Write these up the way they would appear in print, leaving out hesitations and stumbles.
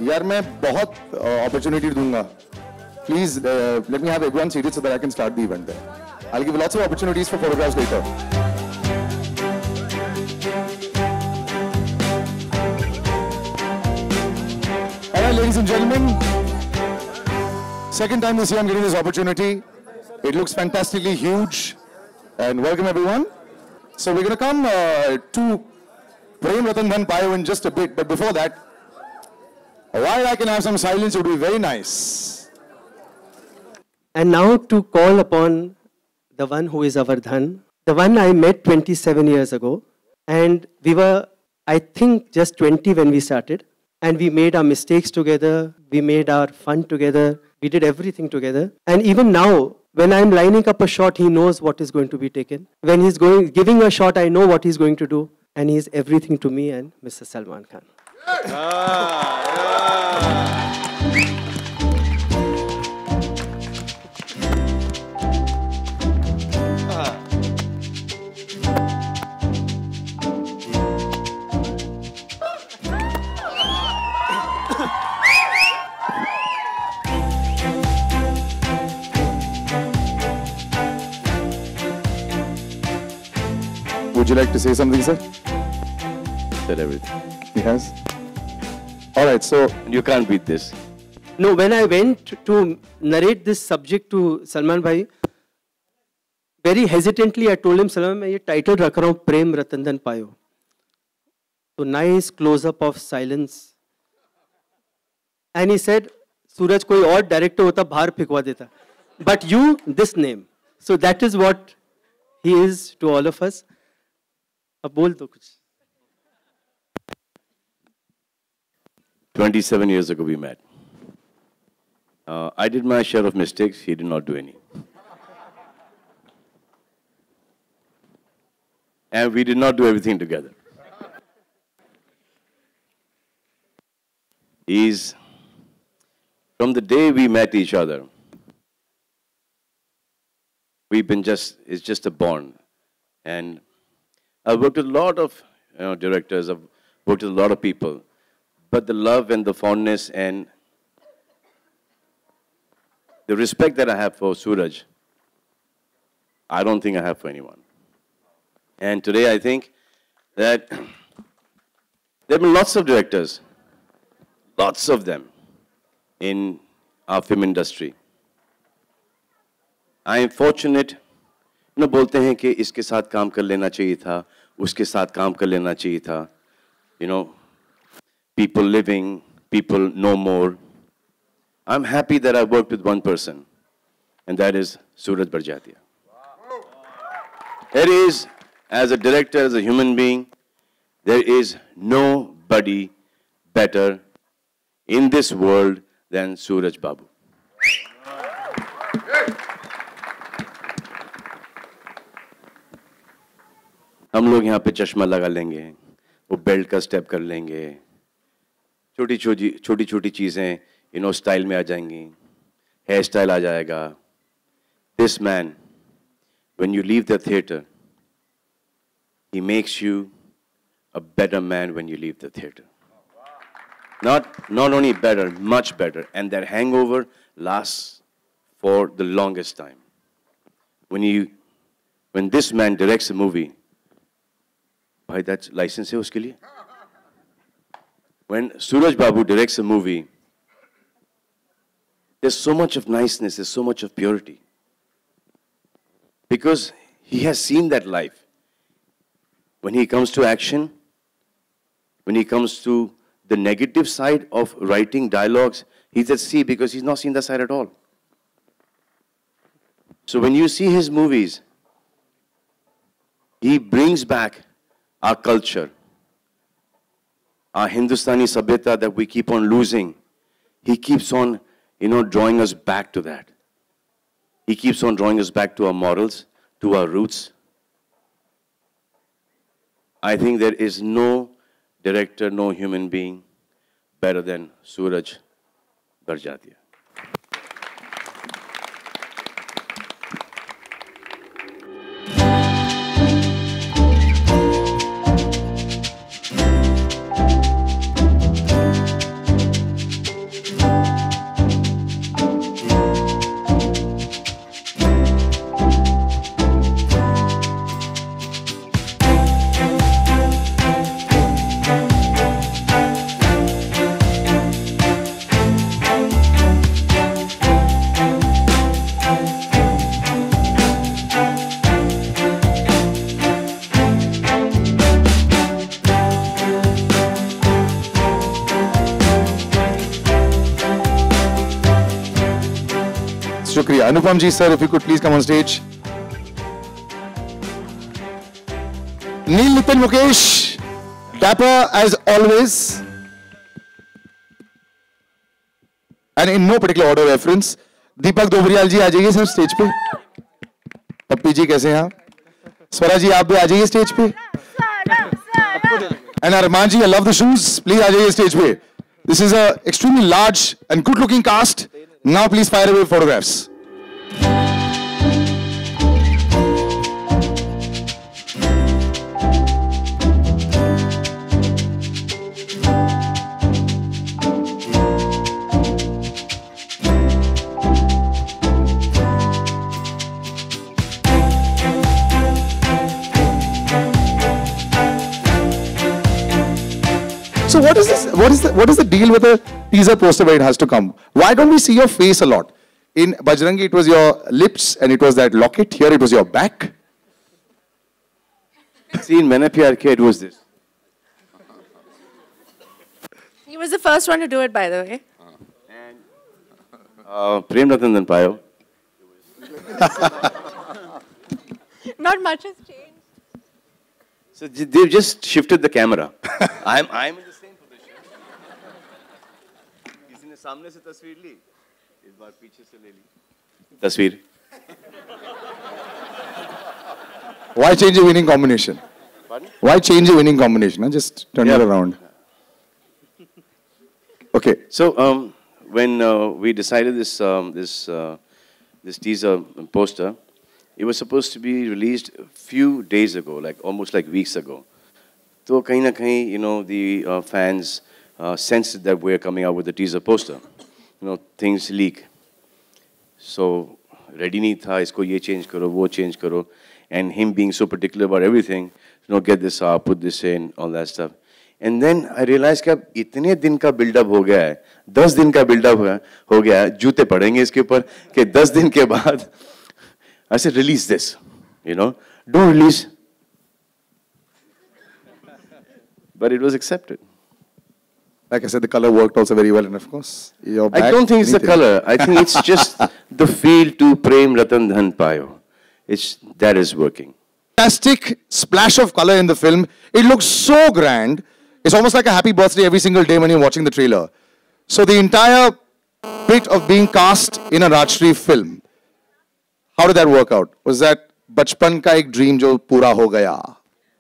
यार मैं बहुत opportunity दूंगा. Please let me have everyone seated so that I can start the event there. I'll give lots of opportunities for photographs later. All right, ladies and gentlemen. Second time this year I'm getting this opportunity. It looks fantastically huge. And welcome everyone. So we're going to come to Prem Ratan Dhan Payo in just a bit. But before that, while I can have some silence, it would be very nice. And now to call upon the one who is our Dhan, the one I met 27 years ago. And we were, I think, just 20 when we started. And we made our mistakes together. We made our fun together. We did everything together. And even now, when I'm lining up a shot, he knows what is going to be taken. When he's giving a shot, I know what he's going to do. And he's everything to me and Mr. Salman Khan. Would you like to say something, sir? Said everything. Yes. All right, so you can't beat this. No, when I went to narrate this subject to Salman Bhai, very hesitantly I told him, Salman, मैं ये title रख रहा हूँ Prem Ratan Dhan Payo. So nice close-up of silence. And he said, Suraj कोई और director होता बाहर फिकवा देता. But you, this name. So that is what he is to all of us. अब बोल दो कुछ. 27 years ago we met. I did my share of mistakes, he did not do any. And we did not do everything together. From the day we met each other, it's just a bond. And I've worked with a lot of directors, I've worked with a lot of people. But the love and the fondness and the respect that I have for Sooraj, I don't think I have for anyone. And today I think that there have been lots of directors, lots of them in our film industry. I am fortunate, बोलते हैं कि इसके साथ काम कर लेना चाहिए था, उसके साथ काम कर लेना चाहिए था, people living, people no more. I'm happy that I worked with one person, and that is Sooraj Barjatya. There is, as a director, as a human being, there is nobody better in this world than Sooraj Babu. हम लोग यहाँ पे चश्मा लगा लेंगे, वो belt का step कर लेंगे, छोटी छोटी चीजें स्टाइल में आ जाएंगी, हेयर स्टाइल आ जाएगा. This man, when you leave the theater, he makes you a better man when you leave the theater. Not only better, much better. And that hangover lasts for the longest time. When this man directs a movie, bhai, that's license hai uske liye. When Sooraj Babu directs a movie, there's so much of niceness, there's so much of purity. Because he has seen that life. When he comes to action, when he comes to the negative side of writing dialogues, he's at sea because he's not seen that side at all. So when you see his movies, he brings back our culture, our Hindustani sabhyata that we keep on losing. He keeps on, drawing us back to that. He keeps on drawing us back to our morals, to our roots. I think there is no director, no human being better than Sooraj Barjatya. Shukriya. Anupam ji sir, if you could please come on stage. Nitin Mukesh, dapper as always. And in no particular order reference, Deepak Dobriyal ji, आ जाइए sir stage पे. पप्पी जी कैसे हैं आप? स्वरा जी आप भी आ जाइए stage पे. And Arman ji, I love the shoes. Please आ जाइए स्टेज पे. This is a extremely large and good-looking cast. Now please fire away photographs. So what is this? What is the deal with the teaser poster where it has to come? Why don't we see your face a lot? In Bajrangi it was your lips and it was that locket. Here it was your back. See, in Maine Pyar Kiya, it was this. He was the first one to do it, by the way. And Prem Ratan Dhan Payo. Not much has changed. So they've just shifted the camera. I'm in the same position. किसी ने सामने से तस्वीर ली, इस बार पीछे से ले ली तस्वीर. Why change a winning combination? Pardon? Why change a winning combination? Huh? Just turn it around. Okay. So when we decided this teaser poster, it was supposed to be released a few days ago, like almost like weeks ago. So kahin na kahin, you know, the fans sensed that we're coming out with the teaser poster. You know, things leak. So ready nahi tha, isko ye change karo, wo change karo, and him being so particular about everything, you know, get this out, put this in, all that stuff. And then I realized that इतने दिन का build-up हो गया है, 10 दिन का build-up हो गया है, जूते पड़ेंगे इसके ऊपर कि 10 दिन के बाद I said, release this, you know, don't release. But it was accepted. Like I said, the color worked also very well, and of course, your back, I don't think it's the color. I think it's just the feel to Prem Ratan Dhan Payo. That is working. Fantastic splash of color in the film. It looks so grand. It's almost like a happy birthday every single day when you're watching the trailer. So the entire bit of being cast in a Rajshree film, how did that work out? Was that bachpan ka ek dream jo pura ho gaya?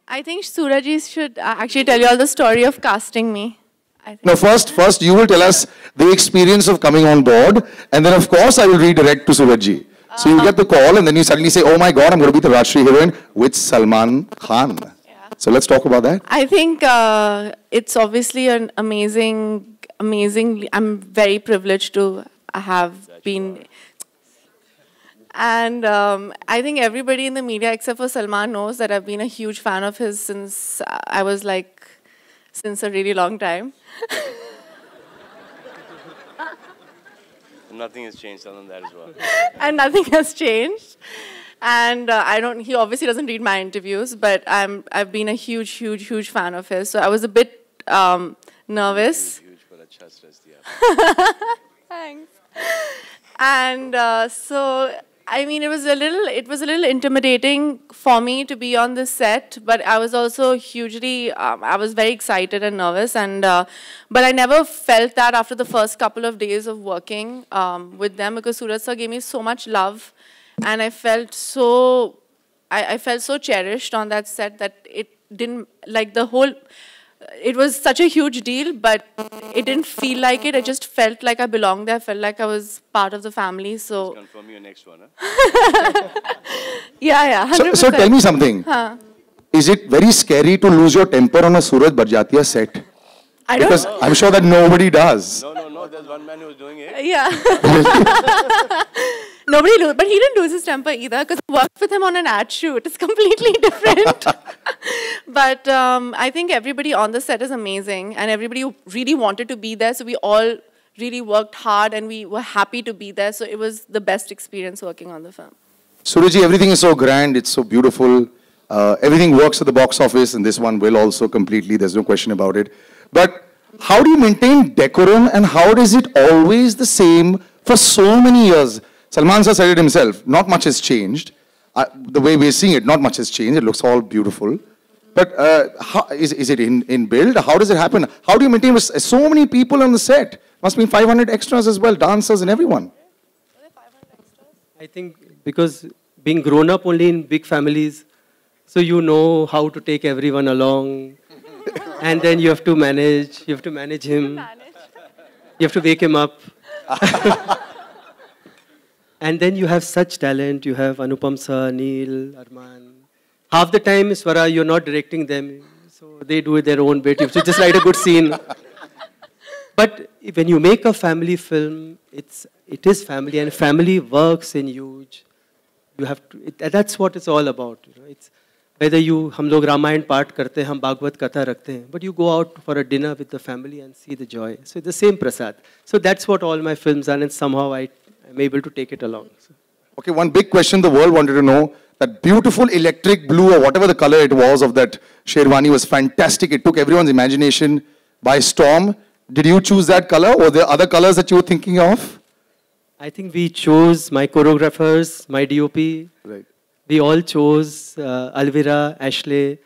I think Sooraj should actually tell you all the story of casting me. No, first you will tell us the experience of coming on board, and then of course I will redirect to Sooraj. So you get the call and then you suddenly say, oh my God, I'm going to be the Rajshree heroine with Salman Khan. Yeah. So let's talk about that. I think it's obviously an amazing, I'm very privileged to have been. And I think everybody in the media except for Salman knows that I've been a huge fan of his since I was like, since a really long time. Nothing has changed other than that as well. And nothing has changed. And he obviously doesn't read my interviews, but I've been a huge fan of his. So I was a bit nervous. Thanks. And so, I mean, it was a little intimidating for me to be on this set, but I was also hugely, I was very excited and nervous, and but I never felt that after the first couple of days of working with them, because Sooraj sir gave me so much love, and I felt so, I felt so cherished on that set that it didn't, like the whole, it was such a huge deal, but it didn't feel like it. I just felt like I belonged there. I felt like I was part of the family. So let's confirm your next one, huh? Yeah, 100%. So tell me something. Huh? Is it very scary to lose your temper on a Sooraj Barjatya set? Because I'm sure that nobody does. No, there's one man who's doing it. Yeah. Nobody lose, but he didn't lose his temper either, because I worked with him on an ad shoot. It's completely different. But I think everybody on the set is amazing, and everybody really wanted to be there, so we all really worked hard, and we were happy to be there, so it was the best experience working on the film. Surajji, everything is so grand, it's so beautiful. Everything works at the box office, and this one will also completely, there's no question about it. But how do you maintain decorum, and how is it always the same for so many years? Salman sir said it himself, not much has changed. The way we're seeing it, not much has changed. It looks all beautiful. But how, is it in build? How does it happen? How do you maintain with so many people on the set? Must be 500 extras as well, dancers and everyone. I think because being grown up only in big families, so you know how to take everyone along. And then you have to manage him. You have to wake him up. And then you have such talent. You have Anupam sir, Neil, Arman. Half the time, Swara, you're not directing them. So they do their own bit. You have to just write a good scene. But when you make a family film, it is family, and family works in huge. You have to. That's what it's all about. You know, it's whether हम लोग रामायण पाठ करते हैं, हम भागवत कथा रखते हैं, but you go out for a dinner with the family and see the joy. So it's the same prasad. So that's what all my films are, and somehow I'm able to take it along. So. Okay, one big question the world wanted to know. That beautiful electric blue or whatever the color it was of that Sherwani was fantastic. It took everyone's imagination by storm. Did you choose that color, or there other colors that you were thinking of? I think we chose my choreographers, my DOP. Right. We all chose Alvira, Ashley,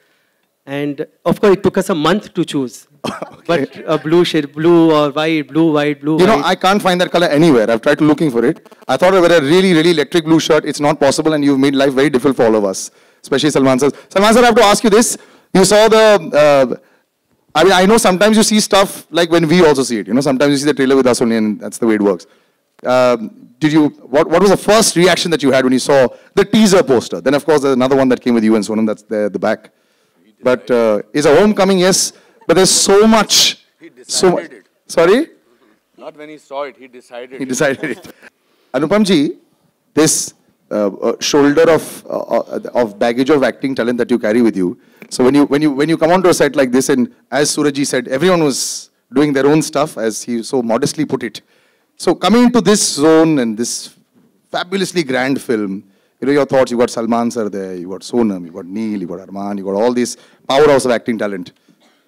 and of course it took us a month to choose. Okay. But a blue shade, blue or white, blue, white, blue, You know, I can't find that color anywhere. I've tried looking for it. I thought I wear a really, really electric blue shirt. It's not possible, and you've made life very difficult for all of us, especially Salman sir. Salman sir, I have to ask you this. You saw the... I mean, I know sometimes you see stuff like when we also see it. You know, sometimes you see the trailer with us only, and that's the way it works. What was the first reaction that you had when you saw the teaser poster? Then, of course, there's another one that came with you and Sonam, that's there at the back. But is a homecoming, yes, but there's so much. He decided it. Sorry? Not when he saw it, he decided He decided it. Anupam ji, this shoulder of baggage of acting talent that you carry with you. So when you come onto a set like this, and as Sooraj ji said, everyone was doing their own stuff, as he so modestly put it. So coming into this zone and this fabulously grand film, you know, your thoughts, you got Salman sir there, you got Sonam, you got Neil, you got Arman, you got all this powerhouse of acting talent.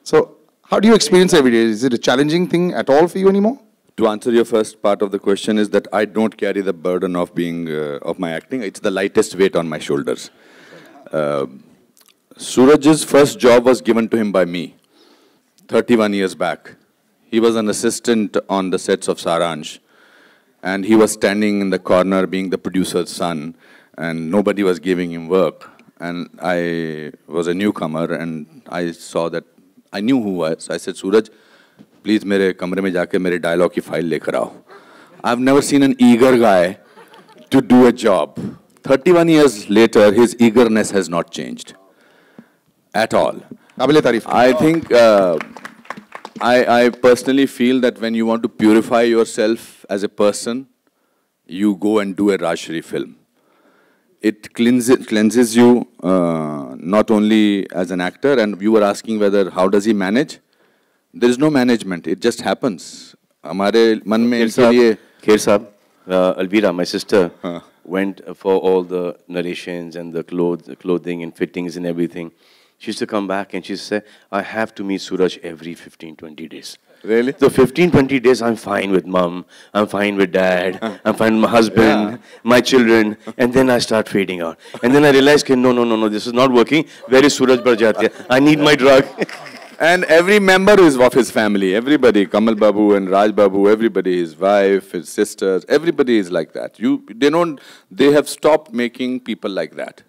So how do you experience every day? Is it a challenging thing at all for you anymore? To answer your first part of the question is that I don't carry the burden of being, of my acting. It's the lightest weight on my shoulders. Suraj's first job was given to him by me, 31 years back. He was an assistant on the sets of Saransh, and he was standing in the corner being the producer's son, and nobody was giving him work. And I was a newcomer, and I saw that, I knew who was. I said, Suraj, please मेरे कमरे में जाके मेरे dialogue की file लेकर आओ. I've never seen an eager guy to do a job. 31 years later, his eagerness has not changed at all. I think I personally feel that when you want to purify yourself as a person, you go and do a Rajshree film. It cleanses you not only as an actor, and you were asking whether how does he manage? There is no management. It just happens. हमारे मन में इसके लिए Kher Saab, Alvira, my sister, went for all the narrations and the clothing and fittings and everything. She used to come back and she said, I have to meet Sooraj every 15-20 days. Really? So 15-20 days, I'm fine with mom, I'm fine with dad, I'm fine with my husband, my children, and then I start fading out. And then I realized, no, this is not working. Where is Sooraj Barjatya? I need my drug. And every member is of his family, everybody, Kamal Babu and Raj Babu, everybody, his wife, his sisters, everybody is like that. They have stopped making people like that.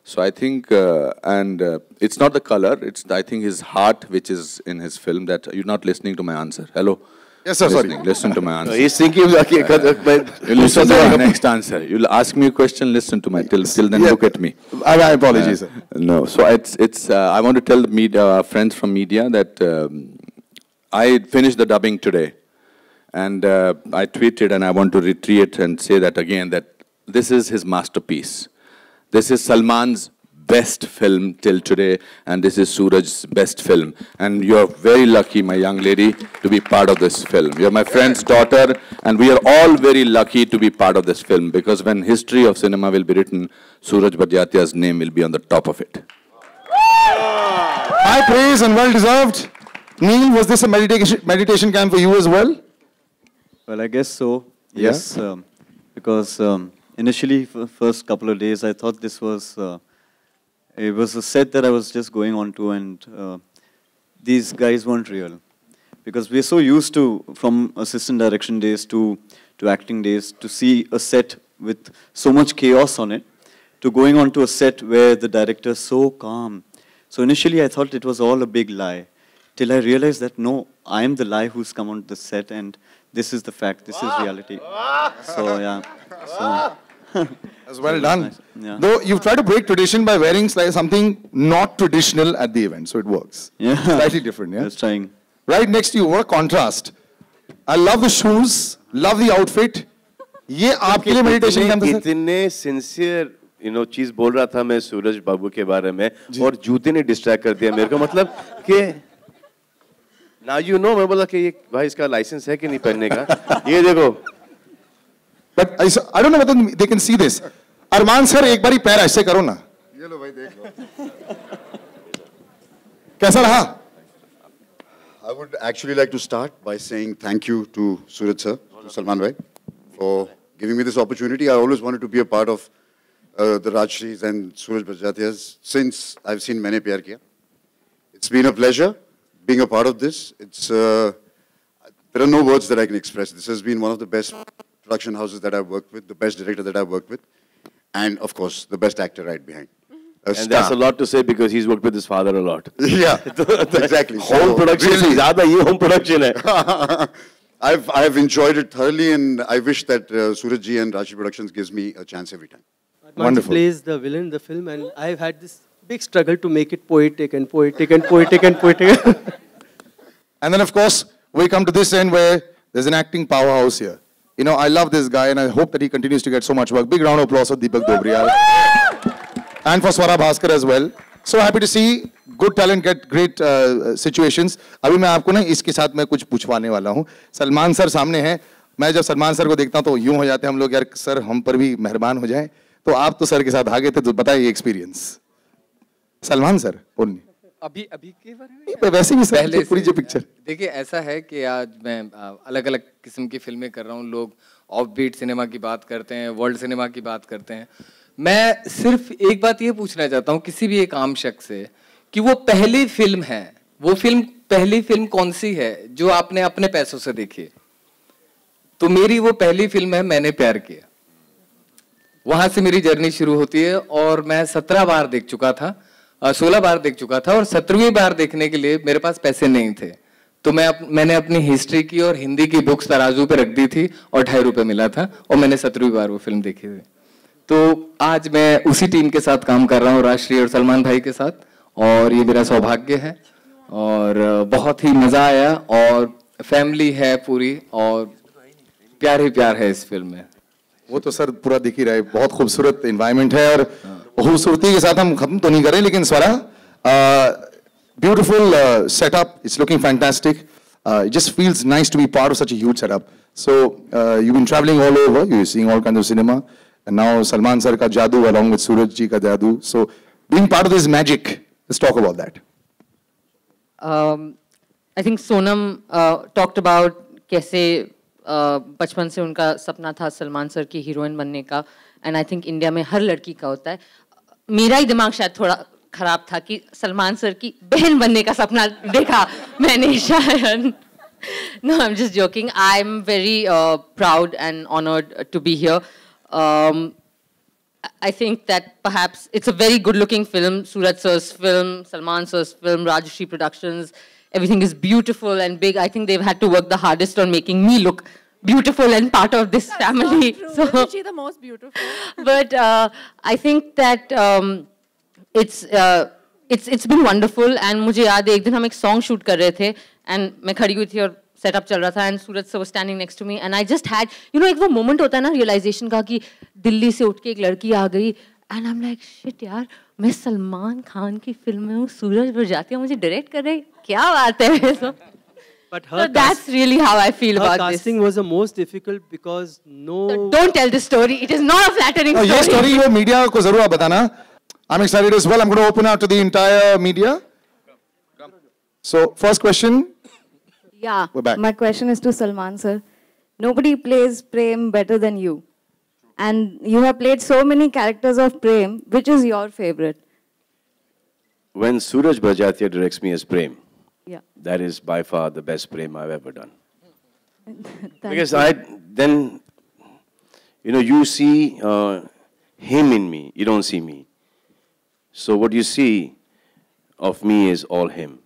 So I think, it's not the color, it's I think his heart which is in his film. That you're not listening to my answer. Hello? Yes, sir, sorry. Listen to my answer. He's thinking, You listen to my next answer. You'll ask me a question, listen to my, till then look at me. I apologize, sir. No, so I want to tell the media, friends from media that I finished the dubbing today. And I tweeted, and I want to reiterate and say that again, that this is his masterpiece. This is Salman's best film till today, and this is Sooraj's best film. And you're very lucky, my young lady, to be part of this film. You're my friend's daughter, and we are all very lucky to be part of this film, because when history of cinema will be written, Sooraj Barjatya's name will be on the top of it. High praise and well-deserved. Neil, was this a meditation camp for you as well? Well, I guess so. Yes. because initially, for the first couple of days, I thought this was, it was a set that I was just going on to, and these guys weren't real. Because we're so used to, from assistant direction days to acting days, to see a set with so much chaos on it, to going on to a set where the director's so calm. So initially I thought it was all a big lie, till I realized that no, I am the lie who's come on the set, and this is the fact, this is reality. So yeah. So, that's well done. Nice. Yeah. Though you've tried to break tradition by wearing something not traditional at the event, so it works. Yeah. Slightly different, yeah? Just trying. Right next to you, what a contrast. I love the shoes, love the outfit. ये आपके लिए meditation camp है sir? इतने sincere, चीज बोल रहा था मैं सूरज बाबू के बारे में और जूते ने distract कर दिया मेरे को मतलब कि now मैं बोला कि ये भाई इसका लाइसेंस है कि नहीं पहनने का ये देखो. But I don't know whether they can see this. Armaan sir एक बारी पैर ऐसे करो ना. ये लो भाई देख लो. कैसा रहा? I would actually like to start by saying thank you to Suraj sir, to Salman bhai, for giving me this opportunity. I always wanted to be a part of the Rajshrees and Sooraj Barjatyas since I've seen Maine Pyar Kiya. It's been a pleasure being a part of this. There are no words that I can express. This has been one of the best production houses that I've worked with, the best director that I've worked with, and of course, the best actor right behind. And that's a lot to say because he's worked with his father a lot. Yeah, exactly. Home production really, ज़्यादा ये home production है. I've enjoyed it thoroughly, and I wish that Suraj ji and Rajshree Productions gives me a chance every time. Wonderful. Plays the villain in the film, and I've had this big struggle to make it poetic and poetic and poetic and poetic. And then, of course, we come to this end where there's an acting powerhouse here. I love this guy, and I hope that he continues to get so much work. Big round of applause for Deepak Dobriyal. And for Swara Bhaskar as well. So happy to see good talent get great situations. अभी मैं आपको ना इसके साथ मैं कुछ पूछवाने वाला हूँ. सलमान सर सामने हैं. मैं जब सलमान सर को देखता हूँ तो यूँ हो जाते हैं हम लोग यार सर हम पर भी मेहरबान हो जाएं. तो आप तो सर के साथ आ गए थे तो बताइए एक्सपीरियंस. सलमान सर बोलिए. अभी के बारे में वैसे भी सर पूरी जो पिक्चर. देखिए ऐसा है कि आज मैं अलग अलग किस्म की फिल्में कर रहा हूँ. लोग ऑफ बीट सिनेमा की बात करते हैं, वर्ल्ड सिनेमा की बात करते हैं. मैं सिर्फ एक बात ये पूछना चाहता हूँ किसी भी एक आम शख्स से कि वो पहली फिल्म है, वो पहली फिल्म कौन सी है जो आपने अपने पैसों से देखी? तो मेरी वो पहली फिल्म है मैंने प्यार किया. वहां से मेरी जर्नी शुरू होती है और मैं 17 बार देख चुका था, 16 बार देख चुका था और 17वीं बार देखने के लिए मेरे पास पैसे नहीं थे. तो मैंने अपनी हिस्ट्री की और हिंदी की बुक्स तराजू पे रख दी थी और 2.5 रुपए मिला था और मैंने 17वीं बार वो फिल्म देखी थी. तो आज मैं उसी टीम के साथ काम कर रहा हूँ, राजश्री और सलमान भाई के साथ, और ये मेरा सौभाग्य है और बहुत ही मजा आया और फैमिली है पूरी और प्यार ही प्यार है इस फिल्म में. वो तो सर पूरा दिख ही रहा है. बहुत खूबसूरत एनवायरनमेंट है और खूबसूरती के साथ हम खत्म तो नहीं करें लेकिन Swara beautiful setup. It's looking fantastic. It just feels nice to be part of such a huge setup. So you've been traveling all over, you're seeing all kinds of cinema. And now Salman sir ka jadoo along with Suraj ji ka jadoo. So being part of this magic, let's talk about that. I think Sonam talked about कैसे बचपन से उनका सपना था Salman sir की heroine बनने का. And I think India में हर लड़की का होता है. मेरा ही दिमाग शायद थोड़ा खराब था कि सलमान सर की बहन बनने का सपना देखा मैंने शायद. No, I'm just joking. I'm very proud and honored to be here. I think that perhaps it's a very good-looking film. Suraj sir's film, Salman sir's film, Rajshree Productions. Everything is beautiful and big. I think they've had to work the hardest on making me look beautiful and part of this family. Not true. Isn't she the most beautiful? But I think that it's been wonderful. And मुझे याद है एक दिन हम एक song shoot कर रहे थे and मैं खड़ी हुई थी और setup चल रहा था and Suraj sir was standing next to me and I just had, एक वो moment होता है ना realization का कि दिल्ली से उठ के एक लड़की आ गई and I'm like shit यार मैं सलमान खान की फिल्म में हूँ, सूरज बरजातिया मुझे डायरेक्ट कर रहे, क्या बात है. So that's really how I feel about this. Casting was the most difficult because So don't tell this story. It is not a flattering story. ये story वो media को जरूर बताना. I'm excited as well. I'm going to open out to the entire media. So first question. Yeah, We're back. my question is to Salman sir. Nobody plays Prem better than you. And you have played so many characters of Prem. Which is your favorite? When Sooraj Barjatya directs me as Prem, Yeah. that is by far the best Prem I've ever done. Because you. you see him in me, you don't see me. So what you see of me is all him.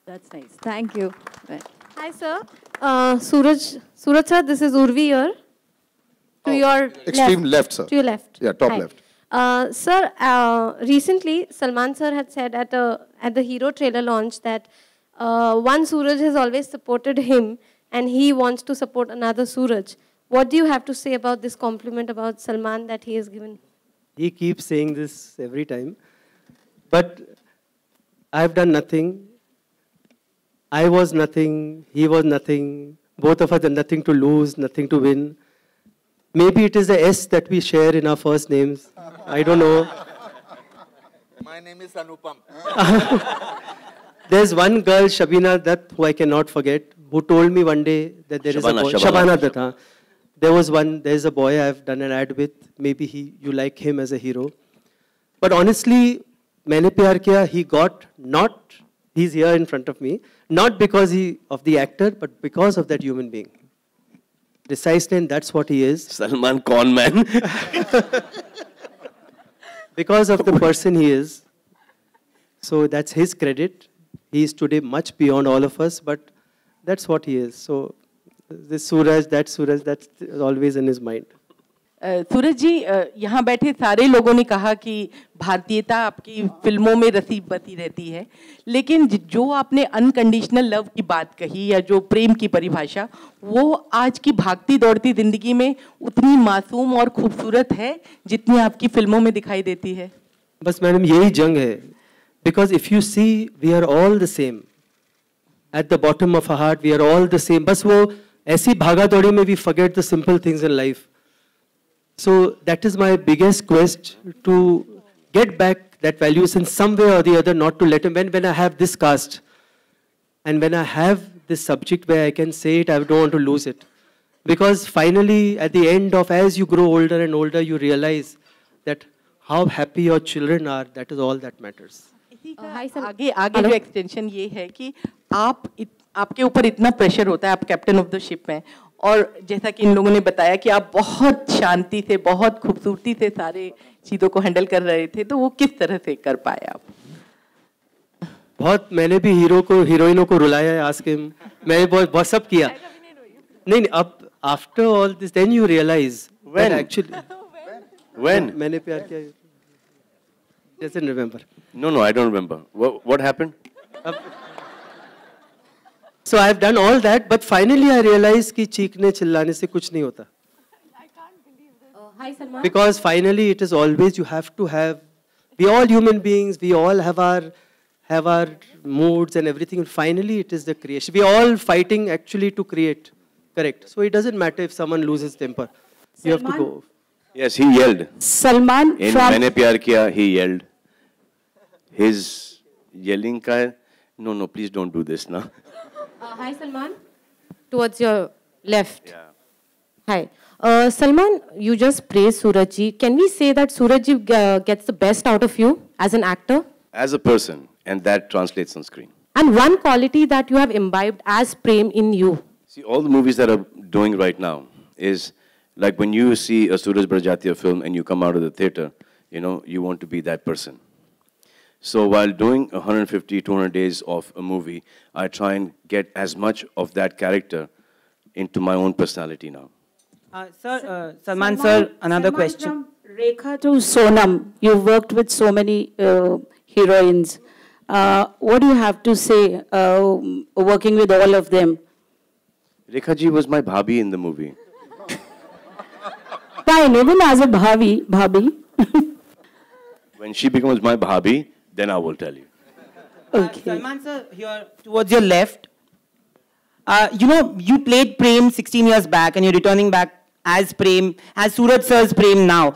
That's nice. Thank you. Right. Hi, sir. Suraj sir, this is Urvi here. To your Extreme left, sir. To your left. Yeah, top Hi. left. Sir, recently Salman sir had said at the Hero trailer launch that one Suraj has always supported him and he wants to support another Suraj. What do you have to say about this compliment about Salman that he has given? He keeps saying this every time. But I've done nothing. I was nothing. He was nothing. Both of us had nothing to lose, nothing to win. Maybe it is the S that we share in our first names. I don't know. My name is Anupam. There's one girl, Shabina Dutt, who I cannot forget, who told me one day that there is a boy. Shabana Dutt, huh? There's a boy I've done an ad with. Maybe you like him as a hero. But honestly, Maine Pyar Kiya, he got not, he's here in front of me, not because of the actor, but because of that human being. Precisely, and that's what he is. Salman Khan, man. Because of the person he is. So that's his credit. He is today much beyond all of us, but that's what he is. So this Suraj, that's always in his mind. सूरज जी, यहाँ बैठे सारे लोगों ने कहा कि भारतीयता आपकी फिल्मों में रसी बसी रहती है, लेकिन जो आपने अनकंडीशनल लव की बात कही या जो प्रेम की परिभाषा, वो आज की भागती दौड़ती जिंदगी में उतनी मासूम और खूबसूरत है जितनी आपकी फिल्मों में दिखाई देती है. बस मैडम यही जंग है. Because if you see, we are all the same. At the bottom of our heart, we are all the same. बस वो ऐसी भागा दौड़ी में we forget the simple things in life. So that is my biggest quest, to get back that values in some way or the other, not to let him. When I have this cast, and when I have this subject where I can say it, I don't want to lose it. Because finally, at the end of, as you grow older and older, you realize that how happy your children are, that is all that matters. आगे जो extension ये है कि आपके ऊपर इतना pressure होता है, आप कैप्टन ऑफ द शिप हैं, और जैसा कि इन लोगों ने बताया कि आप बहुत शांति से, बहुत खूबसूरती से सारे चीज़ों को हैंडल कर रहे थे, तो वो किस तरह से कर पाए आप? बहुत, मैंने भी हीरोइनों को रुलाया है, आस्क हिम. मैंने बहुत सब किया. नहीं, अब after all this then you realise when actually when मैंने प्यार किया. Doesn't remember. No, I don't remember. What happened? So I've done all that, but finally I realized कि चीखने चिल्लाने से कुछ नहीं होता. Hi, Salman. Because finally it is always, you have to have, we all human beings, we all have our moods and everything. And finally it is the creation. We all fighting actually to create. Correct. So it doesn't matter if someone loses temper. You have to go. Yes, he yelled. Salman In Maine Pyar Kiya, he yelled. His yelling ka, no, please don't do this now. Hi, Salman. Towards your left. Yeah. Hi. Salman, you just praised Suraj ji. Can we say that Suraj ji gets the best out of you as an actor? As a person, and that translates on screen. And one quality that you have imbibed as Prem in you? See, all the movies that are doing right now is like when you see a Sooraj Barjatya film and you come out of the theater, you want to be that person. So while doing 150, 200 days of a movie, I try and get as much of that character into my own personality now. Sir, Salman sir, another question. From Rekha to Sonam, you've worked with so many heroines. What do you have to say working with all of them? Rekha ji was my bhabhi in the movie. Fine, even as a bhabhi. When she becomes my bhabhi, then I will tell you. Okay. Salman sir, here towards your left. You played Prem 16 years back and you're returning back as Prem, as Suraj sir's Prem now.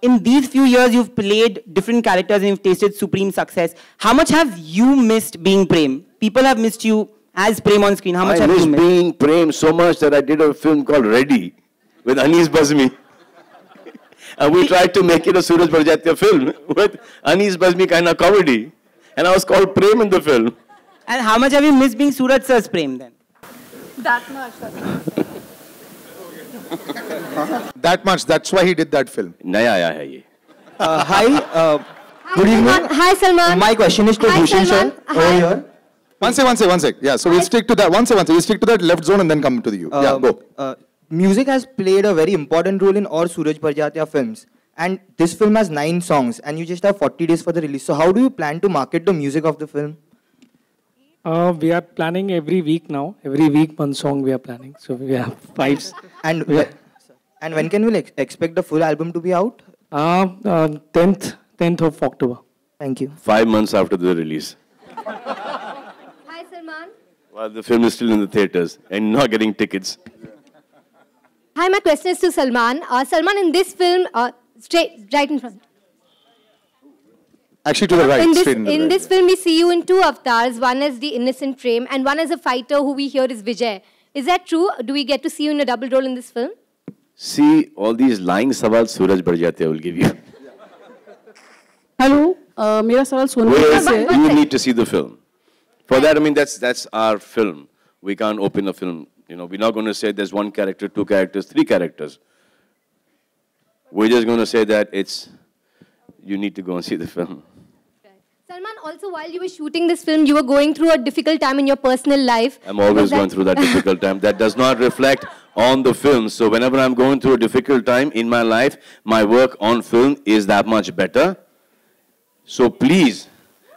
In these few years, you've played different characters and you've tasted supreme success. How much have you missed being Prem? People have missed you as Prem on screen. How much have you missed? I missed being Prem so much that I did a film called Ready. with Anis Bazmi. And we tried to make it a Sooraj Barjatya film with Anis Bazmi kind of comedy. And I was called Prem in the film. And how much have you missed being Suraj sir's Prem then? That much. That much. That's why he did that film. Naya aaya hai ye. Hi. Good evening. Hi, Salman. My question is to Hi, Bhushan sir. Salman. Over Hi. here. One sec. Yeah, so we'll stick to that. One sec. We'll stick to that left zone and then come to you. Yeah, go. Music has played a very important role in all Sooraj Barjatya films. And this film has 9 songs and you just have 40 days for the release. So how do you plan to market the music of the film? We are planning every week now. Every week one song we are planning. So we have 5. And when can we expect the full album to be out? 10th of October. Thank you. 5 months after the release. Hi, Salman. While the film is still in the theaters and not getting tickets. Hi, my question is to Salman. Salman, in this film, right in front. Actually, to the right. In this film, we see you in 2 avatars. One as the innocent Prem, and one as a fighter who we hear is Vijay. Is that true? Do we get to see you in a double role in this film? See, all these lying sawal Sooraj Barjatya will give you. Hello, मेरा सवाल सोनम से है. You need to see the film. For that, I mean, that's our film. We can't open a film. You know, we're not going to say there's 1 character, 2 characters, 3 characters. We're just going to say that you need to go and see the film. Salman, also while you were shooting this film, you were going through a difficult time in your personal life. I'm always going through that difficult time. That does not reflect on the film. So whenever I'm going through a difficult time in my life, my work on film is that much better. So please,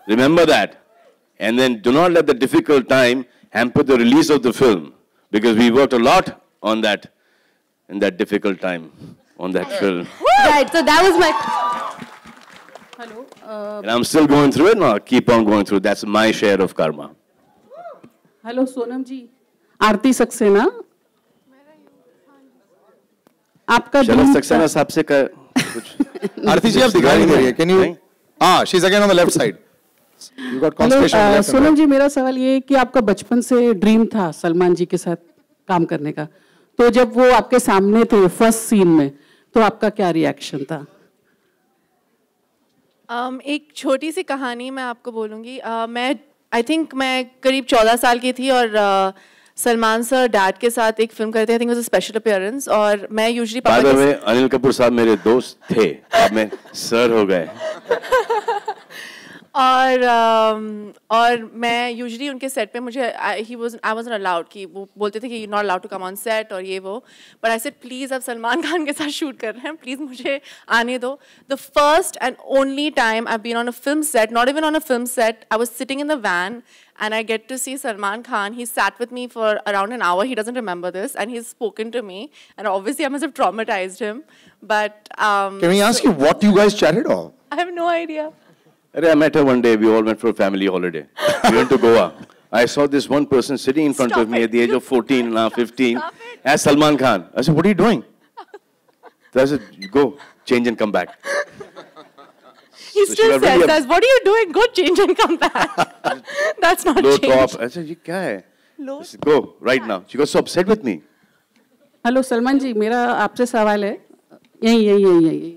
remember that. And then do not let the difficult time hamper the release of the film. Because we worked a lot on that, in that difficult time, on that film. Right, so that was my... Hello. And I'm still going through it, and I'll keep on going through it. That's my share of karma. Hello, Sonam ji. Aarti Saxena. आपका Shalal Saxena साहब से Aarti ji, आप दिखाई नहीं दे रही है. Can you? She's again on the left side. You got concentration on the left. Sonam जी, मेरा सवाल ये है कि आपका बचपन से ड्रीम था सलमान जी के साथ काम करने का. तो जब वो आपके सामने थे फर्स्ट सीन में, तो आपका क्या रिएक्शन था? एक छोटी सी कहानी मैं आपको बोलूँगी. I think मैं करीब 14 साल की थी और सलमान सर डैड के साथ एक फिल्म करते थे. I think it was a special appearance और मैं usually By the way, Anil Kapoor साहब मेरे दोस्त थे. अब मैं सर हो गए. और मैं यूजुअली उनके सेट पे मुझे I wasn't allowed कि वो बोलते थे कि you're not allowed to come on set और ये वो. But I said please अब सलमान खान के साथ शूट कर रहे हैं, please मुझे आने दो. The first and only time I've been on a film set, not even on a film set, I was sitting in the van and I get to see Salman Khan. He sat with me for around an hour. He doesn't remember this and he's spoken to me and obviously I must have traumatized him. But can we ask you what you guys chatted or? I have no idea. I met her one day. We all went for a family holiday. We went to Goa. I saw this one person sitting in front of me at the age of 14, now 15, as Salman Khan. I said, what are you doing? So I said, go, change and come back. He still says that. What are you doing? Go change and come back. That's not Low change. top. I said, ये क्या है? I said, go, right now. She got so upset with me. Hello Salman ji, मेरा आपसे सवाल है. यही.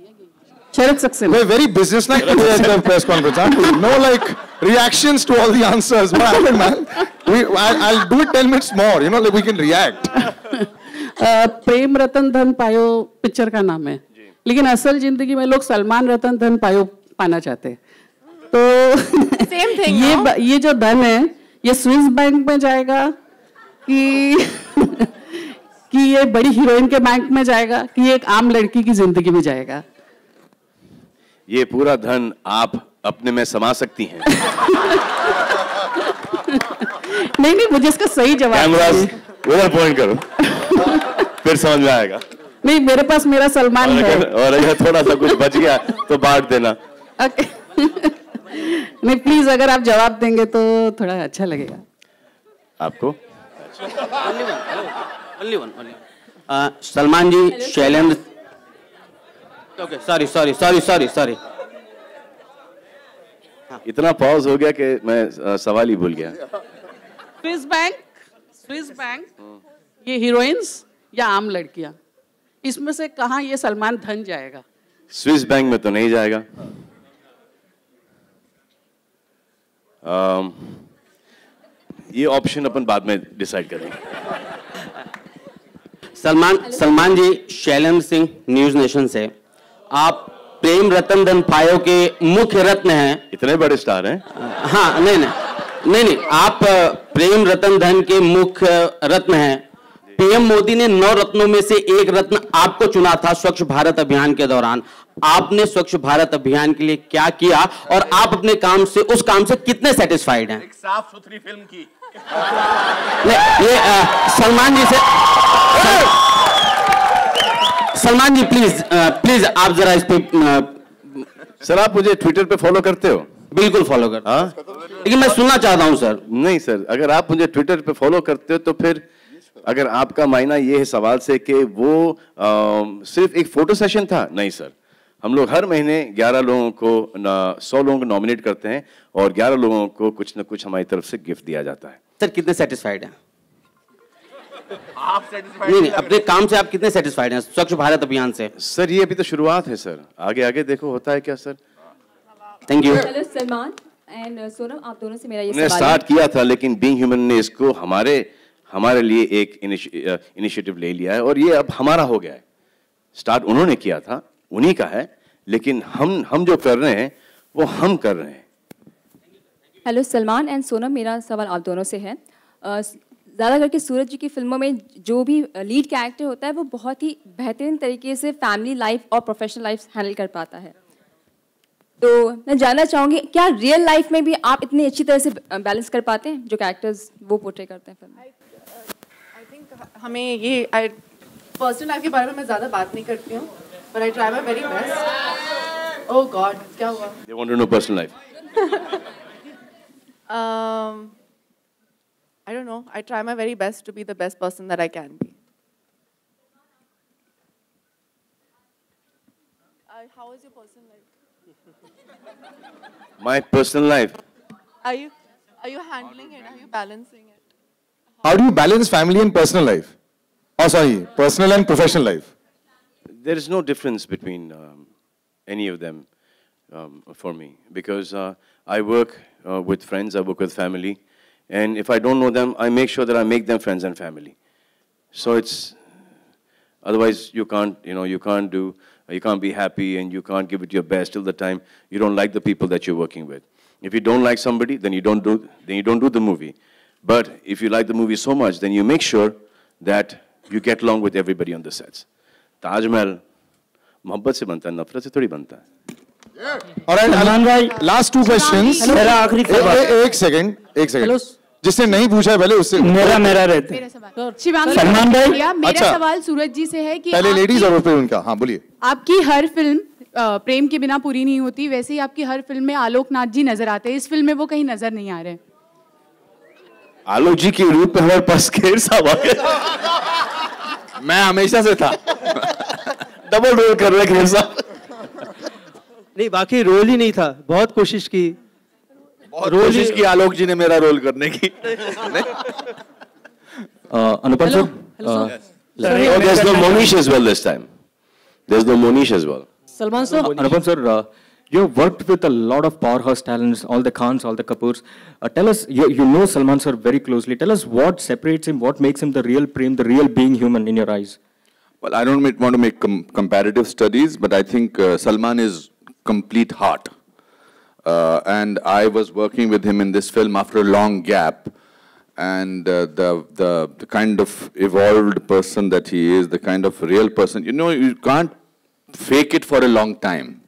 Sharad Saxena. We're very business-like today at the press conference, aren't we? No, like, reactions to all the answers. What happened, man? I'll do it 10 minutes more, you know, like we can react. Prem Ratan Dhan पायो picture का नाम है. लेकिन असल जिंदगी में लोग सलमान रतन धन पायो पाना चाहते हैं. तो Same thing, ये जो धन है, ये स्विस बैंक में जाएगा कि ये बड़ी हीरोइन के बैंक में जाएगा कि एक आम लड़की की जिंदगी में जाएगा? ये पूरा धन आप अपने में समा सकती हैं. नहीं, मुझे इसका सही जवाब कैमरास उधर पॉइंट करो. फिर समझ में आएगा. नहीं, मेरे पास मेरा सलमान है. और अगर थोड़ा सा कुछ बच गया तो बांट देना. नहीं, प्लीज अगर आप जवाब देंगे तो थोड़ा अच्छा लगेगा. आपको? Only one. सलमान जी, शैलेंद्र. Okay, sorry. इतना पॉज हो गया कि मैं सवाल ही भूल गया. स्विस बैंक ये हीरोइंस या आम लड़कियां? इसमें से कहाँ ये सलमान धन जाएगा? स्विस बैंक में तो नहीं जाएगा। ये ऑप्शन अपन बाद में डिसाइड करेंगे। सलमान जी, शैलेंद्र सिंह, न्यूज नेशन से। आप प्रेम रतन धन पायो के मुख्य रत्न हैं। इतने बड़े स्टार हैं? हाँ, नहीं, आप प्रेम रतन धन के मुख्य रत्न हैं। पीएम मोदी ने 9 रत्नों में से एक रत्न आपको चुना था स्वच्छ भारत अभियान के दौरान। आपने स्वच्छ भारत अभियान के लिए क्या किया और आप अपने काम से, उस काम से कितने सेटिस्फाइड हैं? एक साफ सुथरी फिल्म की। नहीं, ये सलमान जी से, सलमान जी प्लीज आप जरा इस पे। सर, आप मुझे ट्विटर पे फॉलो करते हो? बिल्कुल फॉलो करता हूं। लेकिन मैं सुनना चाहता हूं सर। नहीं सर, अगर आप मुझे ट्विटर पे फॉलो करते हो तो फिर अगर आपका मायना ये है सवाल से कि वो सिर्फ एक फोटो सेशन था, नहीं सर। हम लोग हर महीने 11 लोगों को 100 लोगों को नॉमिनेट करते हैं और 11 लोगों को कुछ न कुछ हमारी तरफ से गिफ्ट दिया जाता है। सर, कितने सेटिस्फाइड हैं? आप सेटिस्फाइड? नहीं, अपने काम से आप कितने सेटिस्फाइड हैं स्वच्छ भारत अभियान से? सर, ये अभी तो शुरुआत है सर, आगे देखो होता है क्या sir. Thank you. Hello Salman and Sonam, आप दोनों से मेरा ये सवाल है। स्टार्ट किया था लेकिन बीइंग ह्यूमन ने इसको हमारे लिए एक इनिशिएटिव ले लिया है और ये अब हमारा हो गया है। स्टार्ट उन्होंने किया था, उन्हीं का है, लेकिन हम जो कर रहे हैं वो हम कर रहे हैं। हेलो सलमान एंड सोनम, मेरा सवाल आप दोनों से है। ज़्यादा करके सूरज जी की फिल्मों में जो भी लीड कैरेक्टर होता है वो बहुत ही बेहतरीन तरीके से फैमिली लाइफ और प्रोफेशनल लाइफ हैंडल कर पाता है। तो मैं जानना चाहूँगी, क्या रियल लाइफ में भी आप इतनी अच्छी तरह से बैलेंस कर पाते हैं जो कैरेक्टर्स वो पोर्ट्रे करते हैं फिल्म में? आई थिंक हमें ये पर्सनल लाइफ के बारे में मैं ज़्यादा बात नहीं करती हूँ, but I try my very best. Oh God, क्या हुआ? They want to know personal life. I don't know. I try my very best to be the best person that I can be. How is your personal life? My personal life. Are you handling it? Are you balancing it? How do you balance family and personal life? Oh, sorry, personal and professional life. There is no difference between any of them for me because I work with friends, I work with family, and if I don't know them, I make sure that I make them friends and family. So it's otherwise you can't be happy and you can't give it your best till the time you don't like the people that you're working with. If you don't like somebody, then you don't do the movie. But if you like the movie so much, then you make sure that you get along with everybody on the sets. Taj Mahal मोहब्बत से बनता है, नफरत से थोड़ी बनता है। Alright, last 2 questions. मेरा आखिरी सवाल। एक सेकंड। जिसने नहीं पूछा पहले उससे। मेरा रहता है। सलमान भाई, मेरा अच्छा। सवाल सूरज जी से है कि पहले लेडीज और फिर उनका। हाँ, बोलिए। आपकी हर फिल्म प्रेम के बिना पूरी नहीं होती, वैसे ही आपकी हर फिल्म में आलोकनाथ जी नजर आते हैं। इस फिल्म में वो कहीं नजर नहीं आ रहे। आलोक जी के रूप में हमारे पास खेर साहब आ गए। मैं हमेशा से था। डबल रोल कर रहे खेर साहब। नहीं, बाकी रोल ही नहीं था, बहुत कोशिश की। कोशिश की आलोक जी ने मेरा रोल करने की। अनुपम sir, there's no Monish as well this time. There's no Monish as well. Salman sir, Anupam sir, you have worked with a lot of powerhouse talents, all the Khans, all the Kapoors. Tell us, you know Salman sir very closely. Tell us what separates him, what makes him the real Prem, the real being human in your eyes. Well, I don't want to make comparative studies, but I think Salman is complete heart. And I was working with him in this film after a long gap. And the kind of evolved person that he is, the kind of real person, you know, you can't fake it for a long time.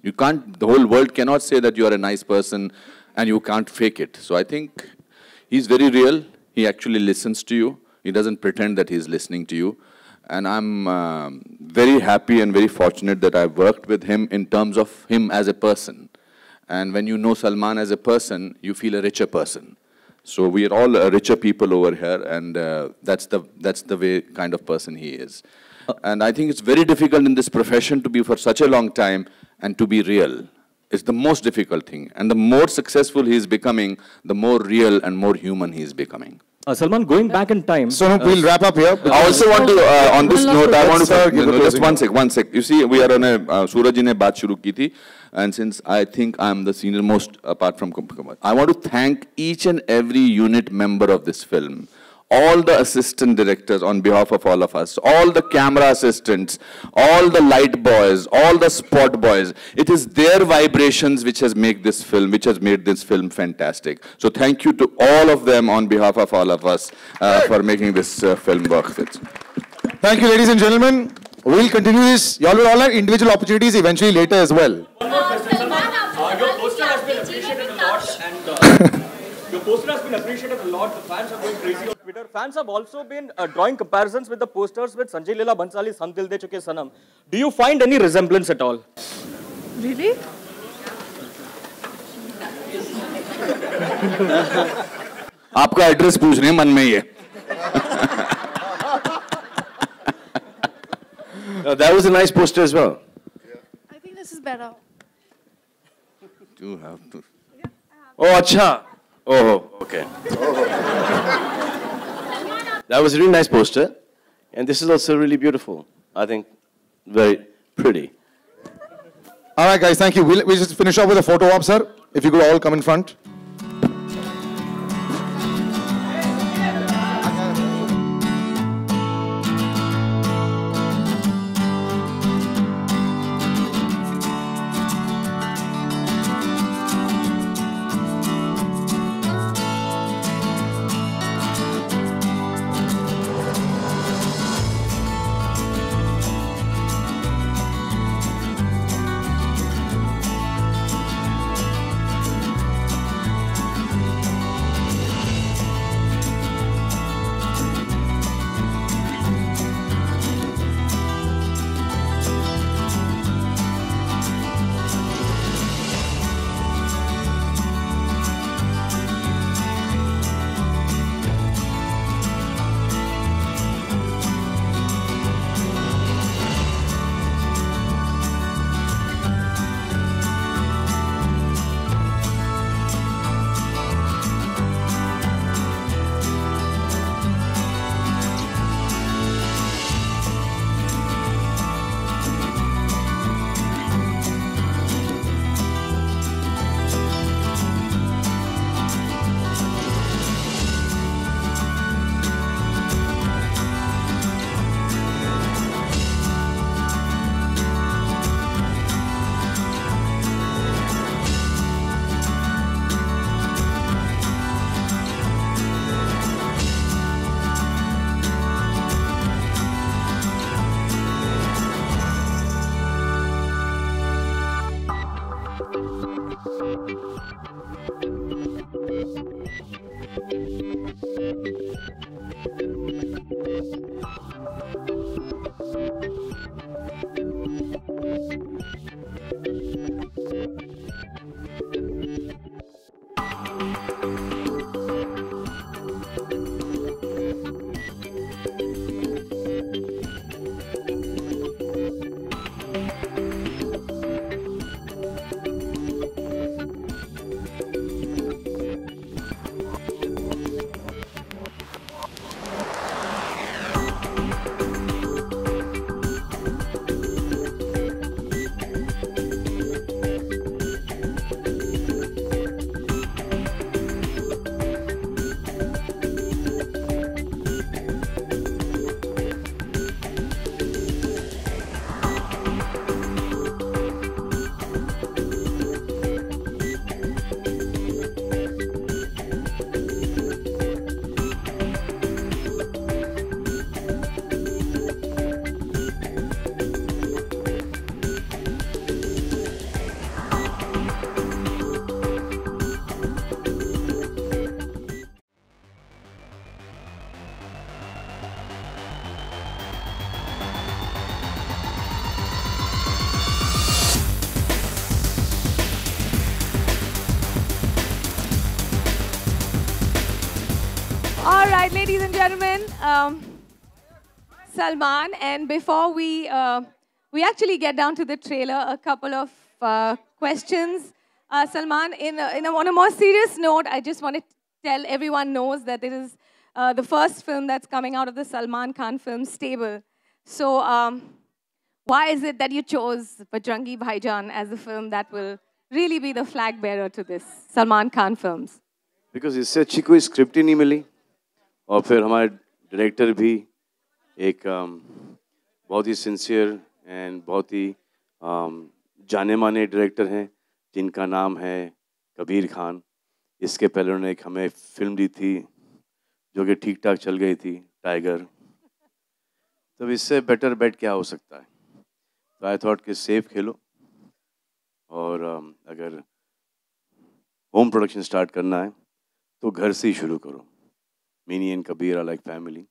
You can't, the whole world cannot say that you are a nice person and you can't fake it. So I think he's very real. He actually listens to you. He doesn't pretend that he's listening to you. And I'm very happy and very fortunate that I've worked with him in terms of him as a person. And when you know Salman as a person, you feel a richer person. So we are all richer people over here, and that's the way kind of person he is. And I think it's very difficult in this profession to be for such a long time and to be real. It's the most difficult thing. And the more successful he is becoming, the more real and more human he is becoming. Salman, going back in time. So we'll wrap up here. I also want to, on this note, I want to Let's, just one sec. You see, we are on a Suraj ji ne baat shuru ki thi, and since I think I'm the senior most apart from Kumar, I want to thank each and every unit member of this film. All the assistant directors on behalf of all of us, all the camera assistants, all the light boys, all the spot boys. It is their vibrations which has made this film fantastic. So thank you to all of them on behalf of all of us for making this film work. Thank you, ladies and gentlemen. We'll continue this. Y'all will all have individual opportunities eventually later as well. Your poster has been appreciated a lot, and your poster has been appreciated a lot. The fans are going crazy on Twitter. Fans have also been drawing comparisons with the posters with Sanjay Leela Bhansali's Hum Dil De Chuke Sanam. Do you find any resemblance at all? Really? आपका address पूछ रहे हैं मन में ही है. That was a nice poster as well. I think this is better. You have to. Oh, acha. Oh, okay. That was a really nice poster. And this is also really beautiful. I think very pretty. All right, guys, thank you. We'll just finish off with a photo op, sir. If you could all come in front. All right, ladies and gentlemen, Salman, and before we actually get down to the trailer, a couple of questions. Salman, on a more serious note, I just want to tell everyone knows that it is the first film that's coming out of the Salman Khan film stable. So why is it that you chose Bajrangi Bhaijaan as the film that will really be the flag bearer to this Salman Khan films? Because इससे अच्छी कोई script ही नहीं मिली और फिर हमारे director भी एक बहुत ही सिंसियर एंड बहुत ही जाने माने डायरेक्टर हैं जिनका नाम है कबीर खान. इसके पहले उन्होंने एक हमें फिल्म दी थी जो कि ठीक ठाक चल गई थी, टाइगर. तो इससे बेटर बेट क्या हो सकता है. तो आई थॉट कि सेफ खेलो और अगर होम प्रोडक्शन स्टार्ट करना है तो घर से ही शुरू करो. Mini and Kabir are like family.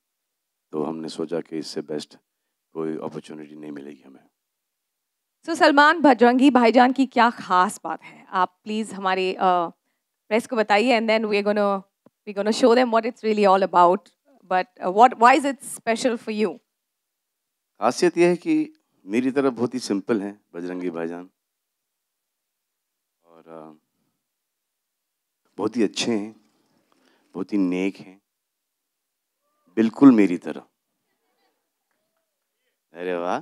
तो हमने सोचा कि इससे बेस्ट कोई अपॉर्चुनिटी नहीं मिलेगी हमें. So सलमान, बजरंगी भाईजान की क्या खास बात है? आप प्लीज हमारे प्रेस को बताइए and then we're gonna show them what it's really all about. But why is it special for you? खासियत यह है कि मेरी तरफ बहुत ही सिंपल है बजरंगी भाईजान और बहुत ही अच्छे हैं, बहुत ही नेक हैं, बिल्कुल मेरी तरह. अरे वाह.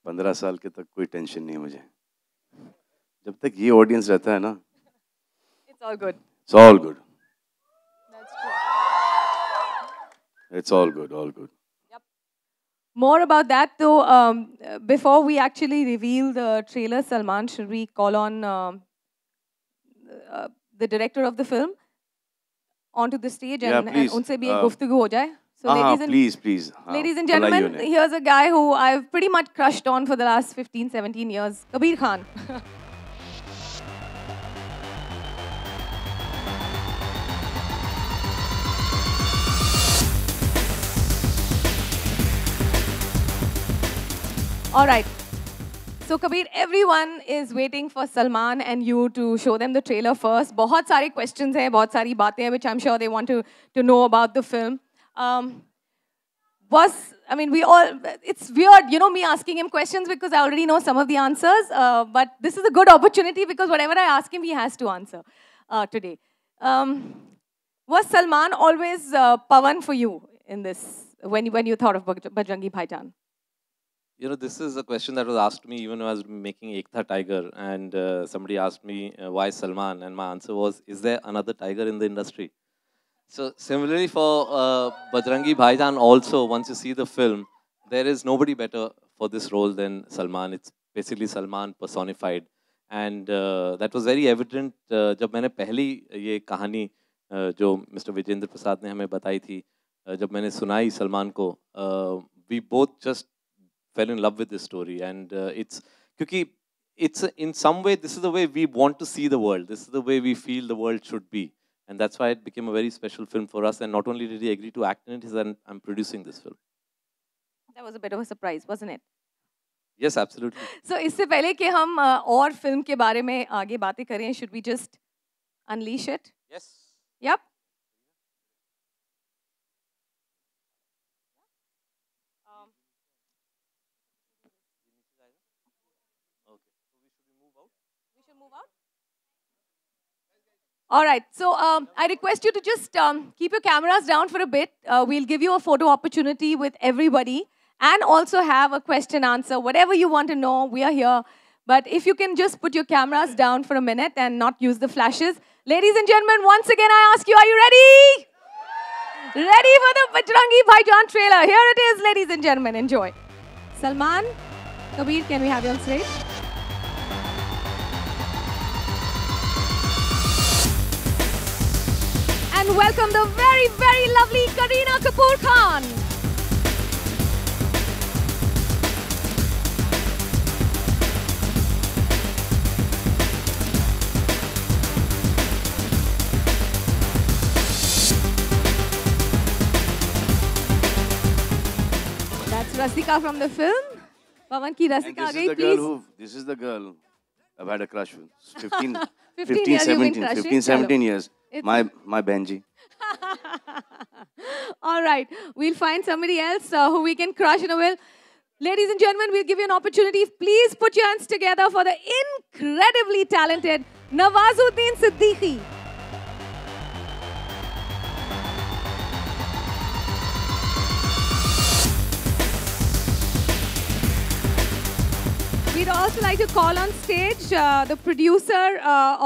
15 साल के तक कोई टेंशन नहीं मुझे. जब तक ये ऑडियंस रहता है ना, It's all good. It's all good. That's true. It's all good, all good. Yep. More about that though. Before we actually reveal the trailer, Salman, should we call on the director of the film onto the stage and unse bhi ek guftgu ho jaye? So please. Ladies and gentlemen, here's a guy who I've pretty much crushed on for the last 15, 17 years, Kabir Khan. All right. So Kabir, everyone is waiting for Salman and you to show them the trailer first. बहुत सारे questions हैं, बहुत सारी बातें हैं, which I'm sure they want to know about the film. It's weird, me asking him questions because I already know some of the answers. But this is a good opportunity because whatever I ask him, he has to answer today. Was Salman always Pawan for you in this, when you thought of Bajrangi Bhaijaan? This is a question that was asked to me even when I was making Ek Tha Tiger, and somebody asked me why Salman, and my answer was, is there another tiger in the industry? So similarly for Bajrangi Bhaijaan also, once you see the film, there is nobody better for this role than Salman. It's basically Salman personified, and that was very evident जब मैंने पहली ये कहानी जो Mr. Vijay Prasad ने हमें बताई थी, जब मैंने सुनाई सलमान को, we both just fell in love with this story, and क्योंकि it's in some way this is the way we want to see the world. This is the way we feel the world should be, and that's why it became a very special film for us. And not only did he agree to act in it, he said, I'm producing this film. That was a bit of a surprise, wasn't it? Yes, absolutely. So इससे पहले कि हम और film के बारे में आगे बातें करें, should we just unleash it? Yes. Yep. All right, so I request you to just keep your cameras down for a bit. We'll give you a photo opportunity with everybody and also have a question answer. Whatever you want to know, we are here. But if you can just put your cameras down for a minute and not use the flashes. Ladies and gentlemen, once again I ask you, are you ready? Ready for the Bajrangi Bhaijaan trailer? Here it is, ladies and gentlemen. Enjoy. Salman, Kabir, can we have you on stage? And welcome the very, very lovely Kareena Kapoor Khan. That's Rasika from the film. Pawan ki Rasika aa gayi, please. This is the girl I've had a crush with. 15 15, 17 years. My Benji. All right. We'll find somebody else who we can crush in a will. Ladies and gentlemen, we'll give you an opportunity. Please put your hands together for the incredibly talented Nawazuddin Siddiqui. also like to call on stage the producer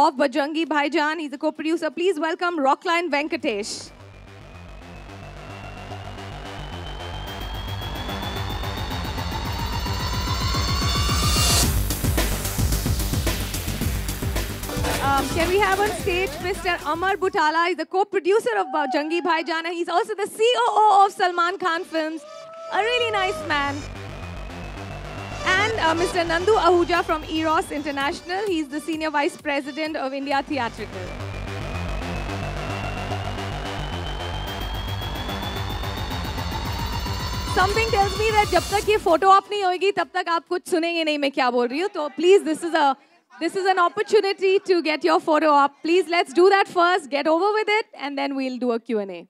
of Bajrangi Bhaijaan. He's a co-producer. Please welcome Rockline Venkatesh. Can we have on stage Mr. Amar Butala? He's the co-producer of Bajrangi Bhaijaan, and he's also the COO of Salman Khan Films. A really nice man. And Mr. Nandu Ahuja from Eros International. He's the Senior Vice President of India Theatrical. Something tells me that जब तक ये photo op नहीं होगी, तब तक आप कुछ सुनेंगे नहीं मैं क्या बोल रही हूँ. तो please, this is an opportunity to get your photo op. Please, let's do that first. Get over with it, and then we'll do a Q&A.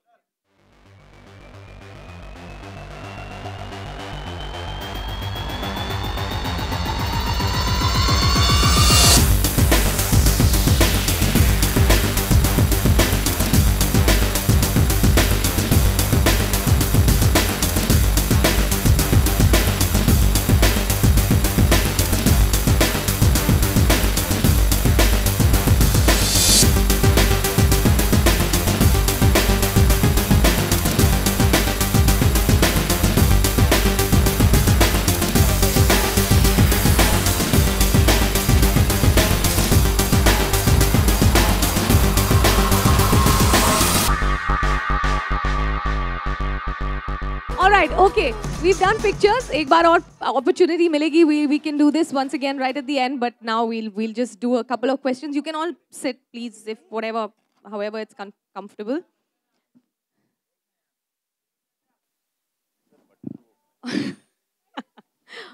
Alright, okay. We've done pictures. एक बार और opportunity मिलेगी. We can do this once again right at the end, but now we'll just do a couple of questions. You can all sit, please, if however it's comfortable.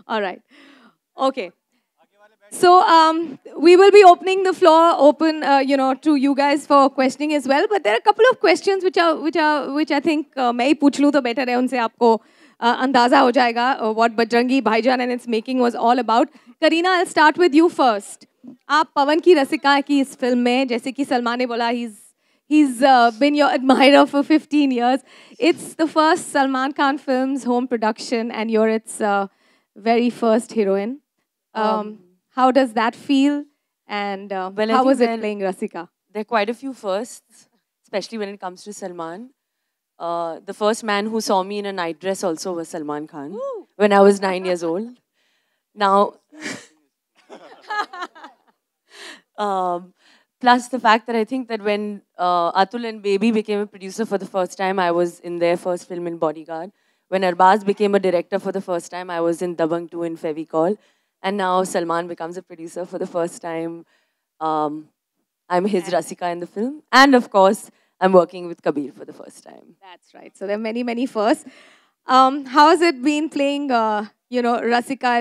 Alright. Okay. So we will be opening the floor open, to you guys for questioning as well. But there are a couple of questions which I think मैं ही पूछ लूँ तो better है उनसे आपको अंदाजा हो जाएगा what Bajrangi Bhaijaan and its making was all about. Kareena, I'll start with you first. आप पवन की रसिका हैं कि इस फिल्म में जैसे कि सलमान ने बोला he's been your admirer for 15 years. It's the first Salman Khan film's home production and you're its very first heroine. How does that feel? And how was it playing Rasika? There are quite a few firsts, especially when it comes to Salman. The first man who saw me in a night dress also was Salman Khan when I was 9 years old. Now, plus the fact that I think that when Atul and Baby became a producer for the first time, I was in their first film in Bodyguard. When Arbaz became a director for the first time, I was in Dabang 2 in Fevicol. And now Salman becomes a producer for the first time. I'm his Rasika in the film. And of course, I'm working with Kabir for the first time. That's right. So there are many, many firsts. How has it been playing, Rasika?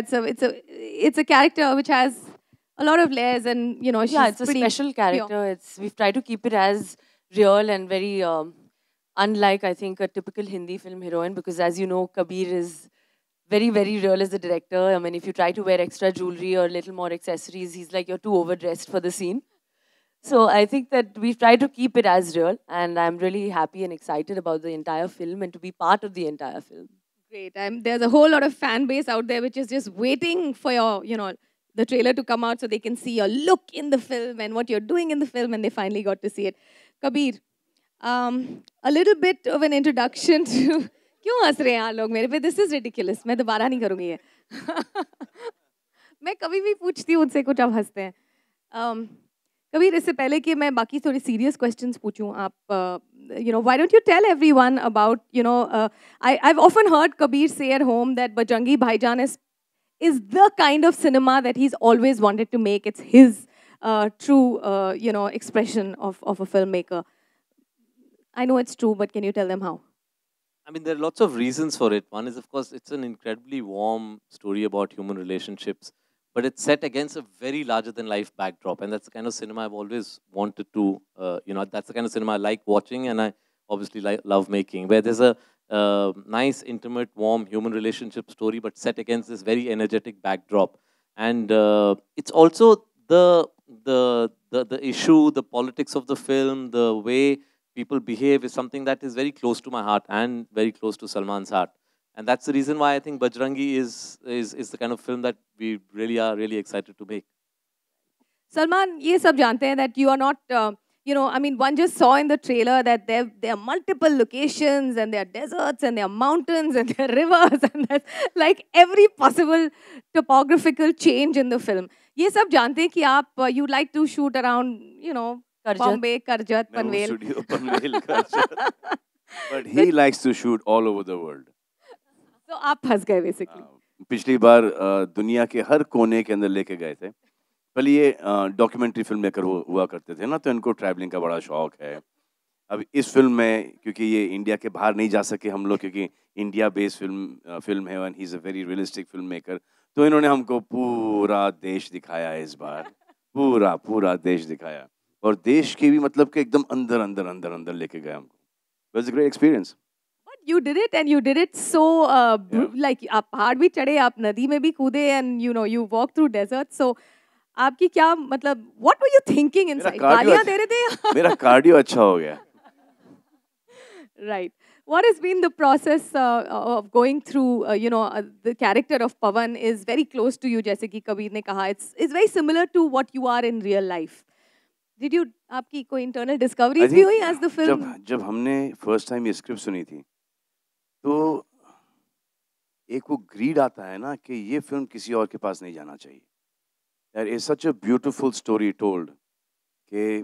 It's a character which has a lot of layers and, she's it's a pretty special character. pure. We've tried to keep it as real and very unlike, I think, a typical Hindi film heroine. Because as you know, Kabir is very, very real as a director. I mean, if you try to wear extra jewelry or a little more accessories, he's like, you're too overdressed for the scene. So I think that we've tried to keep it as real. And I'm really happy and excited about the entire film and to be part of the entire film. Great. There's a whole lot of fan base out there which is just waiting for your, the trailer to come out so they can see your look in the film and what you're doing in the film, and they finally got to see it. Kabir, a little bit of an introduction to... क्यों हंस रहे हैं यार लोग मेरे पे? This is ridiculous. मैं दोबारा नहीं करूँगी ये. मैं कभी भी पूछती हूँ उनसे कुछ, अब हंसते हैं. कबीर, इससे पहले कि मैं बाकी थोड़ी serious questions पूछूं, आप why don't you tell everyone about I've often heard Kabir say at home that Bajrangi Bhaijaan is the kind of cinema that he's always wanted to make. It's his true expression of a filmmaker. I know it's true, but can you tell them how? I mean, there are lots of reasons for it. One is, of course, it's an incredibly warm story about human relationships, but it's set against a very larger-than-life backdrop, and that's the kind of cinema I've always wanted to, that's the kind of cinema I like watching, and I obviously love making, where there's a nice, intimate, warm human relationship story, but set against this very energetic backdrop. And it's also the issue, the politics of the film, the way people behave is something that is very close to my heart and very close to Salman's heart. And that's the reason why I think Bajrangi is the kind of film that we really are really excited to make. Salman, ये सब जानते हैं that you are not, I mean, one just saw in the trailer that there are multiple locations and there are deserts and there are mountains and there are rivers and there's like every possible topographical change in the film. ये सब जानते हैं कि आप you like to shoot around, Bombay, Karjat, Panvel. Studio Panvel, Karjat. But he likes to shoot all over the world. So आप फंस गए basically. पिछली बार दुनिया के हर कोने के अंदर लेके गए थे. पहले ये डॉक्यूमेंट्री फिल्म मेकर हुआ करते थे ना, तो इनको ट्रैवलिंग का बड़ा शौक है. अब इस फिल्म में क्योंकि ये इंडिया के बाहर नहीं जा सके हम लोग, क्योंकि इंडिया बेस्ड फिल्म है and he is a very realistic film maker, तो इन्होंने हमको पूरा देश दिखाया है इस बार. पूरा देश दिखाया, और देश के भी मतलब कि एकदम अंदर लेके गए हमको. It was a great experience. But you did it and you did it so like आप पहाड़ भी चढ़े, आप नदी में भी कूदे and you walked through desert. So आपकी क्या मतलब what were you thinking inside? गालियाँ दे रहे थे? मेरा कार्डियो अच्छा हो गया. Right. What has been the process of going through, the character of Pawan is very close to you, जैसे कि कबीर ने कहा, it's very similar to what you are in real life. Did you, आपकी कोई internal discoveries भी हुई as the film? जब हमने first time ये script सुनी थी, तो एक वो greed आता है ना कि ये film किसी और के पास नहीं जाना चाहिए. There is such a beautiful story told कि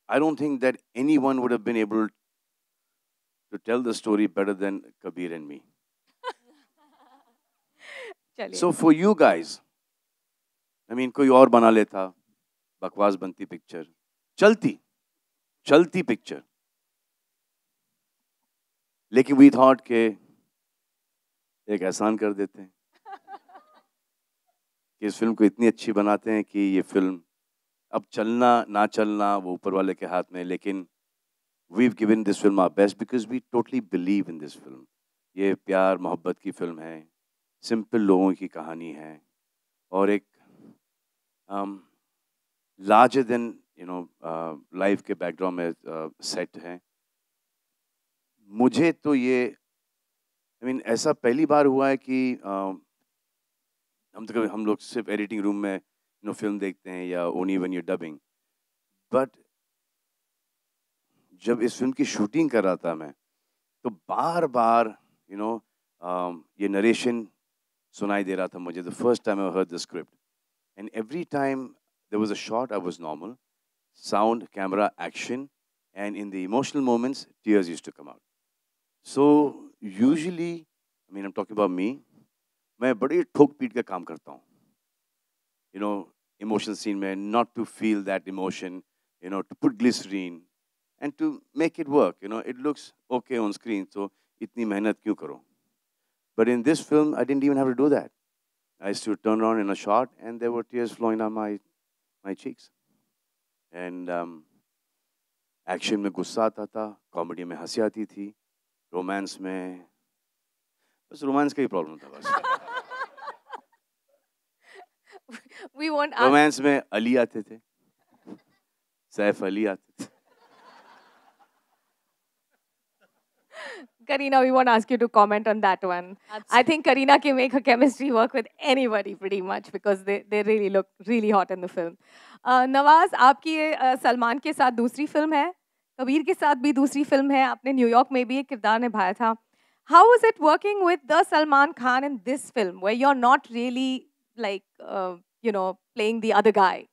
I don't think that anyone would have been able to tell the story better than Kabir and me. So for you guys, I mean, कोई और बना लेता, बकवास बनती picture, चलती picture, लेकिन we thought के एक एहसान कर देते हैं कि इस फिल्म को इतनी अच्छी बनाते हैं कि ये फिल्म अब चलना ना चलना वो ऊपर वाले के हाथ में, लेकिन we've given this film our best because we totally believe in this film. ये प्यार मोहब्बत की फिल्म है, सिंपल लोगों की कहानी है, और एक larger than लाइफ के बैकग्राउंड में सेट है. मुझे तो ये ऐसा पहली बार हुआ है कि हम लोग सिर्फ एडिटिंग रूम में फिल्म देखते हैं या only when you dubbing, but जब इस फिल्म की शूटिंग कर रहा था मैं, तो बार बार ये नरेशन सुनाई दे रहा था मुझे. The first time I heard the script, and every time there was a shot I was normal, sound, camera, action, and in the emotional moments, tears used to come out. So usually, I'm talking about me, मैं बड़ी ठोक पीट का काम करता हूँ. Emotional scene में, not to feel that emotion, to put glycerine and to make it work. It looks okay on screen, so इतनी मेहनत क्यों करो? But in this film, I didn't even have to do that. I used to turn around in a shot, and there were tears flowing down my cheeks. And action में गुस्सा आता था, comedy में हंसी आती थी, रोमांस में बस रोमांस का ही प्रॉब्लम था बस. रोमांस में अली आते थे, सैफ अली आते थे. Kareena, we won't ask you to comment on that one. I think Kareena can make her chemistry work with anybody pretty much because they really look really hot in the film. Nawaz, आपकी सलमान के साथ दूसरी film है, कबीर के साथ भी दूसरी film है, आपने न्यूयॉर्क में भी एक किरदार निभाया था. How was it working with the Salman Khan in this film where you're not really like playing the other guy,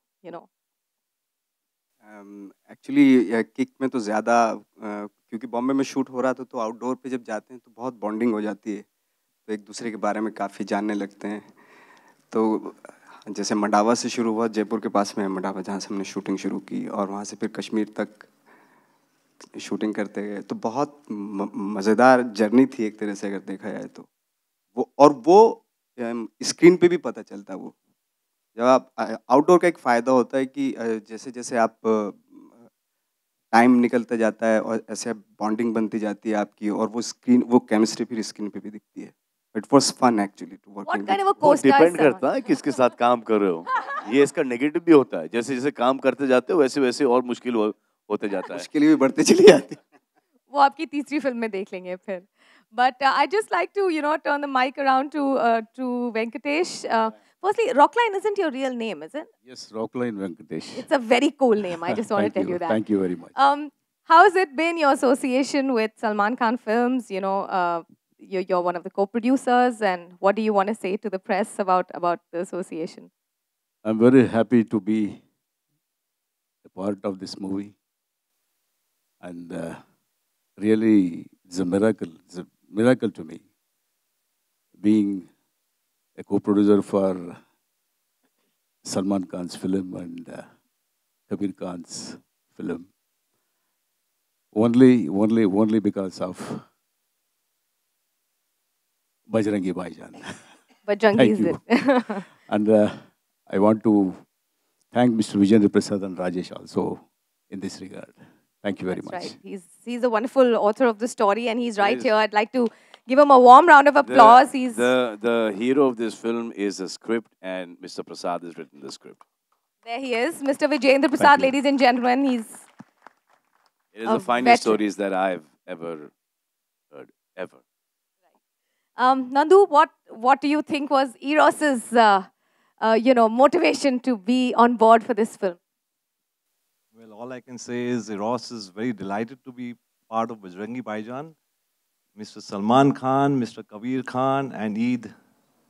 Actually kick में तो ज़्यादा क्योंकि बॉम्बे में शूट हो रहा था, तो आउटडोर पे जब जाते हैं तो बहुत बॉन्डिंग हो जाती है, तो एक दूसरे के बारे में काफ़ी जानने लगते हैं. तो जैसे मडावा से शुरू हुआ, जयपुर के पास में है मडावा जहाँ से हमने शूटिंग शुरू की, और वहाँ से फिर कश्मीर तक शूटिंग करते गए. तो बहुत मज़ेदार जर्नी थी एक तरह से अगर देखा जाए तो. वो स्क्रीन पे भी पता चलता है. वो जब आप आउटडोर का एक फ़ायदा होता है कि जैसे जैसे आप टाइम निकलता जाता है और ऐसे बॉन्डिंग बनती जाती है आपकी, और वो केमिस्ट्री फिर स्क्रीन पे भी दिखती है. It was fun actually to work. What kind of a co-star? Depend करता है किसके साथ काम कर रहे हो. ये इसका नेगेटिव भी होता है, जैसे जैसे काम करते जाते हो वैसे वैसे और मुश्किल होते जाता है. मुश्किल भी बढ़ती चली जाती है. वो आपकी तीसरी फिल्म में देख लेंगे फिर. But I'd just like to, turn the mic around to Venkatesh. Firstly, Rockline isn't your real name, is it? Yes, Rockline Venkatesh. It's a very cool name. I just want to tell you that. Thank you very much. How has it been, your association with Salman Khan Films? You're one of the co-producers, and what do you want to say to the press about the association? I'm very happy to be a part of this movie. And really, it's a miracle. It's a miracle to me, being a co-producer for Salman Khan's film and Kabir Khan's film. Only because of Bajrangi Bhaijaan. Bajrangi is you. it? And I want to thank Mr. Vijay Prasad and Rajesh also in this regard. Thank you very much. Right. He's a wonderful author of the story, and he's right here. I'd like to give him a warm round of applause. The hero of this film is the script, and Mr. Prasad has written the script. There he is, Mr. Vijay Prasad, ladies and gentlemen. It is the finest stories that I've ever heard, ever. Nandu, what do you think was Eros's, motivation to be on board for this film? Well, all I can say is Eros is very delighted to be part of Bajrangi Bhaijaan. Mr. Salman Khan, Mr. Kabir Khan, and Eid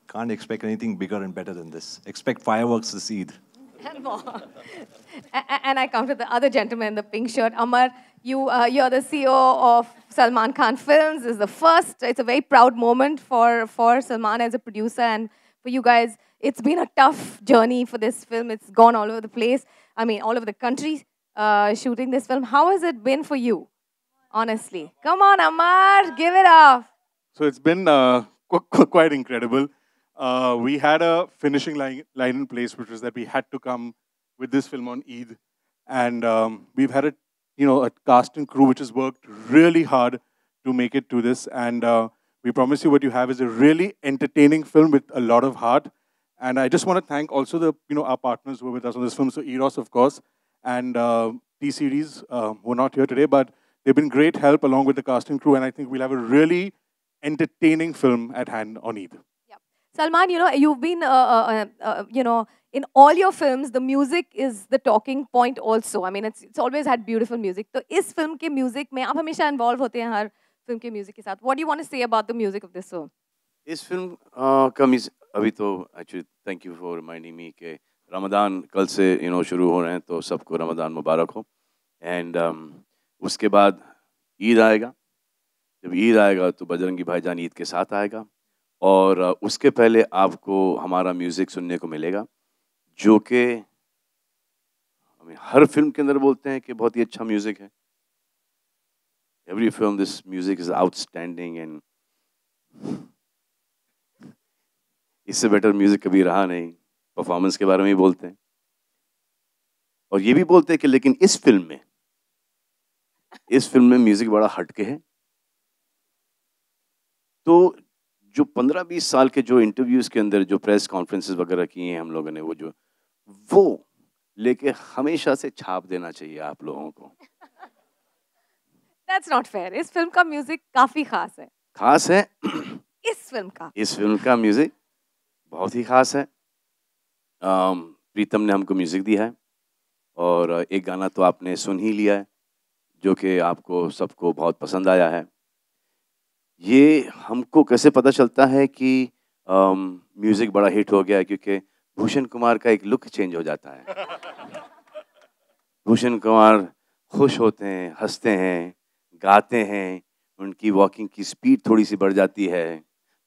can't expect anything bigger and better than this. Expect fireworks this Eid. And more. And I come to the other gentleman in the pink shirt. Amar, you're the CEO of Salman Khan Films. It's a very proud moment for Salman as a producer, and for you guys, it's been a tough journey for this film. It's gone all over the place. I mean, all over the country, shooting this film. How has it been for you, honestly? Come on, Amar, give it up. So it's been quite incredible. We had a finishing line in place, which was that we had to come with this film on Eid. And we've had a cast and crew which has worked really hard to make it to this. And we promise you what you have is a really entertaining film with a lot of heart. And I just want to thank also our partners who are with us on this film. So Eros, of course, and T-Series, who are not here today, but they've been great help along with the cast and crew. And I think we'll have a really entertaining film at hand on Eid. Salman, you've been, in all your films, the music is the talking point also. I mean, it's always had beautiful music. So, this film ke music mein, aap hamesha involved hote hain har film ke music ke saath. What do you want to say about the music of this film? इस film का अभी तो actually thank you for reminding me कि रमज़ान कल से शुरू हो रहे हैं, तो सबको रमज़ान मुबारक हो. एंड उसके बाद ईद आएगा. जब ईद आएगा तो बजरंगी भाईजान ईद के साथ आएगा, और उसके पहले आपको हमारा म्यूज़िक सुनने को मिलेगा, जो कि हर फिल्म के अंदर बोलते हैं कि बहुत ही अच्छा म्यूज़िक है. Every film this music is outstanding, and इससे बेटर म्यूज़िक कभी रहा नहीं. परफॉर्मेंस के बारे में ही बोलते हैं, और ये भी बोलते हैं कि लेकिन इस फिल्म में म्यूज़िक बड़ा हटके है. तो जो 15-20 साल के जो इंटरव्यूज़ के अंदर जो प्रेस कॉन्फ्रेंसेस वगैरह किए हैं हम लोगों ने, वो लेके हमेशा से छाप देना चाहिए आप लोगों को. That's not fair. इस फिल्म का म्यूजिक काफी खास है. खास है. इस फिल्म का म्यूजिक बहुत ही खास है. प्रीतम ने हमको म्यूजिक दिया है, और एक गाना तो आपने सुन ही लिया है, जो कि आपको सबको बहुत पसंद आया है. ये हमको कैसे पता चलता है कि म्यूजिक बड़ा हिट हो गया है? क्योंकि भूषण कुमार का एक लुक चेंज हो जाता है. भूषण कुमार खुश होते हैं, हंसते हैं, गाते हैं, उनकी वॉकिंग की स्पीड थोड़ी सी बढ़ जाती है,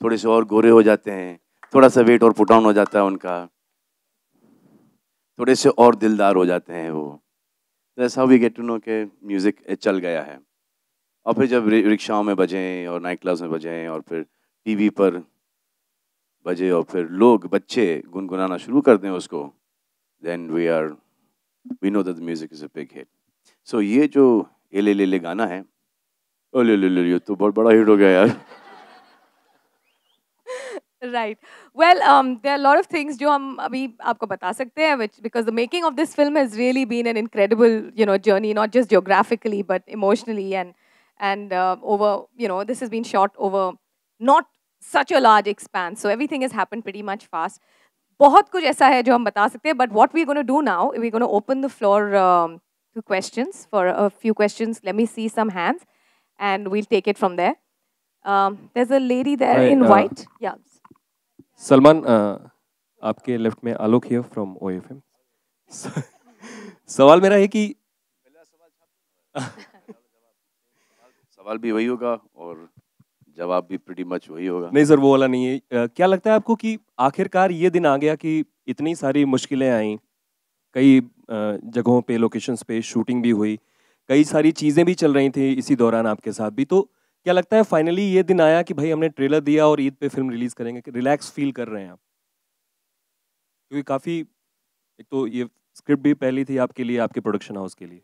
थोड़े से और गोरे हो जाते हैं, थोड़ा सा वेट और पुट ऑन हो जाता है उनका, थोड़े से और दिलदार हो जाते हैं वो. That's how we get to know कि म्यूज़िक चल गया है. और फिर जब रिक्शाओं में बजें और नाइट क्लब्स में बजें और फिर टीवी पर बजे और फिर लोग बच्चे गुनगुनाना शुरू कर दें उसको, then we know that the music is a big hit. So ये जो ए ले ले गाना है, ओ ले ले ये तो बहुत बड़ा हिट हो गया यार. Right. Well, there are a lot of things जो हम अभी आपको बता सकते हैं, which because the making of this film has really been an incredible, journey, not just geographically but emotionally, and over, this has been shot over not such a large expanse. So everything has happened pretty much fast. बहुत कुछ ऐसा है जो हम बता सकते हैं, but what we're going to do now, we're going to open the floor to questions, for a few questions. Let me see some hands, and we'll take it from there. There's a lady there in white. Yeah. Salman, आपके left में आलोक here from OFM. सवाल मेरा है कि सवाल भी वही होगा और जवाब भी pretty much वही होगा। नहीं सर, वो वाला नहीं है। क्या लगता है आपको कि आखिरकार ये दिन आ गया कि इतनी सारी मुश्किलें आई, कई जगहों पे, लोकेशंस पे शूटिंग भी हुई, कई सारी चीज़ें भी चल रही थी इसी दौरान आपके साथ भी, तो क्या लगता है फाइनली ये दिन आया कि भाई हमने ट्रेलर दिया और ईद पे फिल्म रिलीज करेंगे, कि रिलैक्स फील कर रहे हैं आप? क्योंकि काफ़ी, एक तो ये स्क्रिप्ट भी पहली थी आपके लिए, आपके प्रोडक्शन हाउस के लिए,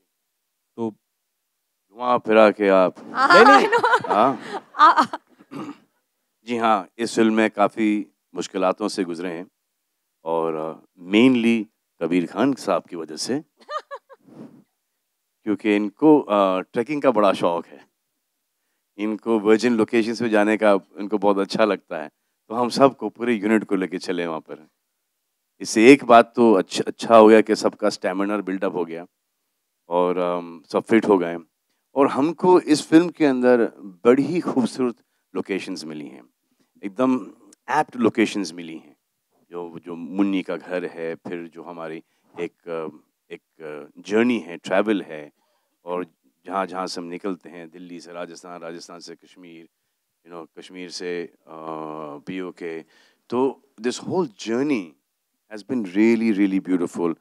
तो वहाँ फिरा के आप नहीं हाँ जी हाँ, इस फिल्म में काफ़ी मुश्किलातों से गुजरे हैं और मेनली कबीर खान साहब की वजह से, क्योंकि इनको ट्रैकिंग का बड़ा शौक है, इनको वर्जिन लोकेशंस पे जाने का इनको बहुत अच्छा लगता है, तो हम सबको पूरे यूनिट को लेके चले वहाँ पर। इससे एक बात तो अच्छा हो गया कि सबका स्टैमिना बिल्डअप हो गया और सब फिट हो गए, और हमको इस फिल्म के अंदर बड़ी ही खूबसूरत लोकेशंस मिली हैं, एकदम एप्ट लोकेशंस मिली हैं, जो मुन्नी का घर है, फिर जो हमारी एक जर्नी है, ट्रैवल है, और जहाँ जहाँ से हम निकलते हैं, दिल्ली से राजस्थान, राजस्थान से कश्मीर, कश्मीर से POK, तो this whole journey has been really really beautiful.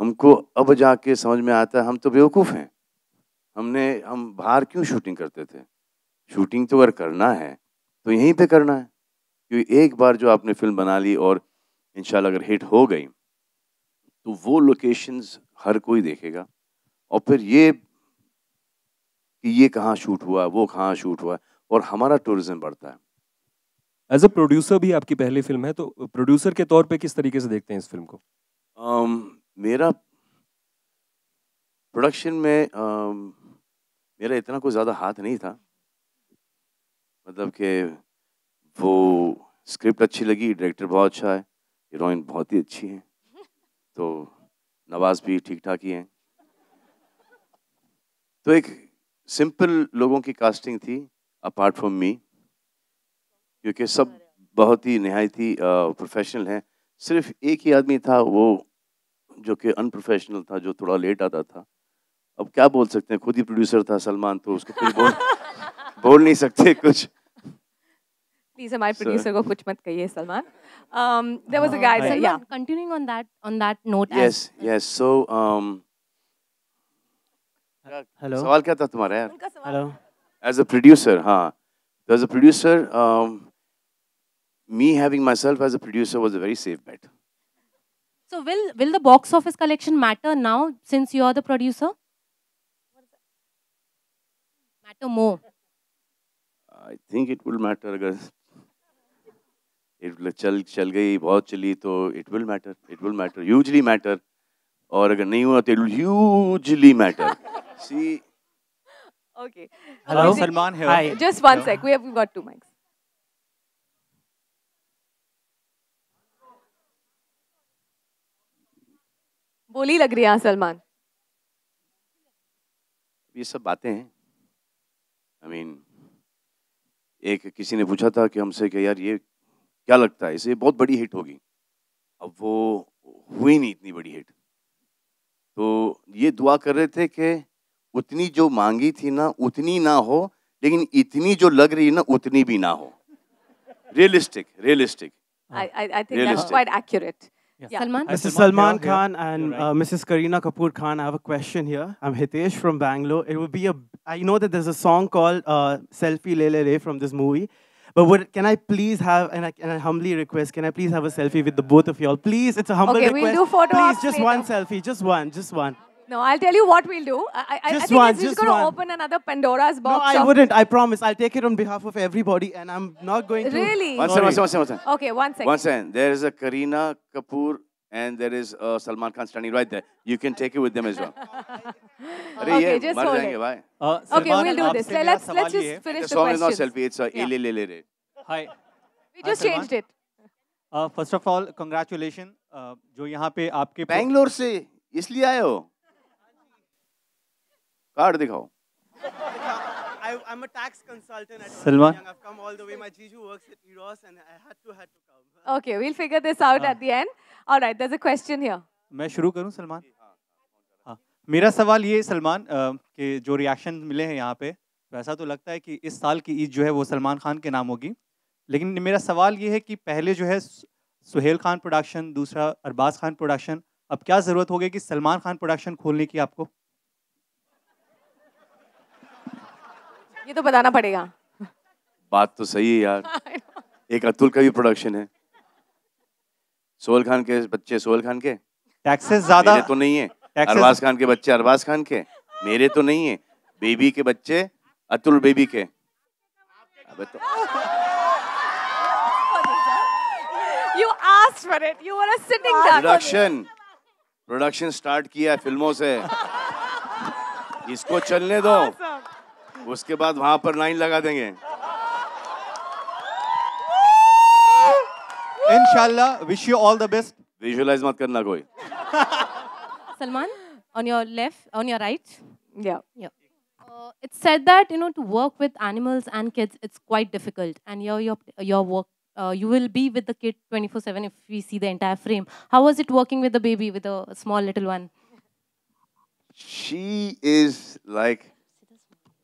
हमको अब जाके समझ में आता है हम तो बेवकूफ़ हैं, हम बाहर क्यों शूटिंग करते थे? शूटिंग तो अगर करना है तो यहीं पे करना है, क्योंकि एक बार जो आपने फिल्म बना ली और इंशाल्लाह अगर हिट हो गई तो वो लोकेशंस हर कोई देखेगा, और फिर ये कि ये कहाँ शूट हुआ, वो कहाँ शूट हुआ, और हमारा टूरिज्म बढ़ता है। एज अ प्रोड्यूसर भी आपकी पहली फिल्म है, तो प्रोड्यूसर के तौर पे किस तरीके से देखते हैं इस फिल्म को? मेरा प्रोडक्शन में मेरा इतना कोई ज़्यादा हाथ नहीं था, मतलब कि वो स्क्रिप्ट अच्छी लगी, डायरेक्टर बहुत अच्छा है, हीरोइन बहुत ही अच्छी है, तो नवाज भी ठीक ठाक ही हैं, तो एक सिंपल लोगों की कास्टिंग थी अपार्ट फ्रॉम मी, क्योंकि सब बहुत ही नहायत ही प्रोफेशनल हैं। सिर्फ एक ही आदमी था वो जो कि अनप्रोफेशनल था, जो थोड़ा लेट आता था। अब क्या बोल सकते हैं, खुद ही प्रोड्यूसर था सलमान, तो उसको कुछ बोल नहीं सकते कुछ। प्लीज हमारे प्रोड्यूसर को कुछ मत कहिए Salman. There was a guy there, yeah. Continuing on that note. Yes. So Hello. सवाल क्या था तुम्हारा यार? Hello. As a producer, हाँ. As a producer, me having myself as a producer was a very safe bet. So will the box office collection matter now since you are the producer? Matter more. I think it will matter अगर चल गई, बहुत चली, तो it will matter, hugely matter, और अगर नहीं हुआ तो it will hugely matter. See. Okay. Hello, Salman here. Hi. Just one sec. We've got 2 mics. बोली लग रही है सलमान। ये सब बातें हैं। I mean, एक किसी ने पूछा था कि हमसे कि यार ये क्या लगता है, इसे बहुत बड़ी हिट होगी। अब वो हुई नहीं इतनी बड़ी हिट, तो ये दुआ कर रहे थे कि उतनी जो मांगी थी ना उतनी ना हो, लेकिन इतनी जो लग रही है ना उतनी भी ना हो। Realistic. I think that's quite accurate. Yeah. Salman? Mr. Salman Khan and Mrs. Kareena Kapoor Khan, I have a question here. I'm Hitesh from Bangalore. It would be I know that there's a song called Selfie Le Le Le from this movie. But can I please have, and I humbly request, can I please have a selfie with the both of y'all? Please, it's a humble request. Okay, we'll do photo Please, ops just later. one selfie, just one. No, I'll tell you what we'll do. I think it's just going to open another Pandora's box. No, I wouldn't. I promise. I'll take it on behalf of everybody, and I'm not going to. Really? One second. Okay, 1 second. One second. There is a Kareena Kapoor and there is Salman Khan standing right there. You can take it with them as well. Okay, just hold it. Okay, we'll do this. Let's just finish the song is not questions. selfie, it's a Ele. Hi. We just changed it. First of all, congratulations. जो यहाँ पे आपके बैंगलोर से इसलिए आए हो? Card दिखाओ. I'm a tax consultant at Salman. Young. I've come all the way. My Jiju works at Eros and I had to come. Okay, we'll figure this out at the end. All right, there's a question here. मैं शुरू करूँ सलमान? हाँ. मेरा सवाल ये सलमान कि जो reaction मिले हैं यहाँ पे तो ऐसा तो लगता है कि इस साल की ईद जो है वो सलमान खान के नाम होगी. लेकिन मेरा सवाल ये है कि पहले जो है सुहेल खान प्रोडक्शन, दूसरा अरबाज खान प्रोडक्शन, अब क्या ज़रूरत होगी कि सलमान खान प्रोडक्शन खोलने की आपको? ये तो बताना पड़ेगा. बात तो सही है यार. एक अतुल का भी प्रोडक्शन है. सोहेल खान के बच्चे सोहेल खान के. टैक्सेस ज़्यादा मेरे तो नहीं है. अरबाज खान के बच्चे अरबाज खान के. मेरे तो नहीं है. बेबी के बच्चे अतुल बेबी के. अबे तो You asked for it. You were a sitting duck. Production start किया है फिल्मों से. इसको चलने दो. उसके बाद वहां पर लाइन लगा देंगे. इंशाल्लाह. Wish you all the best. Visualise मत करना कोई. Salman, on your left, on your right. Yeah. Yeah. It's said that to work with animals and kids, it's quite difficult. And your work, you will be with the kid 24/7 if we see the entire frame. How was it working with the baby, with a small little one? She is like,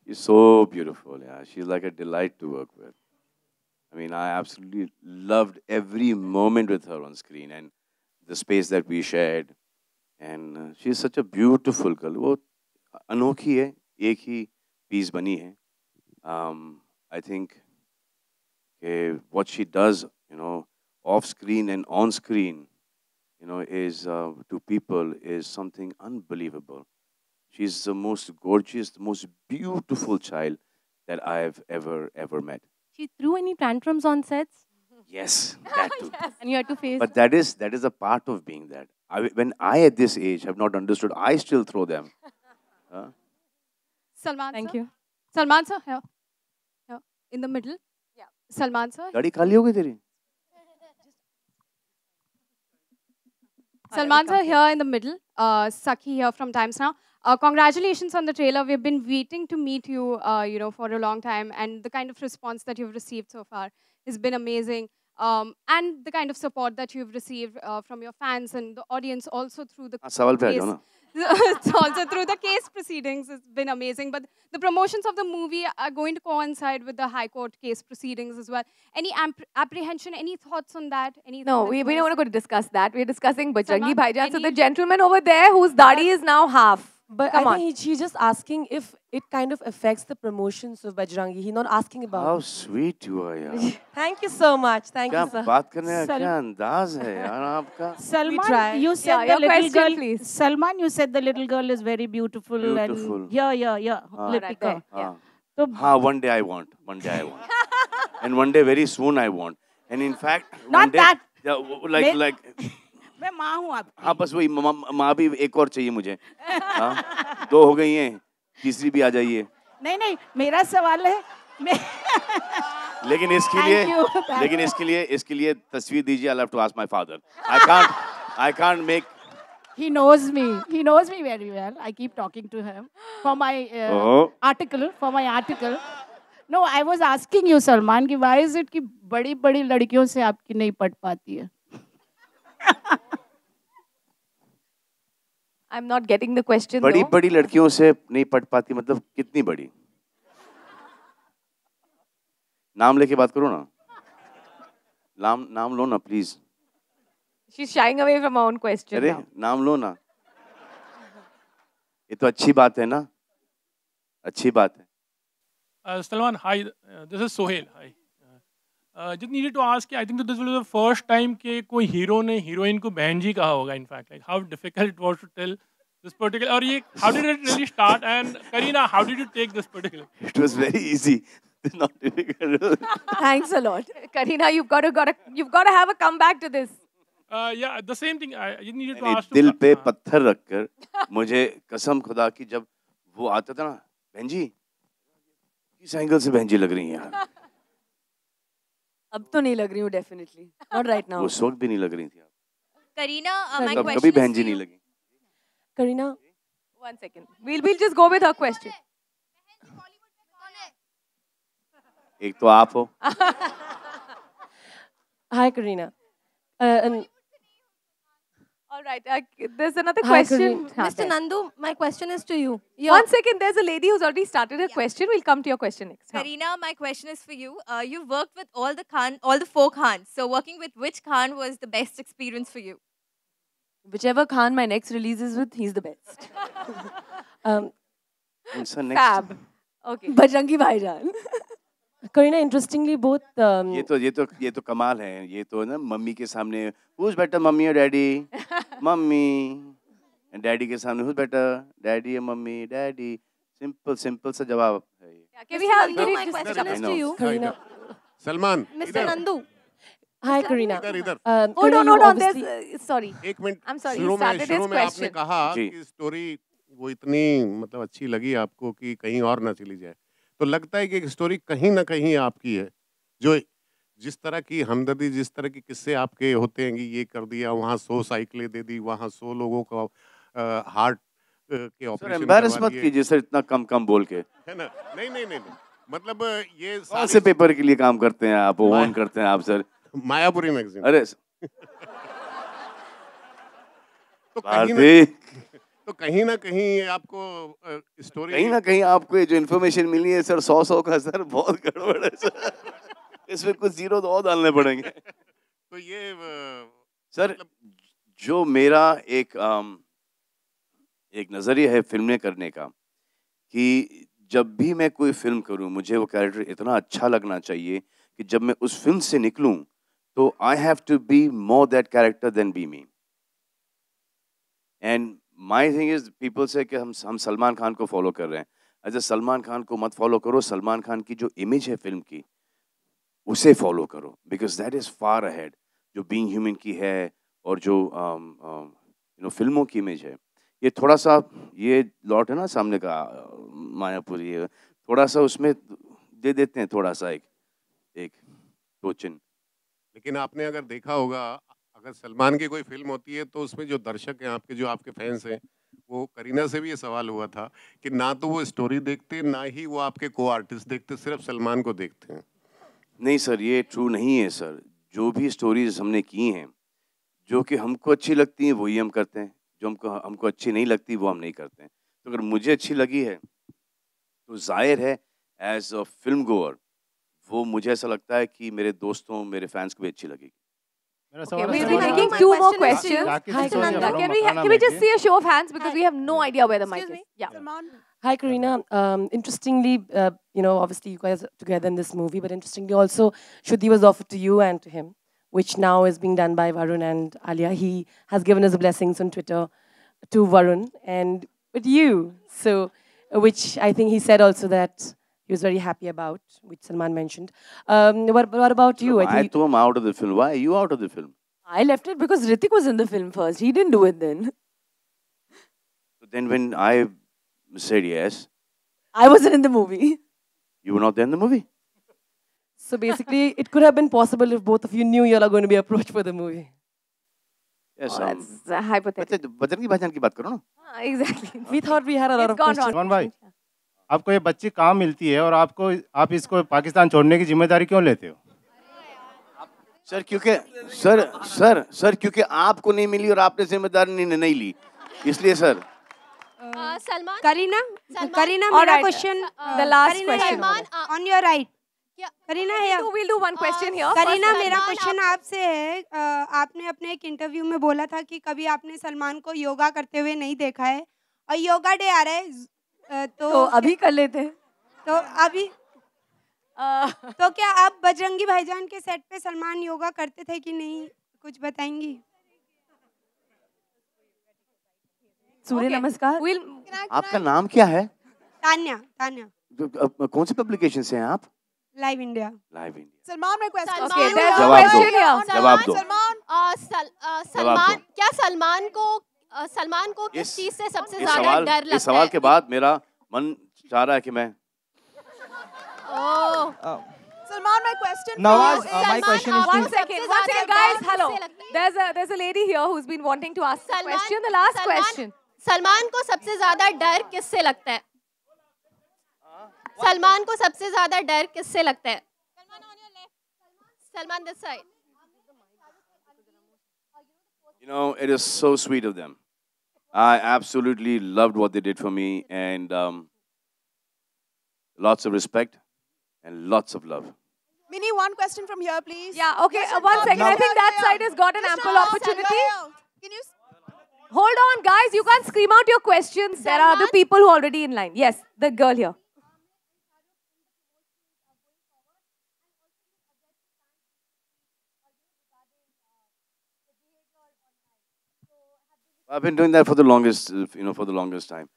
she's so beautiful. Yeah, she's like a delight to work with. I mean, I absolutely loved every moment with her on screen and the space that we shared. And she's such a beautiful girl. वो अनोखी है. एक ही piece बनी है. I think what she does, off screen and on screen, is to people is something unbelievable. She's the most gorgeous, the most beautiful child that I've ever met. She threw any tantrums on sets? Yes, that too. Yes. And you had to face. But that is a part of being that. When I at this age have not understood, I still throw them. Salman, thank sir? you. Salman, sir, here. Here. In the middle. Yeah. Salman, sir. गाड़ी खाली हो गई तेरी? Salman, sir, here in the middle. Sakhi here from Times Now. Congratulations on the trailer. We've been waiting to meet you, for a long time. And the kind of response that you've received so far has been amazing. And the kind of support that you've received from your fans and the audience also through the case. Also through the case proceedings has been amazing. But the promotions of the movie are going to coincide with the High Court case proceedings as well. Any apprehension, any thoughts on that? No, we don't want to go to discuss that. We're discussing Bajrangi Bhaijaan. So the gentleman over there whose dadi is now half. But Come I on. think she's just asking if it kind of affects the promotions of Bajrangi. He's not asking about How sweet you are, yaar. Thank you so much. Thank क्या you, sir. बात करने का क्या अंदाज है यार आपका? Salman, you said the little girl. Please. Salman, you said the little girl is very beautiful. Beautiful. And yeah. Litika. So, one day I want. And one day very soon I want. And in fact, Not one day, that. Yeah, like. मैं माँ हूँ आपकी. हाँ बस वही माँ भी एक और चाहिए मुझे. हाँ 2 हो गई हैं. तीसरी भी आ जाइए. नहीं मेरा सवाल है. लेकिन इसके लिए तस्वीर दीजिए. I'll have to ask my father. I can't make. He knows me. He knows me very well. I keep talking to him for my article. No, I was asking you, Salman, कि why is it कि बड़ी लड़कियों से आपकी नहीं पट पाती है? I'm not getting the question. बड़ी लड़कियों से नहीं पट पाती मतलब कितनी बड़ी? नाम लेके बात करो ना. नाम लो ना please. She's shying away from her own question. अरे नाम लो ना. ये तो अच्छी बात है ना. अच्छी बात है. Salman, hi. This is Sohail. Hi. Just needed to ask. I think that this was the first time कि कोई हीरो ने हीरोइन को बहन जी कहा होगा. In fact, like how difficult it was to tell this particular. और ये how did it really start? And Kareena, how did you take this particular? It was very easy. It's not difficult. Thanks a lot, Kareena. You've got to have a comeback to this. Yeah, the same thing. I needed to मैंने ask. दिल पे पत्थर रखकर मुझे कसम खुदा की जब वो आता था ना, बहन जी किस एंगल से बहन जी लग रही हैं यार, अब तो नहीं लग रही हूँ डेफिनेटली, नॉट राइट नाउ। उस वक्त भी नहीं लग रही थी आप। Karina, my कभी question बहन is जी to नहीं you. लगी। Kareena, 1 second. We'll just go with her question. एक तो आप हो। हाय Kareena. All right, there's another Hi, question. Karina. Mr. Nandu, my question is to you. 1 second, there's a lady who's already started her question. We'll come to your question next. Karina, my question is for you. You've worked with all the four Khans. So working with which Khan was the best experience for you? Whichever Khan my next release is with, he's the best. Fab. Okay. Bajrangi भाईजान। Kareena, interestingly both. ये तो कमाल है, ये तो ना mummy के सामने who's better मम्मी और डैडी, मम्मी, डैडी के सामने who's better डैडी या मम्मी, डैडी, सिंपल सा जवाब है ये। Can we have my question is to you. Karina. Salman, Mr. Nandu. Hi Karina. इधर। Hold on. obviously- There's sorry. एक मिनट। I'm sorry. शुरू He started में his आपने question. कहा कि स्टोरी वो इतनी मतलब अच्छी लगी आपको कि कहीं और ना चली जाए, तो लगता है कि एक स्टोरी कहीं ना कहीं आपकी है, जो जिस तरह की हमदर्दी, जिस तरह के किस्से आपके होते हैं कि ये कर दिया, वहाँ 100 साइकिलें दे दी, वहाँ 100 लोगों का हार्ट के ऑपरेशन एम्बैरस मत कीजिए सर इतना कम बोल के। है ना? नहीं, मतलब ये कौन से पेपर के लिए काम करते हैं आप, ओन करते हैं आप सर? मायापुरी मैगजीन। अरे तो कहीं ना कहीं आपको स्टोरी, कहीं ना कहीं आपको ये जो इन्फॉर्मेशन मिली है सर 100 का सर बहुत गड़बड़ है सर, इसमें कुछ जीरो तो और डालने पड़ेंगे। तो ये सर जो मेरा एक नजरिया है फिल्में करने का कि जब भी मैं कोई फिल्म करूं मुझे वो कैरेक्टर इतना अच्छा लगना चाहिए कि जब मैं उस फिल्म से निकलूं तो I have to be more that character than be me. And my thing is people से कि हम सलमान खान को फॉलो कर रहे हैं, ऐसे सलमान खान को मत फॉलो करो, सलमान खान की जो इमेज है फिल्म की उसे फॉलो करो, because that is far ahead जो बीइंग ह्यूमन की है और जो फिल्मों की इमेज है। ये थोड़ा सा ये लॉट है ना सामने का मायापुरी है, थोड़ा सा उसमें दे देते हैं थोड़ा सा एक टोचन। लेकिन आपने अगर देखा होगा अगर सलमान की कोई फिल्म होती है तो उसमें जो दर्शक हैं आपके, जो आपके फैंस हैं, वो करीना से भी ये सवाल हुआ था कि ना तो वो स्टोरी देखते ना ही वो आपके को आर्टिस्ट देखते, सिर्फ सलमान को देखते हैं। नहीं सर ये ट्रू नहीं है सर, जो भी स्टोरीज हमने की हैं जो कि हमको अच्छी लगती हैं वही हम करते हैं, जो हमको अच्छी नहीं लगती वो हम नहीं करते हैं। तो अगर मुझे अच्छी लगी है तो जाहिर है एज अ फिल्म गोअर वो मुझे ऐसा लगता है कि मेरे दोस्तों मेरे फैंस को भी अच्छी लगेगी। Okay, we'll be taking 2 more questions. Hi, Nanda. Can we just see a show of hands because we have no idea where the mic is. Yeah. Hi, Karina. Interestingly, obviously you guys are together in this movie, but interestingly also, Shuddhi was offered to you and to him, which now is being done by Varun and Alia. He has given his blessings on Twitter to Varun and with you. So, which I think he said also that he was very happy about, which Salman mentioned. What about you? I threw him out of the film. Why are you out of the film? I left it because Hrithik was in the film first. He didn't do it then. So then when I said yes, I wasn't in the movie. you were not there in the movie. So basically, it could have been possible if both of you knew you all are going to be approached for the movie. Yes, that's hypothetical. Bajrangi भाईजान की बात करो ना। Exactly. We thought we had a lot of questions. Salman भाई, आपको ये बच्ची काम मिलती है और आप इसको पाकिस्तान छोड़ने की जिम्मेदारी क्यों लेते हो? सर क्योंकि सर क्योंकि आपको नहीं मिली और आपने जिम्मेदारी नहीं ली, इसलिए सर। Salman. Karina, मेरा question. The last question. Salman, on your right. Karina है। We'll do one question here. Kareena, मेरा क्वेश्चन आपसे है, आपने अपने एक इंटरव्यू में बोला था कि कभी आपने सलमान को योगा करते हुए नहीं देखा है और योगा डे आ रहा है तो अभी कर लेते। तो अभी तो क्या आप बजरंगी भाईजान के सेट पे सलमान योगा करते थे कि नहीं, कुछ बताएंगी? सूर्य नमस्कार। आपका नाम क्या है? तान्या। कौन सी पब्लिकेशन से हैं आप? Live India. Salman, my question. Okay, there's a जवाब question दो, here. जवाब दो। Salman, सलमान को किस चीज से सबसे इस ज्यादा सवाल, डर लगता है? इस सवाल के बाद मेरा मन चाह रहा है कि मैं Salman, my question Nawaz, for you my is... question is One to- second, guys. Hello. There's a lady here who's been wanting to ask a question. The last question. Salman को सबसे ज्यादा डर किससे लगता है? सलमान को सबसे ज्यादा डर किससे लगता है? Salman this side. You know, it is so sweet of them. I absolutely loved what they did for me, and lots of respect and lots of love. Minnie, one question from here, please. Yeah, okay. One second. I think that side has got an ample opportunity. Can you... Hold on, guys. You can't scream out your questions. There are other people who are already in line. Yes, the girl here. I've been doing that for the longest, for the longest time.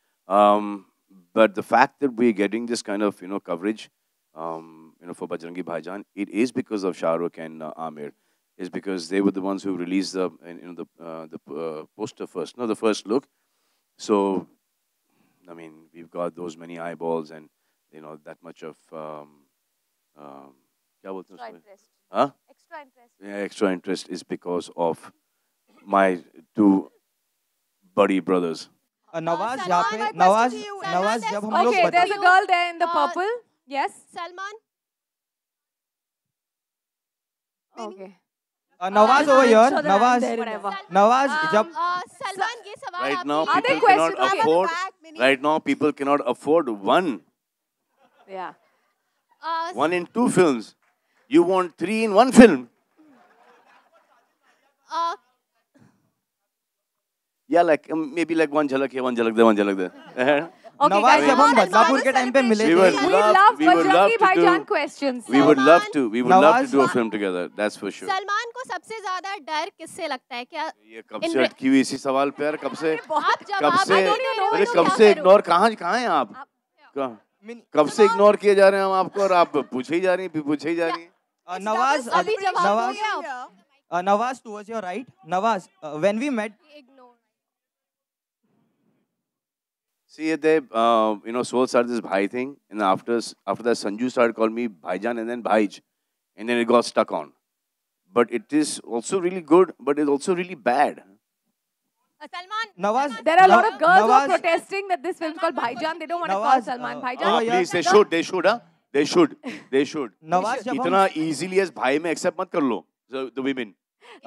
But the fact that we're getting this kind of, coverage, for Bajrangi Bhaijaan, it is because of Shah Rukh and Amir. It's because they were the ones who released the poster first, the first look. So, I mean, we've got those many eyeballs and, that much of, Extra interest. Huh? Extra interest. Yeah, extra interest is because of my two buddy brothers. Nawaz यहाँ पे नवाज जब हम लोग Okay, there's a girl there in the purple. Yes. Salman. Okay. Nawaz over here Nawaz जब Salman ये सवाल Right now, Are there people cannot questions? afford. Right now, people cannot afford one. Yeah. 1 in 2 films. You want 3 in 1 film. Yeah, like maybe like one jhalak here, one jhalak there, one jhalak there. Okay, Nawaz guys, जब हम बदलापुर के time पे मिले We थे would we love, love we would love Bajrangi to Bhaijaan do. questions. We would love to. We would love to Nawaz- do a film together. That's for sure. Salman को सबसे ज्यादा डर किससे लगता है? क्या ये कब से अटकी हुई इसी सवाल पे यार? कब से आप जवाब अरे कब से इग्नोर कहाँ हैं आप? कब से इग्नोर किए जा रहे हैं हम आपको और आप पूछे ही जा रही हैं, पूछे ही जा रही हैं? Nawaz towards your right Nawaz when we met See, they, Soul started this Bhai thing, and after that, Sanju started calling me Bhaijan and then Bhaij, and then it got stuck on. But it is also really good, but it's also really bad. Nawaz There are a lot of girls who are protesting that this film is called Bhaijan. They don't want to call Salman Bhaijan. Please, they should, huh? They should. Nawaz जब हम इतना easily as भाई में accept मत कर लो, the women.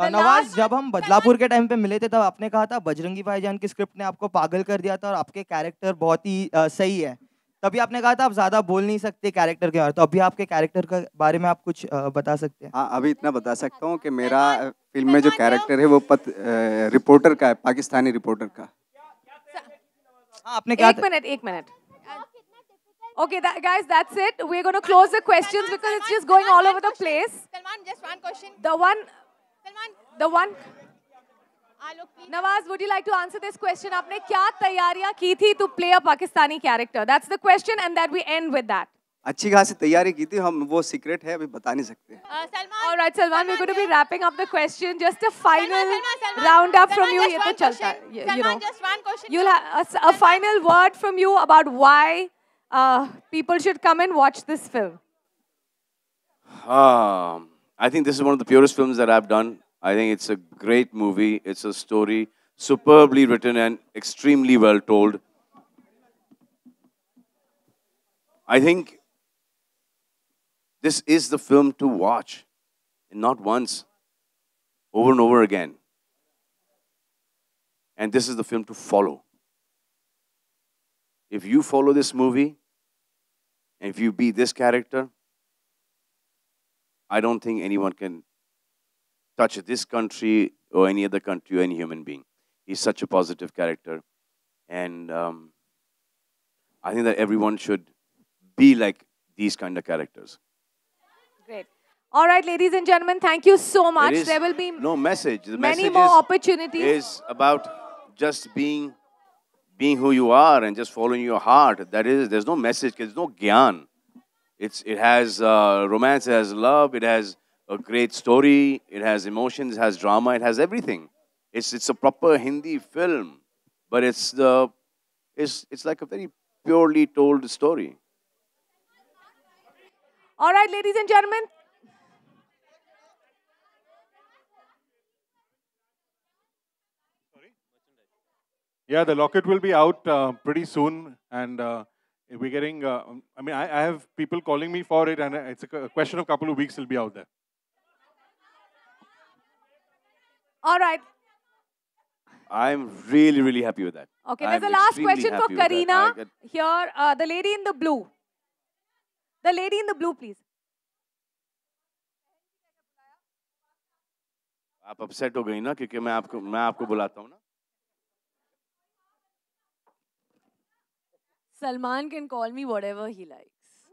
Nawaz जब हम बदलापुर के टाइम पे मिले थे तब आपने कहा था बजरंगी भाईजान की स्क्रिप्ट ने आपको पागल कर दिया था और आपके कैरेक्टर बहुत ही सही है तभी आपने कहा था आप ज्यादा बोल नहीं सकते कैरेक्टर के बारे में तो अभी आपके कैरेक्टर के बारे में आप कुछ बता सकते हैं हाँ अभी इतना बता सकता हूँ कि मेरा फिल्म में जो कैरेक्टर है वो रिपोर्टर का है पाकिस्तानी रिपोर्टर का हाँ आपने कहा एक minute Okay, guys, that's it. We're going to close the questions because it's just going all over the place. Salman, just one question. The one. Salman. Nawaz, would you like to answer this question? आपने क्या तैयारियां की थी to play a Pakistani character? That's the question, and that we end with that. अच्छी खासी तैयारी की थी हम वो सीक्रेट है अभी बता नहीं सकते All right, Salman, we're going to be wrapping up the question. Just a final roundup from you. ये तो चलता है. You know, just one question. you'll have a final word from you about why people should come and watch this film. I think this is one of the purest films that I've done. I think it's a great movie. It's a story superbly written and extremely well told. I think this is the film to watch, and not once, over and over again. And this is the film to follow. If you follow this movie, and if you be this character, I don't think anyone can touch this country or any other country or any human being. He's such a positive character. And I think that everyone should be like these kind of characters. Great. All right, ladies and gentlemen, thank you so much. There will be no message. The many message more opportunities. Is about just being who you are and just following your heart. There's no message, there's no gyan. It has romance, it has love, it has a great story. It has emotions, it has drama, it has everything. It's a proper Hindi film, but it's like a very purely told story. All right, ladies and gentlemen. Yeah, the locket will be out pretty soon, and we're getting. I mean, I have people calling me for it, and it's a question of a couple of weeks. It'll be out there. All right. I'm really, really happy with that. Okay, there's a last question for Kareena. Here, the lady in the blue. The lady in the blue, please. आप upset हो गई ना क्योंकि मैं आपको बुलाता हूँ ना. Salman can call me whatever he likes.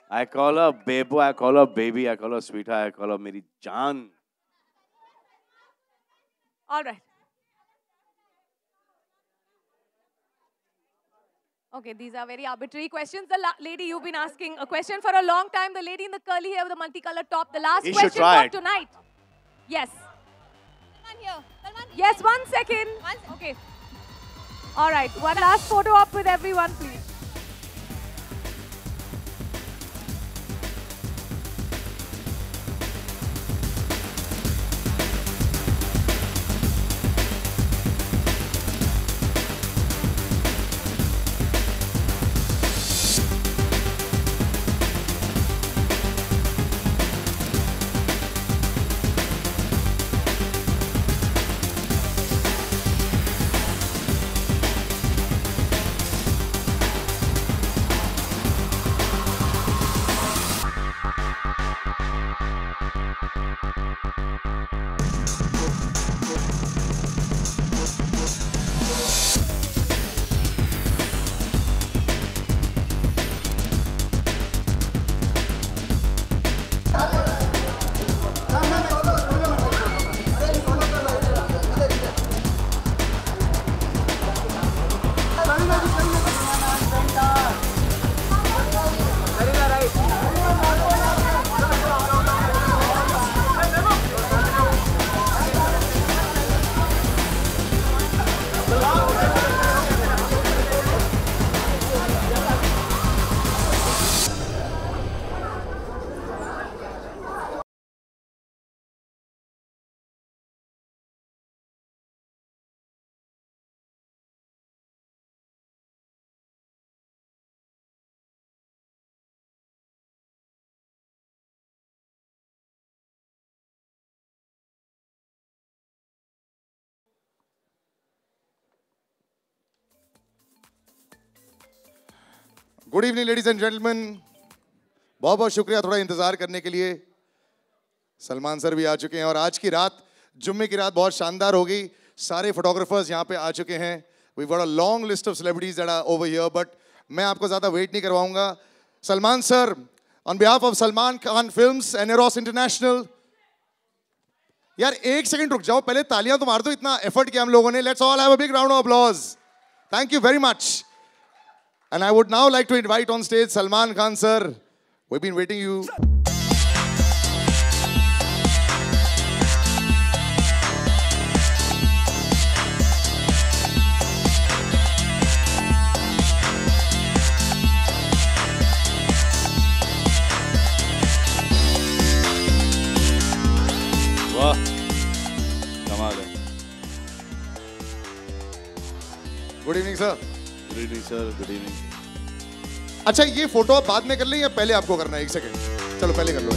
I call her Bebo, I call her baby, I call her sweetheart, I call her मेरी जान. All right. Okay, these are very arbitrary questions. The lady you've been asking a question for a long time. The lady in the curly hair with the multicolored top. The last question for tonight. Yes. Salman here. Salman. Yes, 1 second. Okay. All right. One last photo op with everyone, please. Good evening ladies and gentleman. बहुत बहुत शुक्रिया थोड़ा इंतजार करने के लिए. Salman sir भी आ चुके हैं और आज की रात जुम्मे की रात बहुत शानदार होगी. सारे फोटोग्राफर्स यहाँ पे आ चुके हैं. We got a long list of celebrities that are over here, but मैं आपको ज़्यादा वेट नहीं करवाऊंगा. Salman sir, on behalf of Salman Khan films and Eros international. यार एक सेकंड रुक जाओ, पहले तालियां तो मार दो. इतना एफर्ट किया हम लोगों ने. Let's all have a big round of applause. Thank you very much. And I would now like to invite on stage Salman Khan sir. We've been waiting you. वाह, कमाल है. Good evening sir. Good evening sir. Good evening. अच्छा, ये photo आप बाद में कर लें या पहले आपको करना है? एक सेकंड, चलो पहले कर लो.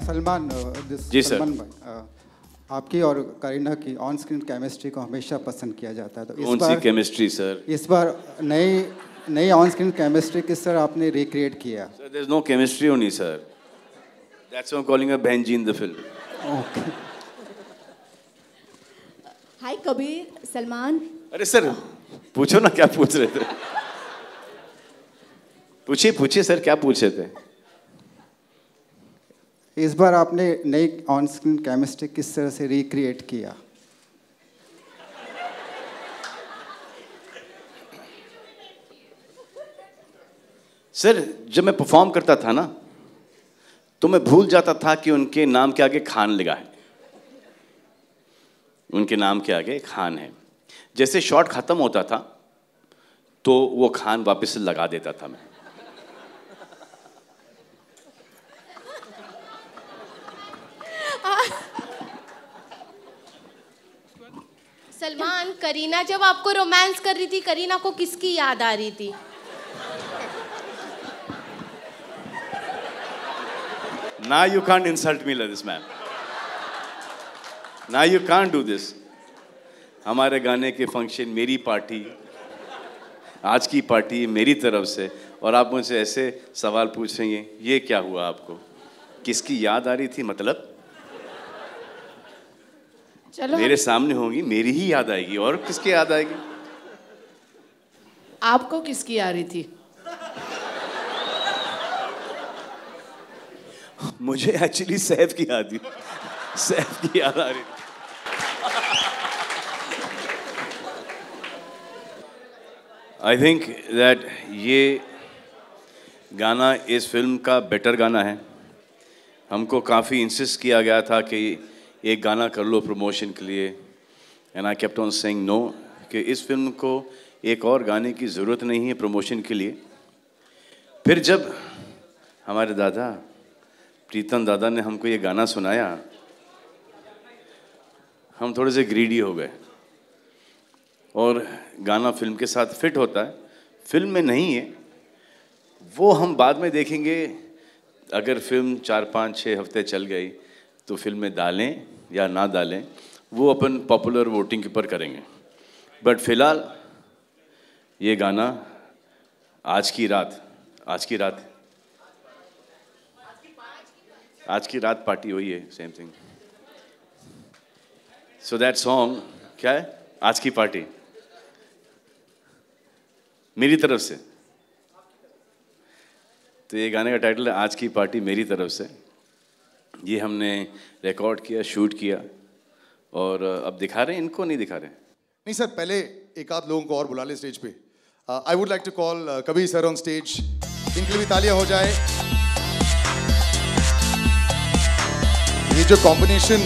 सलमान, जी सर. सलमान भाई, आपकी और करीना की ऑन स्क्रीन केमिस्ट्री को हमेशा पसंद किया जाता है, तो कौन सी केमिस्ट्री सर? इस बार नई ऑन स्क्रीन केमिस्ट्री किस तरह आपने रिक्रिएट किया? Sir, there is no chemistry only sir. That's why I am calling her behen ji in the film. Okay. Hi Kabir, Salman. अरे सर, पूछो ना क्या पूछ रहे थे। पूछिए पूछिए सर, क्या पूछ रहे थे? इस बार आपने नई ऑन स्क्रीन केमिस्ट्री किस तरह से रिक्रिएट किया? सर जब मैं परफॉर्म करता था ना, तो मैं भूल जाता था कि उनके नाम के आगे खान लगा है, उनके नाम के आगे खान है। जैसे शॉट खत्म होता था तो वो खान वापस से लगा देता था मैं। सलमान, करीना जब आपको रोमांस कर रही थी, करीना को किसकी याद आ रही थी? Now you can't insult me like this, man. Now you can't do this. हमारे गाने के फंक्शन, मेरी पार्टी, आज की पार्टी मेरी तरफ से, और आप मुझसे ऐसे सवाल पूछ रही हैं। ये क्या हुआ आपको? किसकी याद आ रही थी मतलब? चलो मेरे सामने होंगी, मेरी ही याद आएगी, और किसकी याद आएगी? आपको किसकी आ रही थी? मुझे एक्चुअली सैफ की याद, सैफ की याद आ रही थी। आई थिंक दैट ये गाना इस फिल्म का बेटर गाना है। हमको काफ़ी इंसिस्ट किया गया था कि एक गाना कर लो प्रमोशन के लिए, and I kept on saying no, कि इस फिल्म को एक और गाने की ज़रूरत नहीं है प्रमोशन के लिए। फिर जब हमारे दादा प्रीतम दादा ने हमको ये गाना सुनाया, हम थोड़े से ग्रीडी हो गए, और गाना फिल्म के साथ फिट होता है, फिल्म में नहीं है वो हम बाद में देखेंगे। अगर फिल्म 4-5-6 हफ्ते चल गई तो फिल्म में डालें या ना डालें वो अपन पॉपुलर वोटिंग के ऊपर करेंगे। बट फिलहाल ये गाना आज की रात पार्टी हुई है, same thing. So that song क्या है? आज की पार्टी मेरी तरफ से। तो ये गाने का टाइटल है आज की पार्टी मेरी तरफ से। ये हमने रिकॉर्ड किया, शूट किया, और अब दिखा रहे हैं। इनको नहीं दिखा रहे हैं। नहीं सर, पहले एक आध लोगों को और बुला ले स्टेज पे। I would like to call Kabir sir on stage. इनके लिए भी तालियां हो जाए। ये जो कॉम्बिनेशन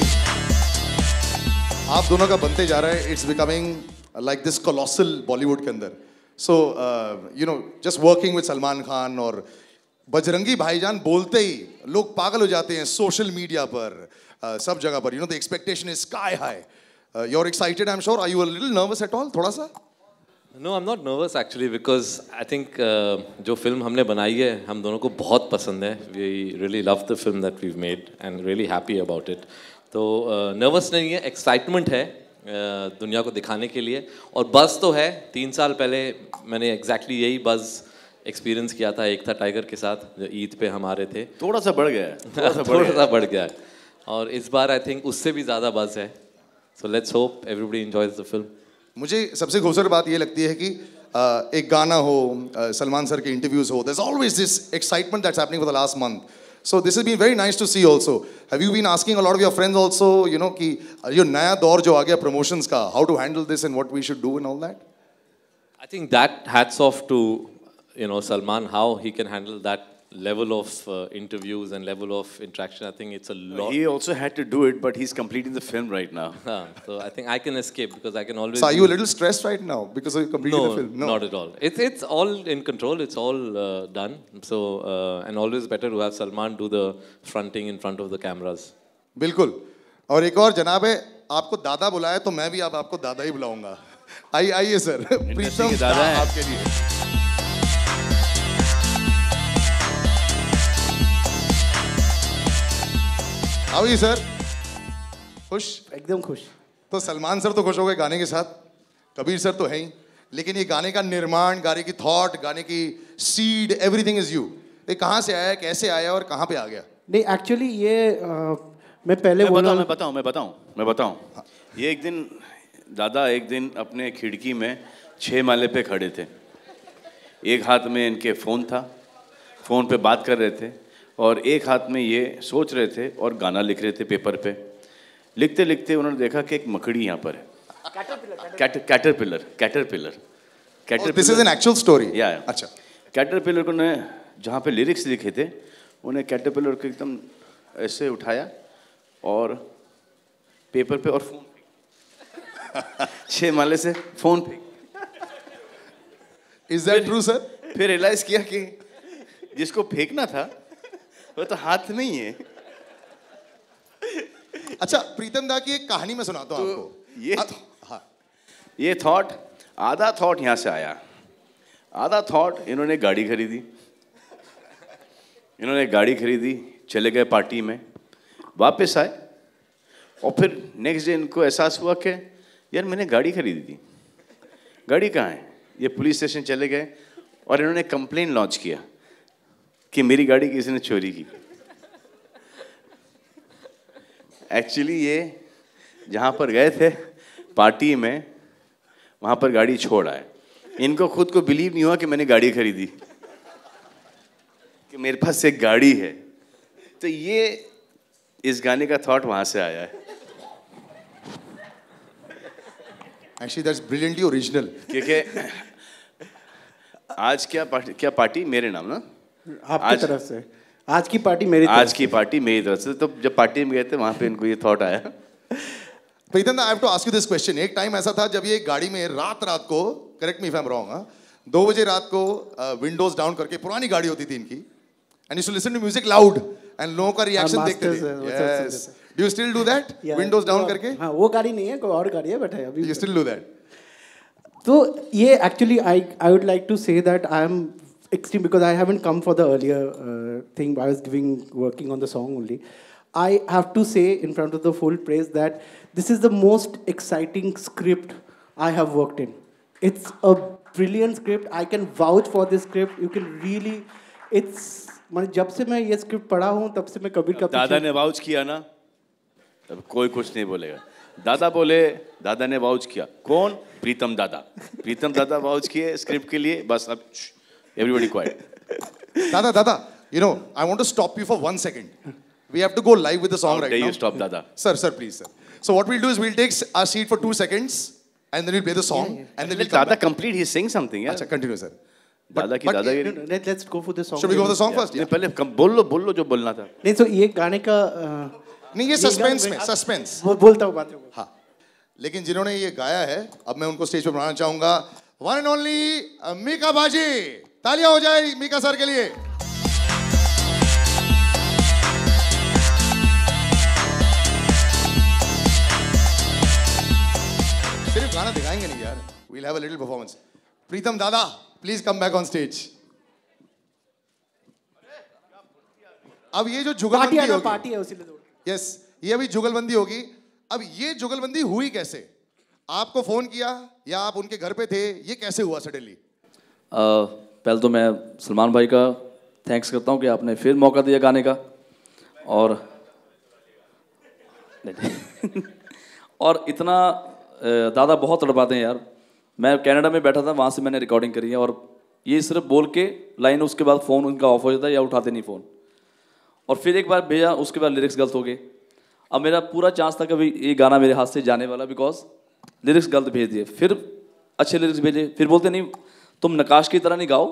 आप दोनों का बनते जा रहा है, it's becoming like this colossal Bollywood के अंदर। So you know, just working with Salman Khan, और बजरंगी भाईजान बोलते ही लोग पागल हो जाते हैं सोशल मीडिया पर, सब जगह पर। You know the expectation is sky high. You are excited, I am sure. Are you a little nervous at all? थोड़ा सा? No, I'm not nervous actually, because I think जो फिल्म हमने बनाई है हम दोनों को बहुत पसंद है। We really love the film that we've made and really happy about it. तो नर्वस नहीं है, एक्साइटमेंट है दुनिया को दिखाने के लिए, और बज़ तो है। 3 साल पहले मैंने एग्जैक्टली यही बज़ एक्सपीरियंस किया था एक था टाइगर के साथ, जो ईद पे हमारे थे। थोड़ा सा बढ़ गया है, थोड़ा सा बढ़ गया है, और इस बार आई थिंक उससे भी ज़्यादा बज़ है। So let's hope everybody enjoys the film. मुझे सबसे खूबसूरत बात ये लगती है कि एक गाना हो, सलमान सर के इंटरव्यूज हो, there's always this excitement that's happening for the last month. So this has been very nice to see also. Have you been asking a lot of your friends also, you know, कि ये नया दौर जो आ गया promotions का, how to handle this and what we should do and all that? I think that hats off to, you know, Salman, how he can handle that level of interviews and level of interaction. I think it's a lot. He also had to do it, but he's completing the film right now. So I think I can escape because I can always. So are you a little stressed right now because of completing the film? No, not at all. It's all in control. It's all done. So and always better to have Salman do the fronting in front of the cameras. बिल्कुल। और एक और जनाब है, आपको दादा बुलाया तो मैं भी अब आपको दादा ही बुलाऊंगा। आइए सर, प्रीतम दादा आपके लिए। आओ सर। खुश? एकदम खुश। तो सलमान सर तो खुश हो गए गाने के साथ, कबीर सर तो है ही, लेकिन ये गाने का निर्माण, गाने की थॉट, गाने की सीड, एवरीथिंग इज यू। ये कहाँ से आया, कैसे आया और कहाँ पे आ गया? नहीं एक्चुअली ये मैं पहले मैं बताऊं। ये एक दिन दादा अपने खिड़की में 6 माले पे खड़े थे, एक हाथ में इनके फ़ोन था, फ़ोन पे बात कर रहे थे, और एक हाथ में ये सोच रहे थे और गाना लिख रहे थे पेपर पे। लिखते लिखते उन्होंने देखा कि एक मकड़ी यहाँ पर है, caterpillar. This is an actual story? या अच्छा। कैटरपिलर को ने जहाँ पे लिरिक्स लिखे थे, उन्हें कैटरपिलर को एकदम ऐसे उठाया और पेपर पे और फोन 6 माले से फोन फेंक। Is that true sir? फिर रियलाइज किया कि जिसको फेंकना था वो तो हाथ में ही है। अच्छा, प्रीतम दा की एक कहानी मैं सुनाता हूँ आपको। ये थॉट, आधा थॉट यहाँ से आया, आधा थॉट इन्होंने गाड़ी खरीदी। इन्होंने गाड़ी खरीदी, चले गए पार्टी में, वापस आए और फिर नेक्स्ट डे इनको एहसास हुआ कि यार मैंने गाड़ी खरीदी थी, गाड़ी कहाँ है? ये पुलिस स्टेशन चले गए और इन्होंने कंप्लेन लॉन्च किया कि मेरी गाड़ी किसी ने चोरी की। एक्चुअली ये जहाँ पर गए थे पार्टी में, वहाँ पर गाड़ी छोड़ आए। इनको खुद को बिलीव नहीं हुआ कि मैंने गाड़ी खरीदी, कि मेरे पास एक गाड़ी है। तो ये इस गाने का थॉट वहाँ से आया है। Actually, that's brilliantly original. क्योंकि आज क्या पार्टी मेरे नाम ना? आपकी तरफ से आज की पार्टी मेरी तरफ से। आज की पार्टी मेरी तरफ से। तो जब पार्टी में गए थे वहाँ पे इनको ये थॉट आया। प्रीतम, I have to ask you this question. एक टाइम ऐसा था जब ये गाड़ी में रात को, correct me if I am wrong, 2 बजे रात को विंडोज डाउन करके, पुरानी गाड़ी होती थी इनकी, and used to listen to music loud and लोगों का रिएक्शन देखते थे। Yes. Do you still do that? Windows down करके? हाँ, वो गाड़ी नहीं है, कोई और गाड़ी है, बट है अभी। You still do that? तो ये actually I would like to say that I am extreme because I haven't come for the earlier thing. I was working on the song only. I have to say in front of the full praise that this is the most exciting script I have worked in. It's a brilliant script. I can vouch for this script. You can really, it's मतलब जब से मैं ये script पढ़ा हूँ तब से मैं कबीर का दादा ने वाउच किया ना, तब कोई कुछ नहीं बोलेगा। दादा बोले, दादा ने वाउच किया। कौन? प्रीतम दादा। प्रीतम दादा वाउच किए स्क्रिप्ट के लिए, बस अब एवरीबॉडी क्वाइट। दादा, you know, I want to stop you for 1 second. We have to go live with the song right now. You stop, Dada. Sir, please, sir. So what we'll do is we'll take our seat for 2 seconds and then we'll play the song and then we'll come Dada back. complete, he's saying something. Yeah. Achha, continue, sir. दादा की दादागिरी। Let's go for the song. Should we go for the song first? नहीं, पहले बोल लो जो बोलना था। नहीं, तो ये गाने का नहीं, ये सस्पेंस में, सस्पेंस। बोलता हूँ बात। हाँ, लेकिन जिन्होंने ये गाया है, अब मैं उनको स्टेज पे बुलाना चाहूंगा, वन एंड ओनली मीका बाजी। तालियां हो जाए मीका सर के लिए। सिर्फ गाना दिखाएंगे नहीं यार, we'll have a little performance. प्रीतम दादा, please come back on stage. अब ये जो जुगलबंदी होगी, पार्टी है उसी लिए। यस, ये अभी जुगलबंदी होगी। अब ये जुगलबंदी हुई कैसे? आपको फोन किया या आप उनके घर पे थे? ये कैसे हुआ सडनली? पहले तो मैं सलमान भाई का थैंक्स करता हूँ कि आपने फिर मौका दिया गाने का, और और इतना दादा बहुत तड़पाते हैं यार। मैं कनाडा में बैठा था, वहाँ से मैंने रिकॉर्डिंग करी है, और ये सिर्फ बोल के लाइन, उसके बाद फ़ोन उनका ऑफ हो जाता है या उठाते नहीं फ़ोन, और फिर एक बार भेजा, उसके बाद लिरिक्स गलत हो गए। अब मेरा पूरा चांस था कभी ये गाना मेरे हाथ से जाने वाला, बिकॉज लिरिक्स गलत भेज दिए, फिर अच्छे लिरिक्स भेजे, फिर बोलते नहीं तुम नकाश की तरह नहीं गाओ,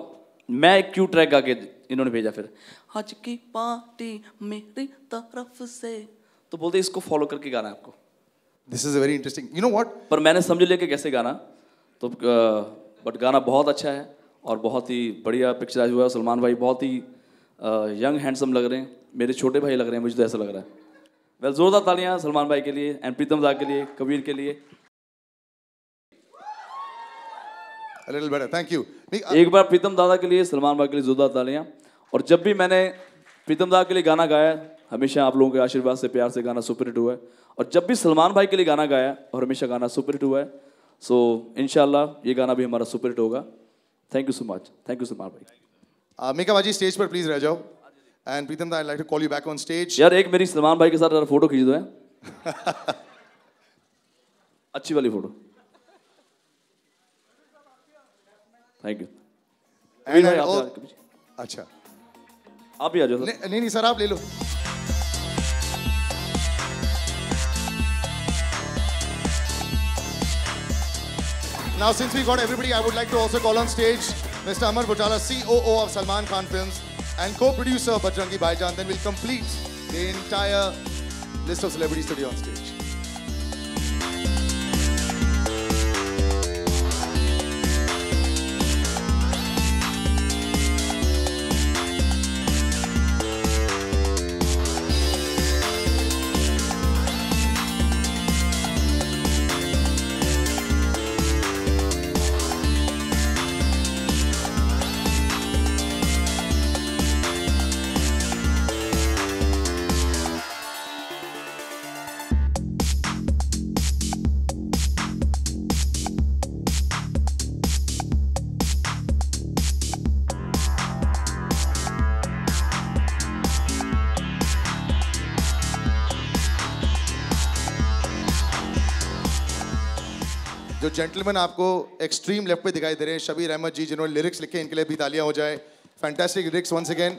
मैं एक क्यू ट्रैक गा के इन्होंने भेजा। फिर आज की पार्टी मेरी तरफ से, तो बोलते इसको फॉलो करके गाना है आपको। This is very interesting, you know what. पर मैंने समझ लिया कि कैसे गाना, तो बट गाना बहुत अच्छा है और बहुत ही बढ़िया पिक्चराइज हुआ है। सलमान भाई बहुत ही यंग हैंडसम लग रहे हैं, मेरे छोटे भाई लग रहे हैं, मुझे तो ऐसा लग रहा है। वेल, जोरदार तालियां सलमान भाई के लिए एंड प्रीतम दा के लिए, कबीर के लिए। A little better, thank you. एक बार प्रीतम दादा के लिए, सलमान भाई के लिए जोरदार तालियां। और जब भी मैंने प्रीतम दादा के लिए गाना गाया, हमेशा आप लोगों के आशीर्वाद से, प्यार से गाना सुपर हिट हुआ है, और जब भी सलमान भाई के लिए गाना गाया और हमेशा गाना सुपर हिट हुआ है। सो इंशाल्लाह ये गाना भी हमारा सुपर हिट होगा। Thank you so much, thank you Salman भाई। मीका बाजी स्टेज पर प्लीज रह जाओ, एंड प्रीतम दा, I'd like to call you back on stage. यार एक मेरी सलमान भाई के साथ फोटो खींच दो है अच्छी वाली फोटो। Thank you. अच्छा, आप भी आ जाओ। नहीं नहीं सर, आप ले लो। Now, since we got everybody, I would like to also call on stage Mr. Amar Butala, COO of Salman Khan Films and co-producer of Bajrangi Bhaijaan. Then we'll complete the entire list of celebrities today on stage. जो gentleman आपको extreme left पे दिखाई दे रहे हैं, शबीर अहमद जी, जिन्होंने lyrics लिखे, इनके लिए भी तालियां हो जाए। Fantastic lyrics once again.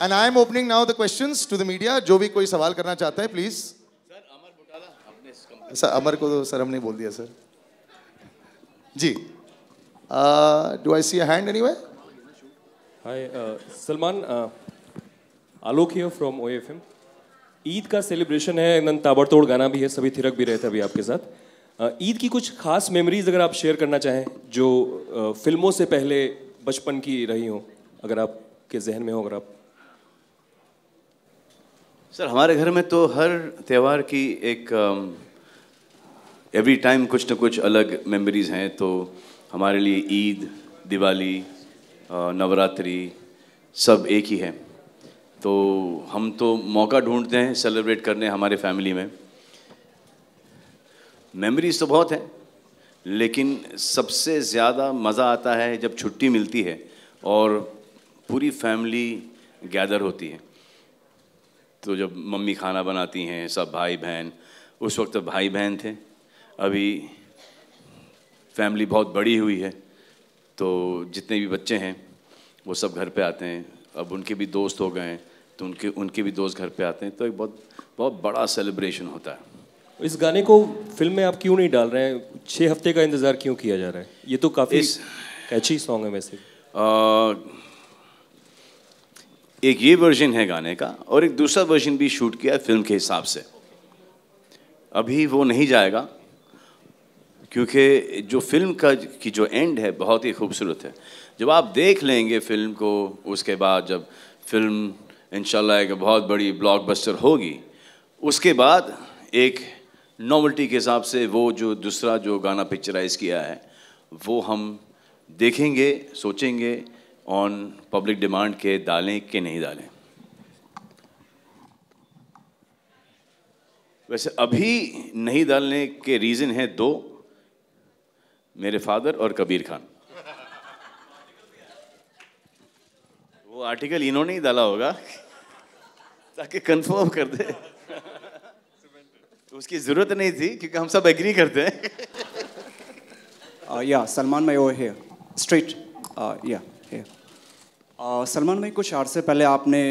And I am opening now the questions to the media. जो भी कोई सवाल करना चाहता है प्लीज। सर अमर को तो सर हमने बोल दिया sir ji. Do I see a hand anywhere? Hi Salman, Alok here from OFM। Eid का सेलिब्रेशन है, एकदम ताबड़तोड़ गाना भी है, सभी थिरक भी रहे थे अभी आपके साथ। ईद की कुछ खास मेमोरीज अगर आप शेयर करना चाहें जो फिल्मों से पहले बचपन की रही हो, अगर आपके जहन में हो, अगर आप। सर हमारे घर में तो हर त्यौहार की एक एवरी टाइम कुछ न कुछ अलग मेमोरीज हैं। तो हमारे लिए ईद, दिवाली, नवरात्रि सब एक ही है। तो हम तो मौका ढूंढते हैं सेलिब्रेट करने हमारे फैमिली में। मेमोरीज तो बहुत हैं, लेकिन सबसे ज़्यादा मज़ा आता है जब छुट्टी मिलती है और पूरी फैमिली गैदर होती है। तो जब मम्मी खाना बनाती हैं, सब भाई बहन, उस वक्त भाई बहन थे, अभी फैमिली बहुत बड़ी हुई है, तो जितने भी बच्चे हैं वो सब घर पे आते हैं। अब उनके भी दोस्त हो गए हैं, तो उनके भी दोस्त घर पे आते हैं, तो एक बहुत बड़ा सेलिब्रेशन होता है। इस गाने को फिल्म में आप क्यों नहीं डाल रहे हैं? 6 हफ्ते का इंतज़ार क्यों किया जा रहा है? ये तो काफ़ी कैची सॉन्ग है वैसे। एक ये वर्जन है गाने का और एक दूसरा वर्जन भी शूट किया है फिल्म के हिसाब से। अभी वो नहीं जाएगा क्योंकि जो फिल्म की जो एंड है बहुत ही खूबसूरत है। जब आप देख लेंगे फिल्म को, उसके बाद जब फिल्म इंशाल्लाह एक बहुत बड़ी ब्लॉकबस्टर होगी, उसके बाद एक नॉवेल्टी के हिसाब से वो जो दूसरा जो गाना पिक्चराइज किया है वो हम देखेंगे, सोचेंगे ऑन पब्लिक डिमांड के डालें कि नहीं डालें। वैसे अभी नहीं डालने के रीज़न है 2, मेरे फादर और कबीर खान। वो आर्टिकल इन्होंने ही डाला होगा ताकि कंफर्म कर दे। उसकी ज़रूरत नहीं थी क्योंकि हम सब एग्री करते हैं। या सलमान भाई ओवर हियर स्ट्रेट या हियर। सलमान भाई, कुछ अर्से पहले आपने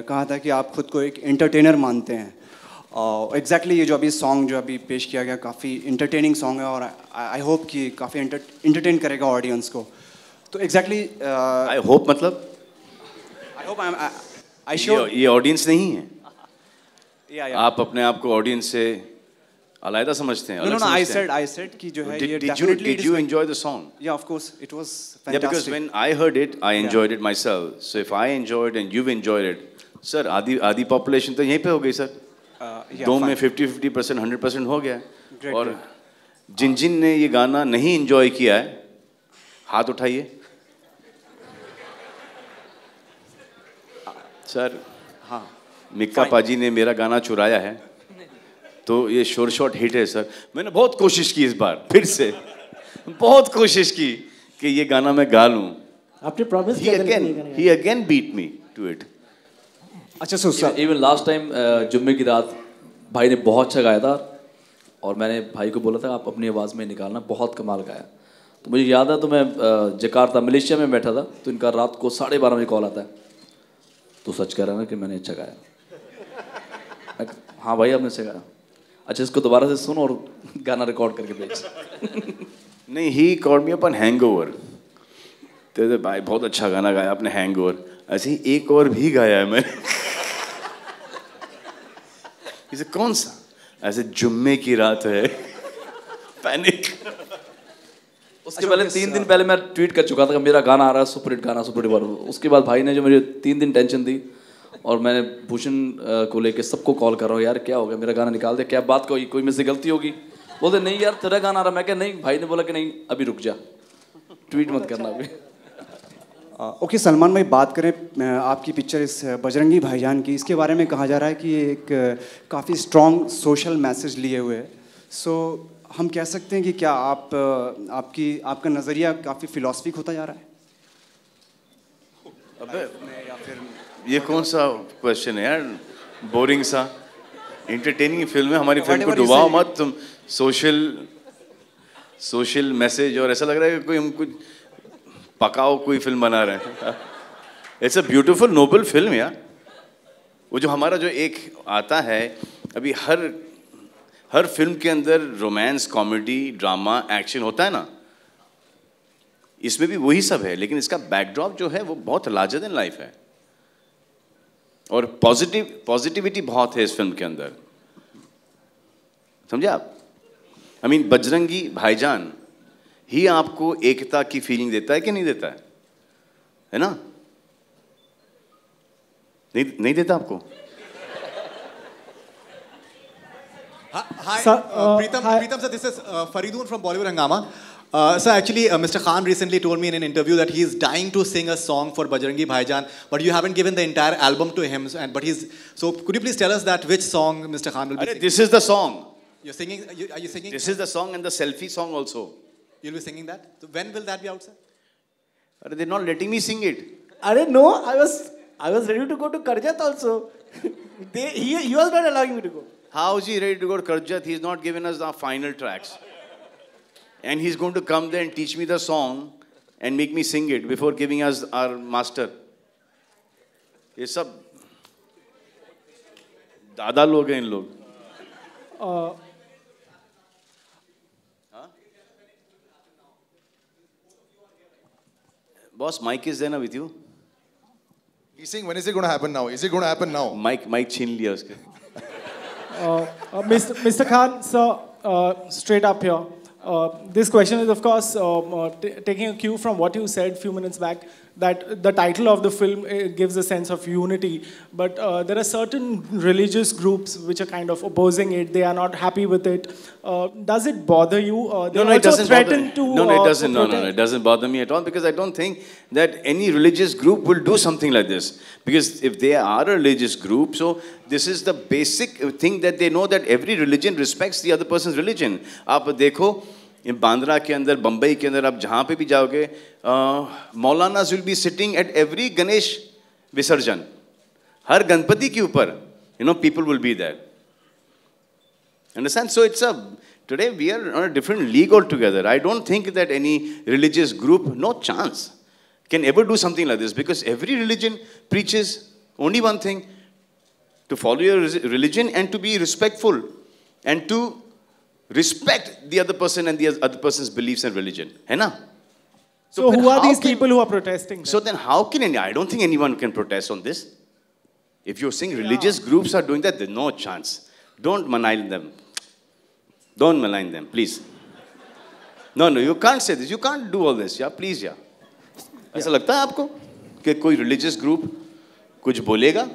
कहा था कि आप खुद को एक एंटरटेनर मानते हैं। एग्जैक्टली ये जो अभी सॉन्ग जो अभी पेश किया गया काफ़ी इंटरटेनिंग सॉन्ग है और आई होप कि काफ़ी इंटरटेन करेगा ऑडियंस को। तो एग्जैक्टली आई होप मतलब आई होप आई श्योर ये ऑडियंस नहीं है। आप अपने आप को ऑडियंस से अलग समझते हैं? No, I said कि जो है ये did you enjoy the song? Yeah, of course, it was fantastic. Yeah, because when I heard it, I enjoyed it myself. So if I enjoyed and you've enjoyed it, sir, आधी population तो यहीं पे हो गई sir. दो में 50% 100% हो गया। और जिन ने ये गाना नहीं enjoy किया है, हाथ उठाइए। सर, हाँ, मिक्का पाजी ने मेरा गाना चुराया है, तो ये शोर शॉट हिट है सर। मैंने बहुत कोशिश की इस बार, फिर से बहुत कोशिश की कि ये गाना मैं गा लूं। आपने प्रॉमिस किया था he again beat me to it. अच्छा सर, इवन लास्ट टाइम जुम्मे की रात भाई ने बहुत अच्छा गाया था और मैंने भाई को बोला था आप अपनी आवाज़ में निकालना, बहुत कमाल गाया। तो मुझे याद है, तो मैं जकार्ता मलेशिया में बैठा था, तो इनका रात को 12:30 बजे कॉल आता है, तो सच कह रहा ना कि मैंने अच्छा गाया? हाँ भाई आपने अच्छा गाया। अच्छा इसको दोबारा से सुन और गाना रिकॉर्ड करके भेज। नहीं, he called me upon hangover. तो भाई बहुत अच्छा गाना गाया आपने हैंगओवर। ऐसे ही एक और भी गाया है मैंने। इसे कौन सा? ऐसे जुम्मे की रात है। पैनिक। उसके पहले 3 दिन पहले मैं ट्वीट कर चुका था कि मेरा गाना आ रहा है, सुपरहिट गाना, सुपरहिट गाना। उसके बाद भाई ने जो मुझे 3 दिन टेंशन दी, और मैंने भूषण को लेके सबको कॉल कर रहा हूँ, यार क्या हो गया, मेरा गाना निकाल दे, क्या बात कोई मेरे से गलती होगी? बोलते नहीं यार तेरा गाना आ रहा। मैं क्या नहीं, भाई ने बोला कि नहीं अभी रुक जा, ट्वीट मत करना अभी। ओके सलमान भाई, बात करें आपकी पिक्चर इस बजरंगी भाईजान की, इसके बारे में कहा जा रहा है कि ये एक काफ़ी स्ट्रॉन्ग सोशल मैसेज लिए हुए है। सो हम कह सकते हैं कि क्या आपका नज़रिया काफ़ी फिलॉसफिक होता जा रहा है? अबे या फिर ये कौन सा क्वेश्चन है यार, बोरिंग सा। एंटरटेनिंग फिल्म है, हमारी फिल्म को डुबाओ मत तुम। सोशल मैसेज, और ऐसा लग रहा है कि कोई हम कुछ पकाओ कोई फिल्म बना रहे हैं। It's a beautiful noble film यार। वो जो हमारा जो एक आता है अभी, हर फिल्म के अंदर रोमांस, कॉमेडी, ड्रामा, एक्शन होता है ना, इसमें भी वही सब है, लेकिन इसका बैकड्रॉप जो है वो बहुत लार्जर देन लाइफ है, और पॉजिटिविटी बहुत है इस फिल्म के अंदर। समझे आप? आई मीन बजरंगी भाईजान ही आपको एकता की फीलिंग देता है कि नहीं देता है ना? नहीं देता आपको? Hi, Preetam sir, this is Faridun from Bollywood Hangama. So actually, Mr. Khan recently told me in an interview that he is dying to sing a song for Bajrangi Bhaijaan, but you haven't given the entire album to him. So could you please tell us that which song Mr. Khan will be singing? This is the song. You're singing? Are you singing? This is the song and the selfie song also. You'll be singing that? So when will that be out, sir? They're not letting me sing it. No, I was ready to go to Karjat also. He was not allowing me to go. How is he ready to go to Karjat? He's not given us the final tracks. And he's going to come there and teach me the song and make me sing it before giving us our master. ये सब दादा लोग हैं इन लोग. Boss, Mike is there now with you? He's saying, when is it going to happen now? Is it going to happen now? Mike छीन लिया उसके. Mr. Khan, sir, straight up here. This question is, of course, taking a cue from what you said a few minutes back, that the title of the film gives a sense of unity, but there are certain religious groups which are kind of opposing it. They are not happy with it. Does it bother you? No, it doesn't bother me. No, it doesn't. No, it doesn't bother me at all, because I don't think that any religious group will do something like this. Because if they are a religious group, so this is the basic thing that they know, that every religion respects the other person's religion. आप देखो, बांद्रा के अंदर, बम्बई के अंदर, आप जहाँ पे भी जाओगे, मौलानास will be sitting at every Ganesh विसर्जन. हर गणपति के ऊपर, people will be there. Understand? So it's today we are on a different league altogether. I don't think that any religious group, no chance, can ever do something like this, because every religion preaches only one thing: to follow your religion and to be respectful and to respect the other person and the other person's beliefs and religion. Hai na? So who are these people who are protesting? So then how can I don't think anyone can protest on this. If you're saying religious groups are doing that, there's no chance. Don't malign them. Don't malign them, please. No, you can't say this. You can't do all this. Yeah, please, yeah. ऐसा लगता है आपको कि कोई religious group कुछ बोलेगा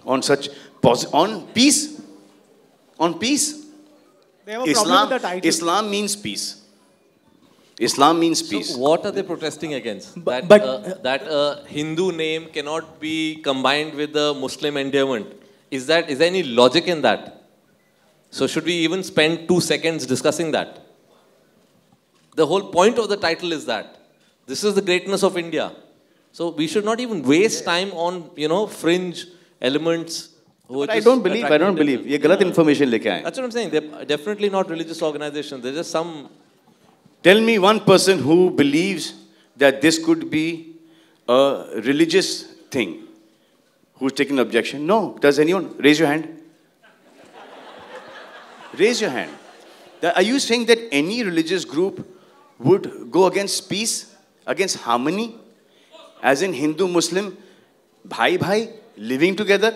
on such on peace? On peace? They have a problem with the title. Islam means peace. Islam means peace. So what are they protesting against? That a Hindu name cannot be combined with a Muslim endearment. Is there any logic in that? So should we even spend 2 seconds discussing that? The whole point of the title is that this is the greatness of India. So we should not even waste time on, fringe elements. But I don't believe. ये गलत information लेके आए. That's what I'm saying. They're definitely not religious organizations. They're just some Tell me one person who believes that this could be a religious thing. Who's taking objection? No. Does anyone? Raise your hand. Raise your hand. Are you saying that any religious group would go against peace, against harmony? As in Hindu, Muslim, bhai, living together?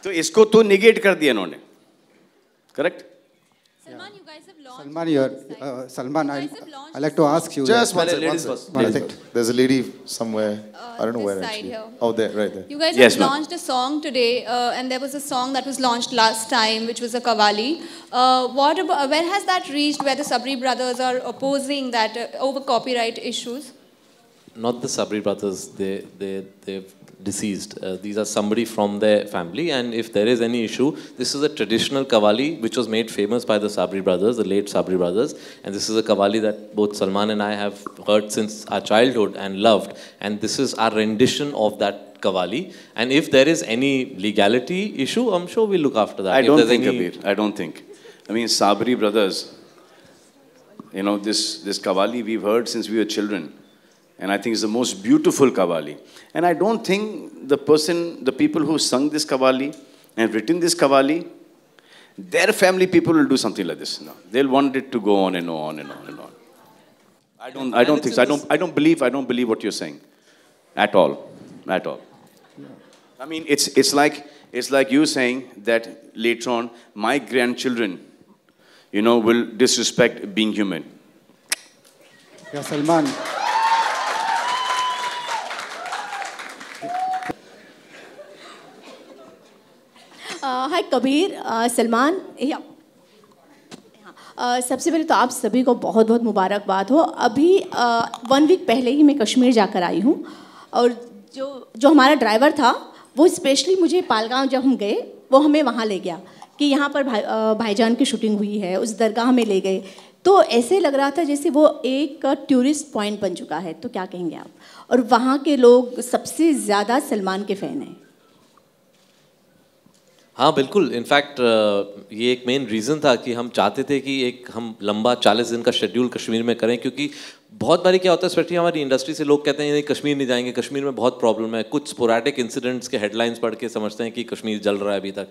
तो इसको तो negate कर दिया इन्होंने, correct? Salman, I'd like to ask you. Just one second. I think there's a lady somewhere. I don't know where actually. Here. Oh, there, right there. You guys have launched a song today, and there was a song that was launched last time, which was a Qawwali. What about, where has that reached? Where the Sabri brothers are opposing that over copyright issues? Not the Sabri brothers. They've deceased. These are somebody from their family, and if there is any issue, this is a traditional Qawwali which was made famous by the Sabri brothers, the late Sabri brothers, and this is a Qawwali that both Salman and I have heard since our childhood and loved, and this is our rendition of that Qawwali. And if there is any legality issue, I'm sure we'll look after that. I don't think, Kabir. I don't think. I mean, Sabri brothers, you know, this Qawwali we've heard since we were children. And I think it's the most beautiful Qawwali. And I don't think the people who sung this Qawwali and written this Qawwali, their family people will do something like this. No, they'll want it to go on and on and on and on. I don't think so. I don't believe what you're saying, at all. I mean, it's like you saying that later on my grandchildren, you know, will disrespect being human. Yeah, Salman. हाय कबीर, सलमान, सबसे पहले तो आप सभी को बहुत बहुत मुबारकबाद हो। अभी 1 वीक पहले ही मैं कश्मीर जाकर आई हूँ, और जो हमारा ड्राइवर था वो स्पेशली मुझे पालगांव जब हम गए वो हमें वहाँ ले गया कि यहाँ पर भाईजान की शूटिंग हुई है, उस दरगाह में ले गए। तो ऐसे लग रहा था जैसे वो एक टूरिस्ट पॉइंट बन चुका है। तो क्या कहेंगे आप? और वहाँ के लोग सबसे ज़्यादा सलमान के फ़ैन हैं। हाँ बिल्कुल, इनफैक्ट ये एक मेन रीज़न था कि हम चाहते थे कि एक हम लंबा 40 दिन का शेड्यूल कश्मीर में करें, क्योंकि बहुत बारी क्या होता है, स्पेशली हमारी इंडस्ट्री से लोग कहते हैं नहीं कश्मीर नहीं जाएंगे, कश्मीर में बहुत प्रॉब्लम है। कुछ स्पोरेडिक इंसिडेंट्स के हेडलाइंस पढ़ के समझते हैं कि कश्मीर जल रहा है अभी तक।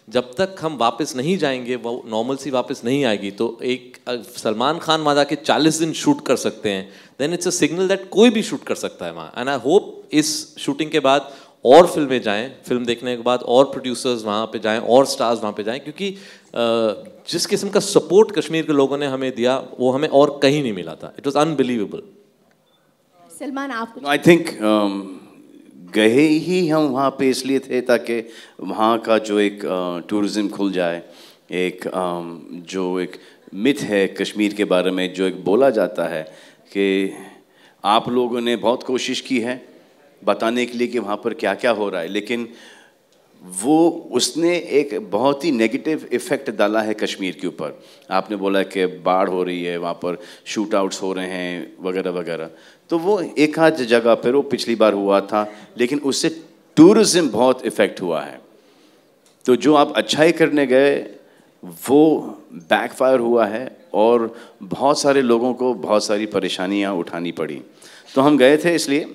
जब तक हम वापस नहीं जाएंगे, वो नॉर्मल सी वापस नहीं आएगी, तो एक सलमान खान वहाँ जाके 40 दिन शूट कर सकते हैं, then it's a signal that कोई भी शूट कर सकता है वहाँ। एंड आई होप इस शूटिंग के बाद और फिल्में जाएं, फिल्म देखने के बाद और प्रोड्यूसर्स वहाँ पे जाएं और स्टार्स वहाँ पे जाएं, क्योंकि जिस किस्म का सपोर्ट कश्मीर के लोगों ने हमें दिया वो हमें और कहीं नहीं मिला था। It was unbelievable. सलमान, आप आई थिंक गए ही हम वहाँ पे इसलिए थे ताकि वहाँ का जो एक टूरिज़्म खुल जाए, एक जो एक मिथ है कश्मीर के बारे में, जो एक बोला जाता है कि आप लोगों ने बहुत कोशिश की है बताने के लिए कि वहाँ पर क्या क्या हो रहा है, लेकिन वो उसने एक बहुत ही नेगेटिव इफ़ेक्ट डाला है कश्मीर के ऊपर। आपने बोला कि बाढ़ हो रही है, वहाँ पर शूट आउट्स हो रहे हैं वगैरह वगैरह, तो वो एक आध जगह पर वो पिछली बार हुआ था, लेकिन उससे टूरिज़्म बहुत इफ़ेक्ट हुआ है। तो जो आप अच्छाई करने गए वो बैकफायर हुआ है और बहुत सारे लोगों को बहुत सारी परेशानियाँ उठानी पड़ी। तो हम गए थे इसलिए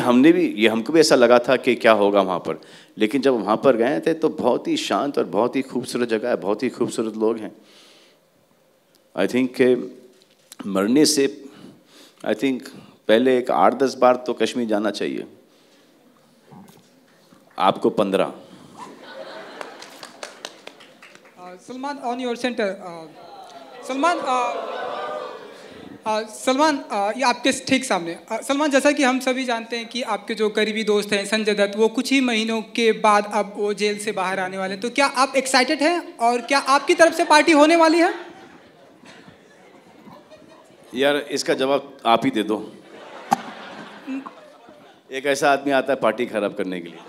हमको भी ऐसा लगा था कि क्या होगा वहाँ पर, लेकिन जब वहाँ पर गए थे तो बहुत ही शांत और बहुत ही खूबसूरत जगह है, बहुत ही खूबसूरत लोग हैं। आई थिंक मरने से आई थिंक पहले एक 8-10 बार तो कश्मीर जाना चाहिए, आपको 15। Salman, on your center. Salman, ये आपके ठीक सामने। सलमान, जैसा कि हम सभी जानते हैं कि आपके जो करीबी दोस्त हैं संजय दत्त, वो कुछ ही महीनों के बाद अब वो जेल से बाहर आने वाले हैं, तो क्या आप एक्साइटेड हैं और क्या आपकी तरफ से पार्टी होने वाली है? यार इसका जवाब आप ही दे दो। एक ऐसा आदमी आता है पार्टी खराब करने के लिए,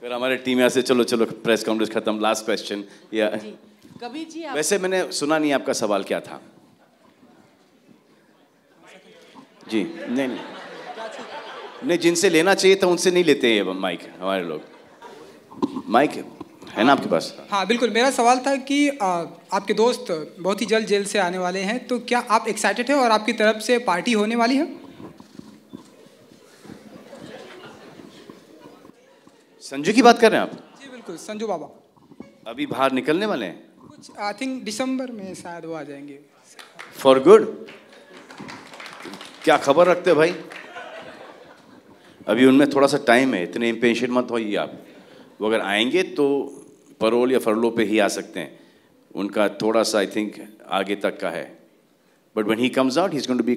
फिर हमारे टीम यहाँ से चलो प्रेस कॉन्फ्रेंस खत्म, लास्ट क्वेश्चन। या कबीर जी, वैसे मैंने सुना नहीं आपका सवाल क्या था। जी नहीं नहीं, जिनसे लेना चाहिए था उनसे नहीं लेते हैं माइक हमारे लोग। माइक है ना आपके पास? हाँ बिल्कुल, मेरा सवाल था कि आपके दोस्त बहुत ही जल्द जेल से आने वाले हैं, तो क्या आप एक्साइटेड हैं और आपकी तरफ से पार्टी होने वाली है? संजू की बात कर रहे हैं आप? जी बिल्कुल, संजू बाबा। अभी बाहर निकलने वाले हैं? कुछ आई थिंक दिसंबर में शायद वो आ जाएंगे। For good? क्या खबर रखते हो भाई? अभी उनमें थोड़ा सा टाइम है, इतने इम्पेशेंट मत होइए आप। वो अगर आएंगे तो परोल या फरलो पे ही आ सकते हैं, उनका थोड़ा सा आई थिंक आगे तक का है। But when he comes out he is going to be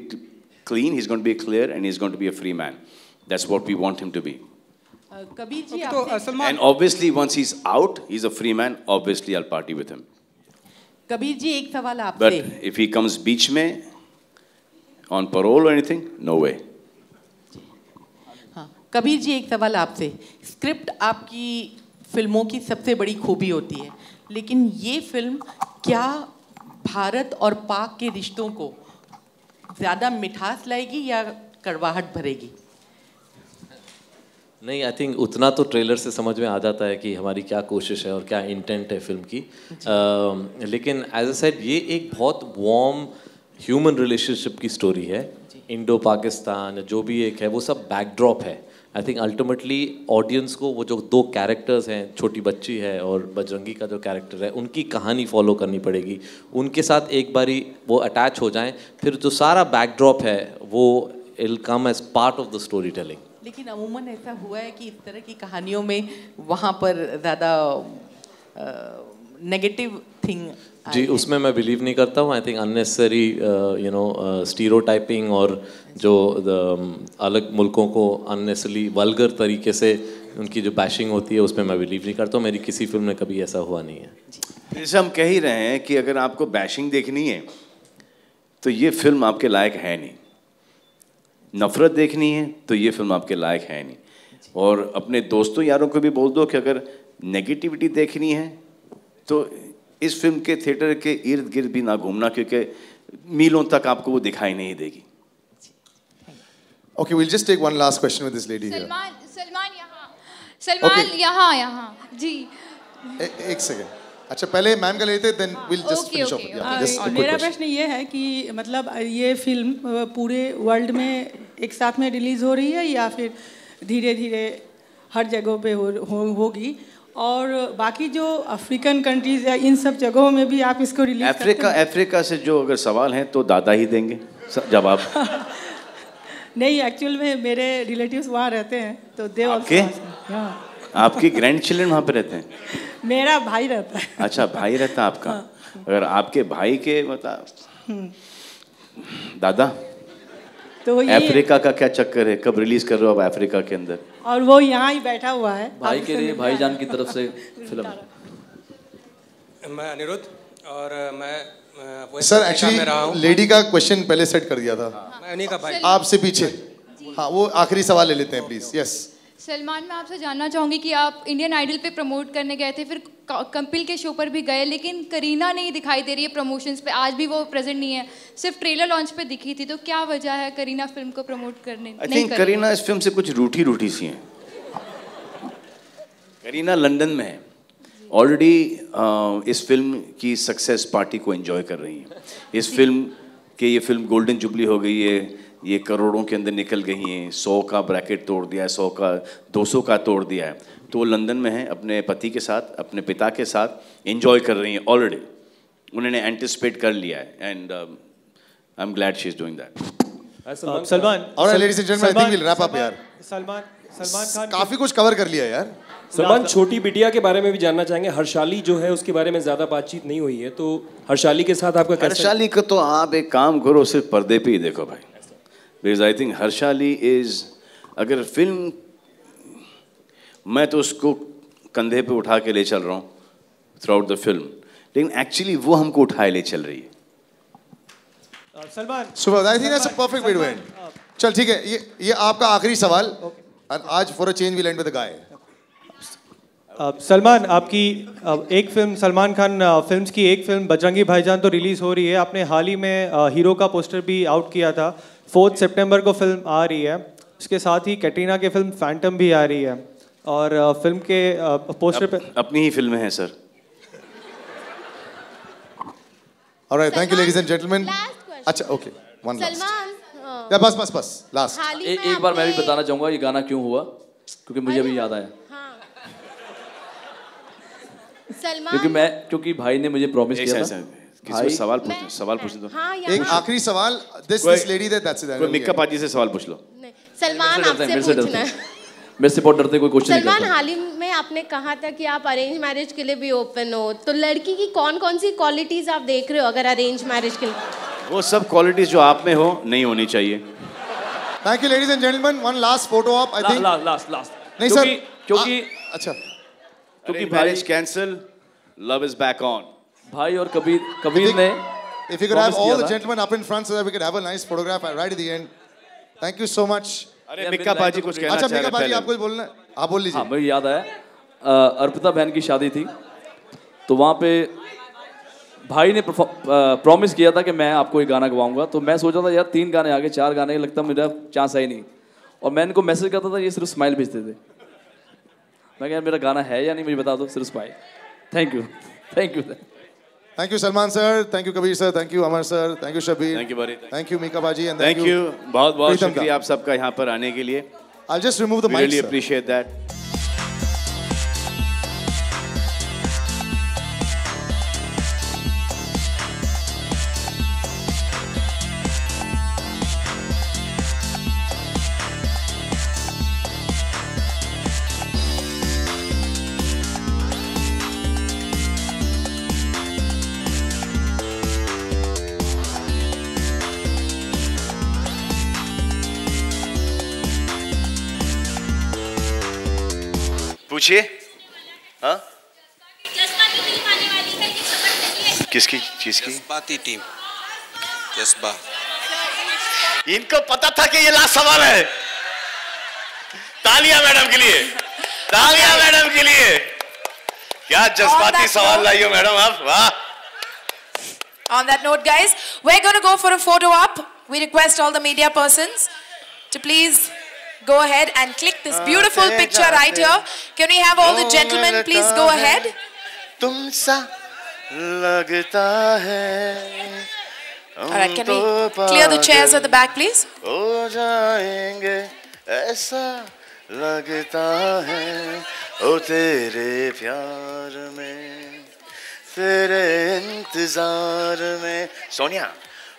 clean, he is going to be clear and he is going to be a free man. That's what we want him to be. Kabir ji And obviously once he's out, he's a free man, obviously I'll party with him. Kabir ji एक सवाल आपसे। But if he comes बीच में on parole or anything, no way. हाँ, कबीर जी एक सवाल आपसे। Script आपकी फिल्मों की सबसे बड़ी खूबी होती है, लेकिन ये फिल्म क्या भारत और पाक के रिश्तों को ज़्यादा मिठास लाएगी या कड़वाहट भरेगी? नहीं, आई थिंक उतना तो ट्रेलर से समझ में आ जाता है कि हमारी क्या कोशिश है और क्या इंटेंट है फिल्म की। लेकिन एज अ सेड ये एक बहुत वार्म ह्यूमन रिलेशनशिप की स्टोरी है। इंडो पाकिस्तान जो भी एक है वो सब बैकड्रॉप है। आई थिंक अल्टीमेटली ऑडियंस को वो जो दो कैरेक्टर्स हैं, छोटी बच्ची है और बजरंगी का जो कैरेक्टर है, उनकी कहानी फॉलो करनी पड़ेगी। उनके साथ एक बारी वो अटैच हो जाएं, फिर जो सारा बैकड्रॉप है वो will come as part of the storytelling. लेकिन अमूमन ऐसा हुआ है कि इस तरह की कहानियों में वहाँ पर ज़्यादा नेगेटिव थिंग। जी, उसमें मैं बिलीव नहीं करता हूँ। आई थिंक अननेसेसरी स्टीरियोटाइपिंग और जो अलग मुल्कों को अननेसेसरी वल्गर तरीके से उनकी जो बैशिंग होती है उसमें मैं बिलीव नहीं करता हूँ। मेरी किसी फिल्म में कभी ऐसा हुआ नहीं है। जैसे हम कह ही रहे हैं कि अगर आपको बैशिंग देखनी है तो ये फिल्म आपके लायक है नहीं, नफरत देखनी है तो ये फिल्म आपके लायक है नहीं। और अपने दोस्तों यारों को भी बोल दो कि अगर नेगेटिविटी देखनी है तो इस फिल्म के थिएटर के इर्द गिर्द भी ना घूमना, क्योंकि मीलों तक आपको वो दिखाई नहीं देगी। Okay, we'll just take one last question with this lady here. Salman यहाँ जी। एक सेकंड, अच्छा पहले मैम का लेते, then we'll just finish off. Yeah, just a quick मेरा question. प्रश्न ये है कि मतलब ये फिल्म पूरे वर्ल्ड में एक साथ में रिलीज हो रही है या फिर धीरे धीरे हर जगहों पे होगी? और बाकी जो अफ्रीकन कंट्रीज या इन सब जगहों में भी आप इसको रिलीज करते हैं? अफ्रीका से जो अगर सवाल हैं तो दादा ही देंगे जवाब। नहीं, एक्चुअल में मेरे रिलेटिव्स वहाँ रहते हैं तो दे आपके आपके ग्रैंड चिल्ड्रन वहाँ पे रहते हैं? मेरा भाई रहता है। अच्छा, भाई रहता है आपका। अगर आपके भाई के मतलब दादा तो अफ्रीका का क्या चक्कर है? कब रिलीज कर रहे हो आप अफ्रीका के अंदर? और वो यहाँ ही बैठा हुआ है भाई के लिए भाईजान की तरफ से फिल्म। मैं अनिरुद्ध और मैं सर एक्चुअली लेडी का क्वेश्चन पहले सेट कर दिया था। मैं उन्हीं का भाई। आपसे पीछे। हाँ, वो आखिरी सवाल ले लेते हैं प्लीज। यस सलमान, मैं आपसे जानना चाहूँगी कि आप इंडियन आइडल पे प्रमोट करने गए थे, फिर कपिल के शो पर भी गए, लेकिन करीना नहीं दिखाई दे रही है प्रमोशंस पे, आज भी वो प्रेजेंट नहीं है, सिर्फ ट्रेलर लॉन्च पे दिखी थी। तो क्या वजह है करीना फिल्म को प्रमोट करने नहीं कर रही? आई थिंक करीना इस फिल्म से कुछ रूठी रूठी सी हैं। करीना लंदन में है ऑलरेडी, इस फिल्म की सक्सेस पार्टी को एंजॉय कर रही है। इस फिल्म के ये फिल्म गोल्डन जुबली हो गई है, ये करोड़ों के अंदर निकल गई हैं, 100 का ब्रैकेट तोड़ दिया है, 100 का 200 का तोड़ दिया है। तो वो लंदन में है, अपने पति के साथ, अपने पिता के साथ एंजॉय कर रही हैं। ऑलरेडी उन्होंने एंटिसिपेट कर लिया है and I am glad she is doing that. Salman, और ladies and gentleman, I think will wrap up यार। सलमान खान काफी कुछ कवर कर लिया यार। सलमान, छोटी बिटिया के बारे में भी जानना चाहेंगे। हर्षाली जो है उसके बारे में ज्यादा बातचीत नहीं हुई है, तो हर्षाली के साथ आपका कैसा? हर्षाली को तो आप एक काम करो, सिर्फ पर्दे पे ही देखो भाई। Because I think Harshali is, अगर फिल्म मैं तो उसको कंधे पे उठा के ले चल रहा हूँ थ्रू आउट द फिल्म, लेकिन एक्चुअली वो हमको उठाए ले चल रही है। सलमान, सुबह I think that's a perfect way to end. चल ठीक है, ये आपका आखिरी सवाल। आज for a change we'll end with the guy. Salman, आपकी एक फिल्म, सलमान खान फिल्म्स की एक फिल्म बजरंगी भाईजान तो रिलीज हो रही है। आपने हाल ही में हीरो का पोस्टर भी आउट किया था। 4 सितंबर को फिल्म आ रही है। उसके साथ ही कैटरीना की फिल्म फैंटम भी आ रही है और फिल्म के पोस्टर पे अपनी ही फिल्में हैं sir. All right, thank you, ladies and gentlemen. अच्छा, okay, one last. या बस last. एक बार मैं भी बताना चाहूँगा ये गाना क्यों हुआ, क्योंकि मुझे भी याद आया। क्योंकि भाई ने मुझे प्रॉमिस किया था। किसी सवाल पूछने दो। एक आखिरी सवाल, this lady there, that's it. कोई मिक्का पाजी से सवाल पूछ लो। सलमान आपसे पूछना है। मेरे से बहुत डरते, कोई क्वेश्चन नहीं करता। सलमान, हाल ही में आपने कहा था कि आप अरेंज मैरिज के लिए भी ओपन हो, तो लड़की की कौन सी क्वालिटीज आप देख रहे हो अगर अरेंज मैरिज के लिए? वो सब क्वालिटीज जो आप में हो नहीं होनी चाहिए। Thank you, ladies and gentlemen. One last photo op, I think. Last. नहीं सर, क्योंकि अच्छा, क्योंकि marriage cancel, love is back on. भाई और कबीर ने if you could have all the gentlemen up in front so that we could have a nice photograph right at the end. Thank you so much. अरे मिक्का पाजी कुछ कहना चाह रहे हैं। अच्छा मिक्का पाजी, आपको बोलना है, आप बोल लीजिए। हाँ, मुझे याद आया, अर्पिता बहन की शादी थी, तो वहाँ पे भाई ने प्रॉमिस किया था कि मैं आपको एक गाना गवाऊंगा, तो मैं सोचा था यार 3 गाने आगे 4 गाने लगता मेरा चांस है ही नहीं, और मैं इनको मैसेज करता था, ये सिर्फ स्माइल भेजते थे। मैं यार मेरा गाना है या नहीं मुझे बता दो, सिर्फ smile. Thank you Thank you Salman sir, thank you Kabir sir, thank you Amar sir, thank you Shabir, thank you buddy, thank you Mika Baji and thank you बहुत शुक्रिया आप सबका यहाँ पर आने के लिए। I'll just remove the mic, really sir. appreciate that. पूछिए। हाँ किसकी चीज की? जज्बाती टीम, जज्बा। इनको पता था कि ये लास्ट सवाल है। तालियां मैडम के लिए, तालियां मैडम के लिए। क्या जज्बाती सवाल लाई हो मैडम आप, वाह। On that note, guys, we're going to go for a photo op. We request all the media persons to please go ahead and click this beautiful picture right here. Can we have all the gentlemen please go ahead? तुमसा लगता है। All right, can we clear the chairs at the back, please? हो जाएंगे ऐसा लगता है, ओ तेरे प्यार में, तेरे इंतजार में, सोनिया,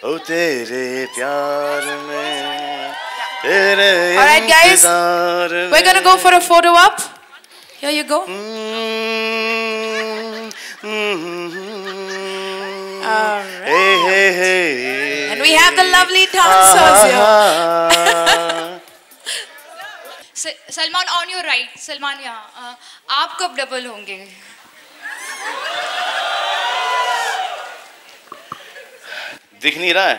ओ तेरे प्यार में। All right, guys, we're going to go for a photo op. Here you go. All right. And we have the lovely dancers here. Salman, on your right. Salman, यहाँ आप कब डबल होंगे? दिख नहीं रहा है?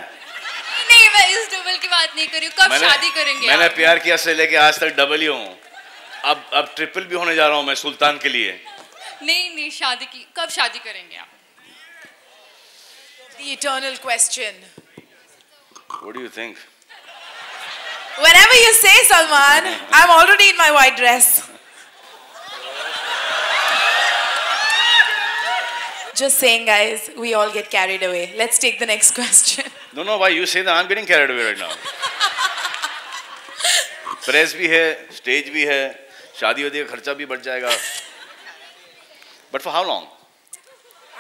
नहीं, मैं इस डबल की बात नहीं कर रही हूँ। कब शादी करेंगे? मैंने प्यार किया से लेके आज तक डबल ही हूँ। अब ट्रिपल भी होने जा रहा हूँ मैं सुल्तान के लिए। नहीं, शादी की कब शादी करेंगे आप? The eternal question. What do you think? Whenever you say, Salman, I'm already in my white dress. Just saying, guys, we all get carried away. Let's take the next question. No, why you say that? I'm getting carried away right now. Press भी है, stage भी है, शादी वादी का खर्चा भी बढ़ जाएगा. But for how long?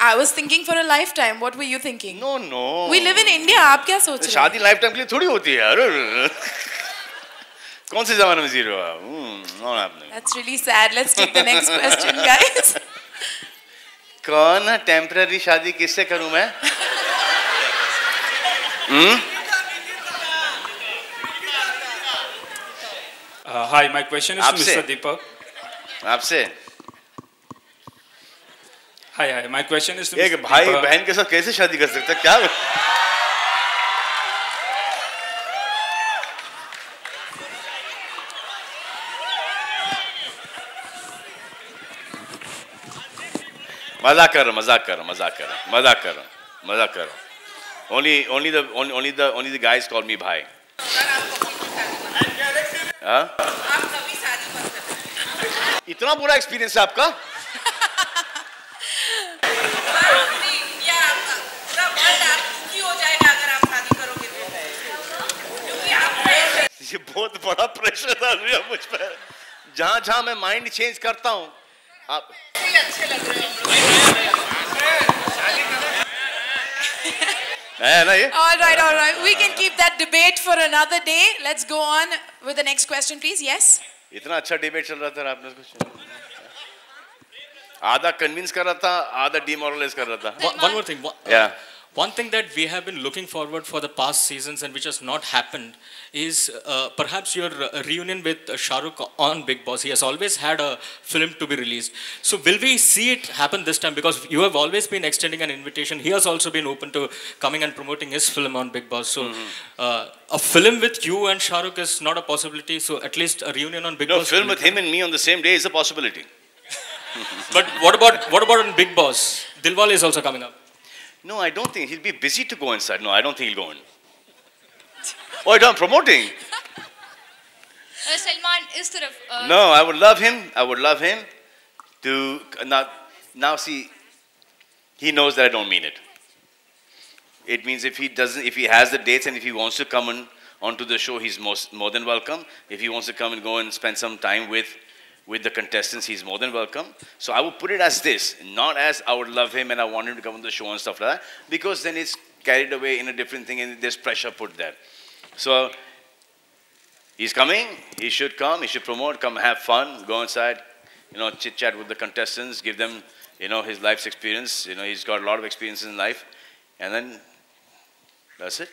I was thinking for a lifetime. What were you thinking? No. We live in India. आप क्या सोच रहे हैं? शादी लाइफटाइम के लिए थोड़ी होती है यार. कौन से जमाने में जी रहे हो आप? Not happening. That's really sad. Let's take the next question, guys. कौन टेम्पररी शादी किससे करूं मैं? Hi, my question is to Mr. Deepak. आपसे? Hi, my question is to Mr. एक भाई बहन के साथ कैसे शादी कर सकता है? क्या? मजाक कर. Only the guys call me bhai. हाँ? इतना बुरा एक्सपीरियंस है आपका? ये बहुत बड़ा प्रेशर डाल रही है मुझ पर। जहाँ मैं माइंड चेंज करता हूँ, आप अच्छे लग रहे हैं ना ये? All right. We can keep that debate for another day. Let's go on with the next question, please. Yes. इतना अच्छा डिबेट चल रहा था, आपने कुछ आधा कन्विंस कर रहा था, आधा डिमोरलाइज कर रहा था। One more thing. Yeah. One thing that we have been looking forward for the past seasons and which has not happened is perhaps your reunion with Shah Rukh on Big Boss. He has always had a film to be released. So will we see it happen this time? Because you have always been extending an invitation. He has also been open to coming and promoting his film on Big Boss. So a film with you and Shah Rukh is not a possibility. So at least a reunion on Big Boss. No, film with him and me on the same day is a possibility. But what about on Big Boss? Dilwale is also coming up. No, I don't think he'll be busy to go inside. No, I don't think he'll go in. Oh, you're done promoting? Salman is taraf. No, I would love him. I would love him to now see. He knows that I don't mean it. It means if he has the dates and if he wants to come onto the show, he's more than welcome. If he wants to come and go and spend some time with the contestants, he's more than welcome. So I would put it as this, not as I would love him and I want him to come on the show and stuff like that, because then it's carried away in a different thing and there's pressure put there. So he's coming, he should come, he should promote, come have fun, go inside, chit chat with the contestants, give them, his life's experience. He's got a lot of experience in life, and then that's it.